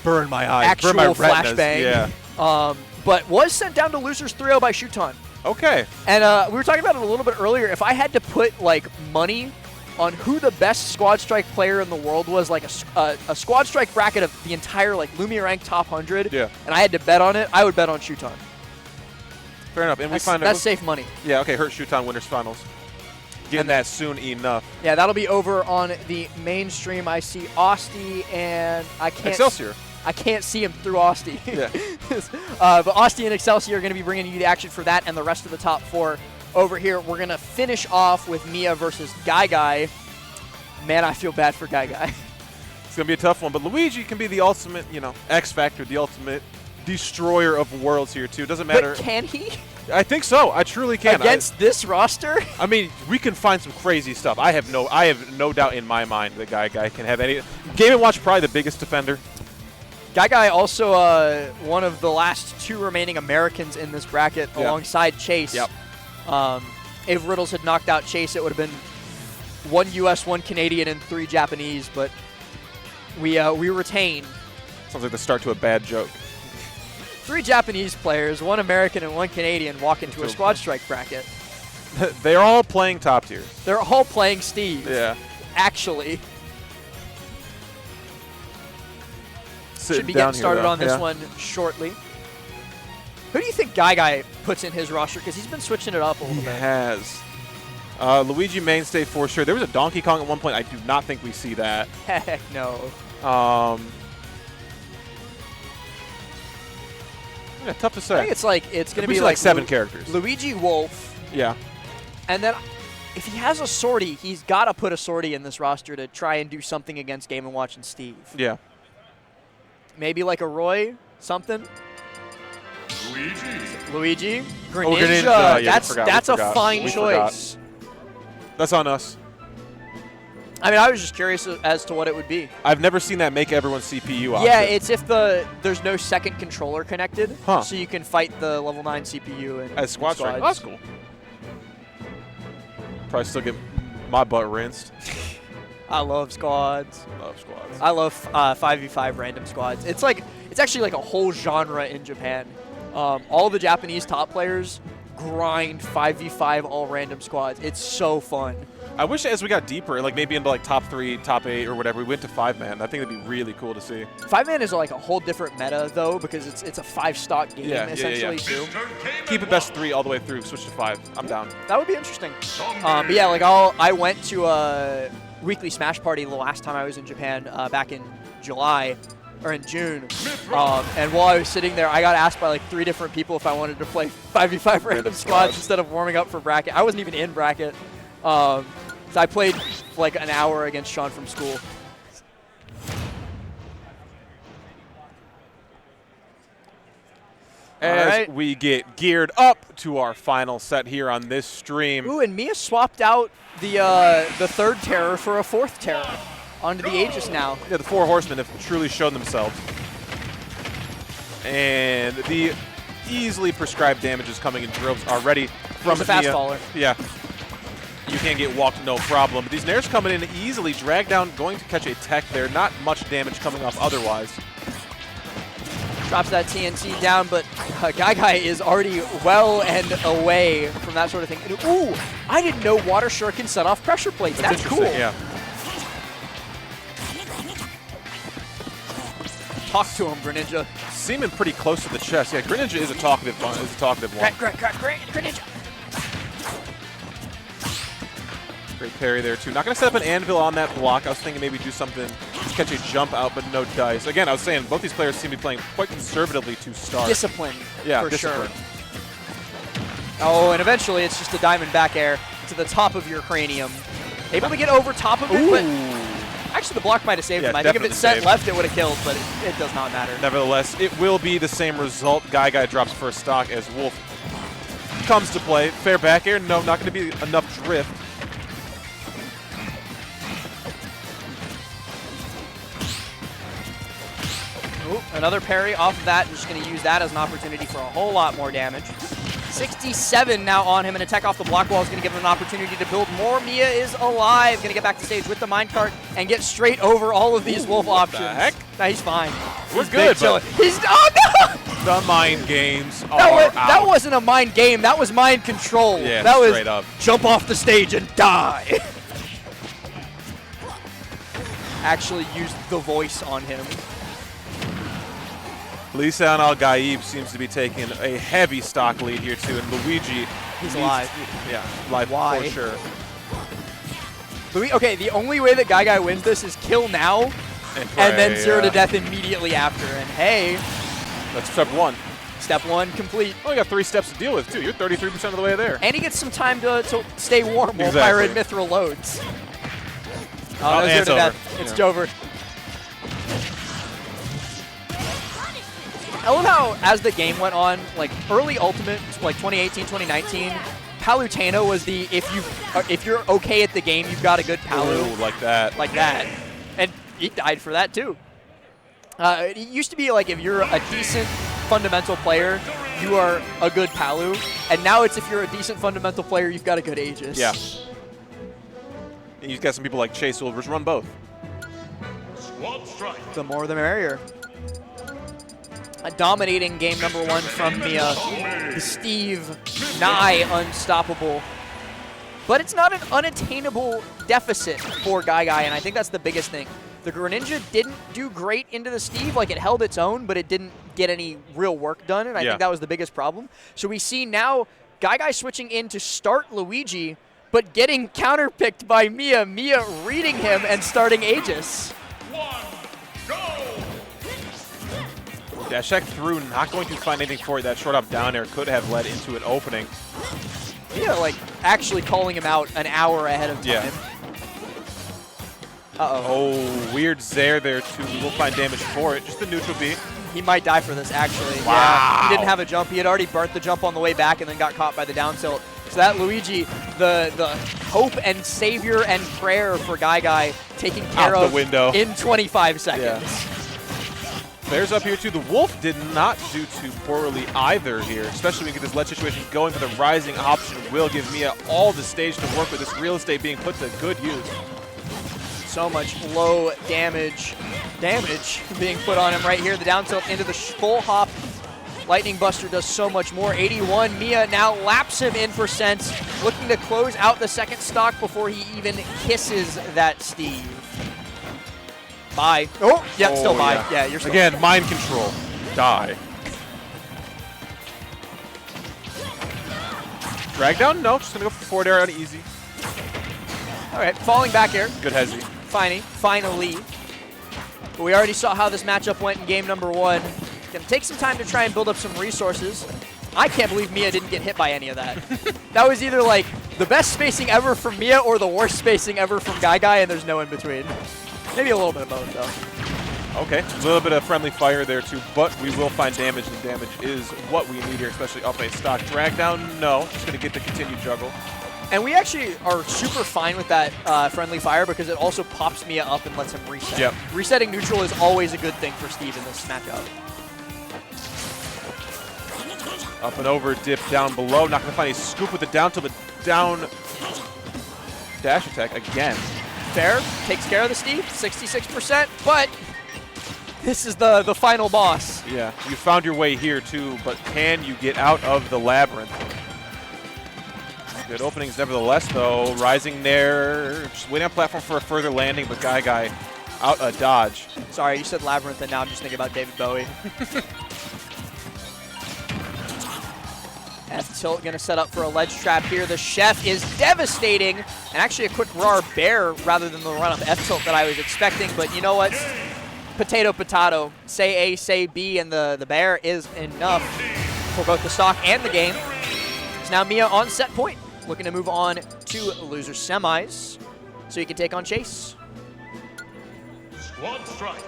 burn my eyes. Actual burn my flashbang. Yeah. But was sent down to losers 3-0 by Shuton. Okay. And we were talking about it a little bit earlier. If I had to put like money on who the best Squad Strike player in the world was, like a Squad Strike bracket of the entire like Lumia Rank top 100, and I had to bet on it, I would bet on Shuton. Fair enough. And that's safe money. Yeah, okay, Hurt Shuton winners finals. Getting that soon enough. Yeah, that'll be over on the mainstream. I see Austin and I can't Excelsior. I can't see him through Austin. Yeah. But Austin and Excelsior are going to be bringing you the action for that and the rest of the top 4 over here. We're going to finish off with Mia versus Guy. Man, I feel bad for Guy. It's going to be a tough one, but Luigi can be the ultimate, X Factor, the ultimate destroyer of worlds here too. Doesn't matter. But can he? I think so. I truly can. Against this roster? I mean, we can find some crazy stuff. I have no doubt in my mind that Guy can have any. Game & Watch probably the biggest defender. Guy also one of the last 2 remaining Americans in this bracket alongside Chase. Yep. If Riddles had knocked out Chase, it would have been 1 U.S., 1 Canadian, and 3 Japanese, but we retain. Sounds like the start to a bad joke. 3 Japanese players, 1 American and 1 Canadian walk into a Squad Strike bracket. They're all playing top tier. They're all playing Steve. Yeah. Actually. Sitting Should be down getting started here, on this one shortly. Who do you think Guy puts in his roster? Because he's been switching it up a little bit. He has. Luigi mainstay for sure. There was a Donkey Kong at one point. I do not think we see that. Heck no. Yeah, tough to say. I think it's going to be like 7 characters. Luigi Wolf. Yeah. And then if he has a sortie, he's got to put a sortie in this roster to try and do something against Game & Watch and Steve. Yeah. Maybe like a Roy, something. Luigi. Greninja. Oh, Greninja. Yeah, that's a fine choice. That's on us. I mean, I was just curious as to what it would be. I've never seen that make everyone's CPU option. Yeah, it's if there's no second controller connected, so you can fight the level 9 CPU and as squad strike. Oh, that's cool. Probably still get my butt rinsed. I love squads. Love squads. I love 5v5 random squads. It's actually like a whole genre in Japan. All the Japanese top players grind 5v5 all random squads. It's so fun. I wish as we got deeper, like maybe into like top 3, top 8 or whatever, we went to 5-man. I think that'd be really cool to see. 5-man is like a whole different meta though, because it's a 5-stock game essentially too. Keep it best 3 all the way through, switch to 5. I'm down. That would be interesting. But yeah, like I went to a weekly Smash party the last time I was in Japan back in July. Or in June, and while I was sitting there, I got asked by like 3 different people if I wanted to play 5v5 random squads instead of warming up for bracket. I wasn't even in bracket, so I played like an hour against Sean from school. As we get geared up to our final set here on this stream. Ooh, and Mia swapped out the 3rd terror for a 4th terror. Onto the Aegis now. Yeah, the 4 horsemen have truly shown themselves. And the easily prescribed damage is coming in droves already from the fast faller. Yeah. You can get walked, no problem. But these Nairs coming in easily, drag down, going to catch a tech there. Not much damage coming off otherwise. Drops that TNT down, but Guy is already well and away from that sort of thing. And, ooh, I didn't know Water Sure can set off pressure plates. That's cool. Yeah. Talk to him, Greninja. Seeming pretty close to the chest. Yeah, Greninja is a talkative one. Greninja. Great parry there, too. Not going to set up an anvil on that block. I was thinking maybe do something, catch a jump out, but no dice. Again, I was saying both these players seem to be playing quite conservatively to start. Discipline, yeah, for sure. Oh, and eventually it's just a diamond back air to the top of your cranium. Able to get over top of it, but actually the block might have saved him. I think if it sent left, it would have killed, but it does not matter. Nevertheless, it will be the same result. Guy drops first stock as Wolf comes to play. Fair back air. No, not going to be enough drift. Ooh, another parry off of that. Just going to use that as an opportunity for a whole lot more damage. 67 now on him, and a tech off the block wall is going to give him an opportunity to build more. Mia is alive. Going to get back to stage with the minecart and get straight over all of these Wolf options. The heck? Nah, he's fine. We're good, but he's no! The mind games are that wasn't a mind game. That was mind control. Yeah, that straight was up. Jump off the stage and die. Actually used the voice on him. Lisa and Al-Gaib seems to be taking a heavy stock lead here, too, and Luigi... He's alive. Yeah, live Why? for sure. Okay, the only way that Guy wins this is kill now, and then 0 to death immediately after. And hey... That's step 1. Step 1 complete. Oh, you got 3 steps to deal with, too. You're 33% of the way there. And he gets some time to stay warm while Pyra and Mithril loads. Oh, 0 to death. It's over. I love how, as the game went on, like early Ultimate, like 2018, 2019, Palutena was the if you're okay at the game, you've got a good Palu. Ooh, like that. Like that. And he died for that too. It used to be like if you're a decent fundamental player, you are a good Palu. And now it's if you're a decent fundamental player, you've got a good Aegis. Yeah. And you've got some people like Chase who will just run both. The more the merrier. dominating game number 1 from Mia. The Steve, nigh unstoppable. But it's not an unattainable deficit for Guy, and I think that's the biggest thing. The Greninja didn't do great into the Steve, like it held its own, but it didn't get any real work done, and I think that was the biggest problem. So we see now Guy switching in to start Luigi, but getting counterpicked by Mia. Mia reading him and starting Aegis. Dash check through, not going to find anything for it. That short up down air could have led into an opening. Mia, like, actually calling him out an hour ahead of time. Yeah. Uh-oh. Oh, weird Zair there, too. We will find damage for it. Just the neutral B. He might die for this, actually. Wow. Yeah, he didn't have a jump. He had already burnt the jump on the way back and then got caught by the down tilt. So that Luigi, the hope and savior and prayer for Guy taking care Out of the window. in 25 seconds. Yeah. Bears up here too. The Wolf did not do too poorly either here, especially when we get this ledge situation going, but the rising option will give Mia all the stage to work with, this real estate being put to good use. So much low damage being put on him right here. The down tilt into the full hop. Lightning Buster does so much more. 81. Mia now laps him in percent, looking to close out the second stock before he even kisses that Steve. Bye. Oh, yeah, still bye. Yeah, you're still again, mind control. Die. Drag down? No, just gonna go for forward air on easy. All right, falling back air. Good hezzy. Finally. But we already saw how this matchup went in game number 1. Gonna take some time to try and build up some resources. I can't believe Mia didn't get hit by any of that. That was either like the best spacing ever from Mia or the worst spacing ever from Guy, and there's no in between. Maybe a little bit of both, though. Okay, a little bit of friendly fire there, too, but we will find damage, and damage is what we need here, especially up a stock. Drag down, no. Just going to get the continued juggle. And we actually are super fine with that friendly fire because it also pops Mia up and lets him reset. Yep. Resetting neutral is always a good thing for Steve in this matchup. Up and over, dip down below. Not going to find a scoop with the down tilt, but down dash attack again. Fair, takes care of the Steve, 66%, but this is the final boss. Yeah, you found your way here too, but can you get out of the labyrinth? Good openings nevertheless, though. Rising there, just waiting on platform for a further landing, but Guy out a dodge. Sorry, you said labyrinth, and now I'm just thinking about David Bowie. F tilt going to set up for a ledge trap here. The Chef is devastating, and actually a quick RAR bear rather than the run-up F tilt that I was expecting, but you know what? Potato, potato. Say A, say B, and the bear is enough for both the stock and the game. It's now Mia on set point, looking to move on to loser semis, so he can take on Chase. Squad strike.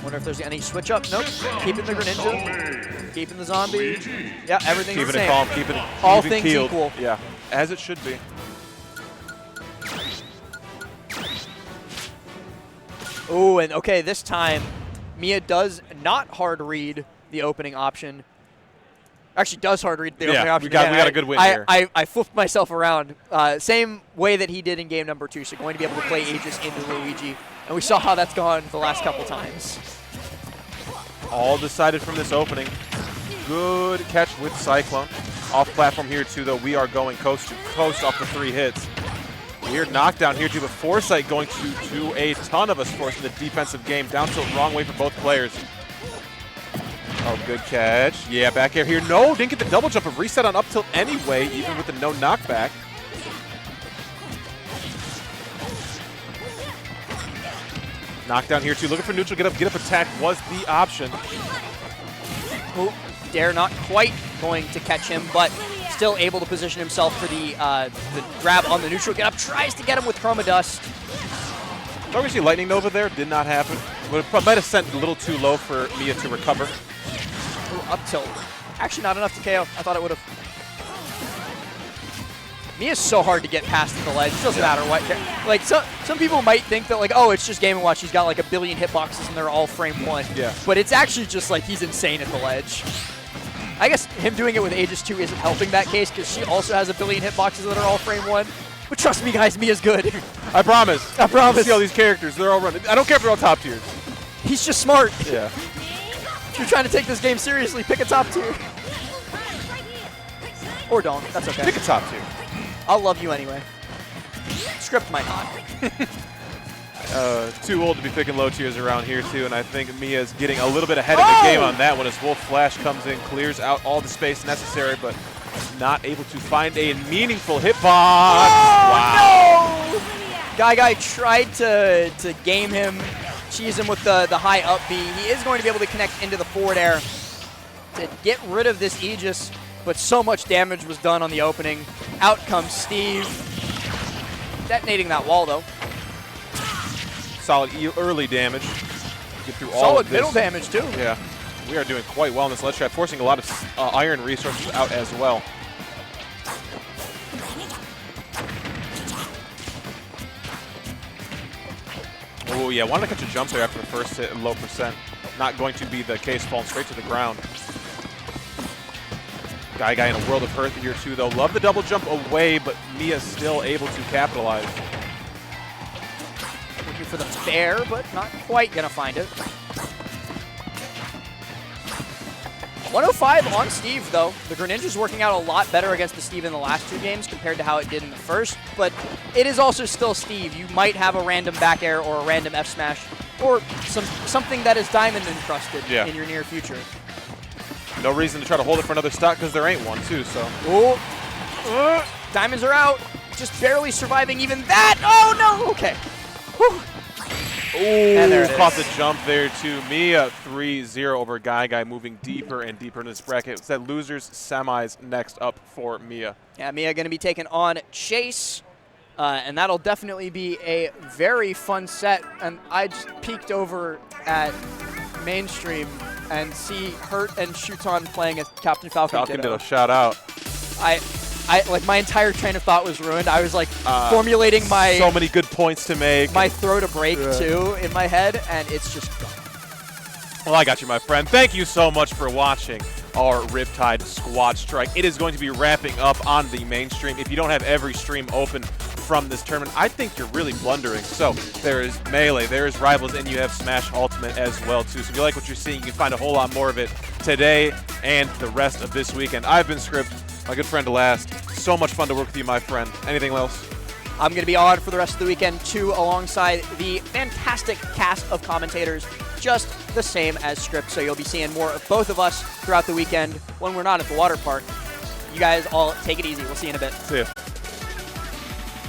Wonder if there's any switch up. Nope. Keeping the Greninja. Keeping the zombie. Yeah, everything's the Keeping same. it calm, keeping it all even things keeled. equal. Yeah, as it should be. Oh, and okay, this time Mia does not hard read the opening option. Actually, does hard read the opening option. We got a good win here. I flipped myself around. Same way that he did in game number 2, so going to be able to play Aegis into Luigi. And we saw how that's gone the last couple times. All decided from this opening. Good catch with Cyclone. Off platform here too, though. We are going coast to coast off the 3 hits. Weird knockdown here too, but Foresight going to do a ton of us force in the defensive game. Down tilt, wrong way for both players. Oh, good catch. Yeah, back air here. No, didn't get the double jump, but reset on up tilt anyway, even with the no knockback. Knockdown here too. Looking for neutral, get up attack was the option. Oh, Dare not quite going to catch him, but still able to position himself for the grab on the neutral. Get up, tries to get him with Chroma Dust. Thought we see Lightning Nova there, did not happen. But it might have sent a little too low for Mia to recover. Ooh, up tilt. Actually not enough to KO. I thought it would have. Mia's so hard to get past at the ledge. It doesn't matter what. Like, some people might think that, like, oh, it's just Game & Watch. He's got like a billion hitboxes and they're all frame 1. Yeah. But it's actually just like he's insane at the ledge. I guess him doing it with Aegis 2 isn't helping that case because she also has a billion hitboxes that are all frame 1. But trust me, guys, Mia's good. I promise. I promise. You see all these characters, they're all running. I don't care if they're all top tiers. He's just smart. Yeah. If you're trying to take this game seriously, pick a top tier. Or don't. That's okay. Pick a top tier. I'll love you anyway. Script might not. Too old to be picking low tiers around here, too, and I think Mia's getting a little bit ahead of the game on that one as Wolf Flash comes in, clears out all the space necessary, but not able to find a meaningful hitbox. Wow. No! Guy tried to game him, cheese him with the high up B. He is going to be able to connect into the forward air to get rid of this Aegis, but so much damage was done on the opening. Out comes Steve. Detonating that wall, though. Solid early damage. Get through all Solid of this. middle damage, too. Yeah. We are doing quite well in this ledge trap, forcing a lot of iron resources out as well. Oh, yeah. Wanted to catch a jump there after the first hit and low percent. Not going to be the case, falling straight to the ground. Guy in a world of hurt here, too, though. Love the double jump away, but Mia's still able to capitalize. Looking for the fair, but not quite going to find it. 105 on Steve, though. The Greninja's working out a lot better against the Steve in the last 2 games compared to how it did in the first, but it is also still Steve. You might have a random back air or a random F smash or something that is diamond encrusted in your near future. No reason to try to hold it for another stock because there ain't one, too, so. Oh, diamonds are out. Just barely surviving even that. Oh, no. Okay. Whew. Ooh, caught the jump there to Mia. 3-0 over Guy, moving deeper and deeper in this bracket. It's that losers semis next up for Mia. Yeah, Mia going to be taking on Chase, and that'll definitely be a very fun set. And I just peeked over at Mainstream and see Hurt and Shuton playing as Captain Falcon Ditto. Shout out. I like my entire train of thought was ruined. I was like formulating my so many good points to make. My throw to break too in my head, and it's just gone. Well, I got you, my friend. Thank you so much for watching our Riptide Squad Strike. It is going to be wrapping up on the Mainstream. If you don't have every stream open from this tournament, I think you're really blundering. So there is Melee, there is Rivals, and you have Smash Ultimate as well, too. So if you like what you're seeing, you can find a whole lot more of it today and the rest of this weekend. I've been Script, my good friend Last. So much fun to work with you, my friend. Anything else? I'm going to be on for the rest of the weekend, too, alongside the fantastic cast of commentators, just the same as Script. So you'll be seeing more of both of us throughout the weekend when we're not at the water park. You guys all take it easy. We'll see you in a bit. See ya.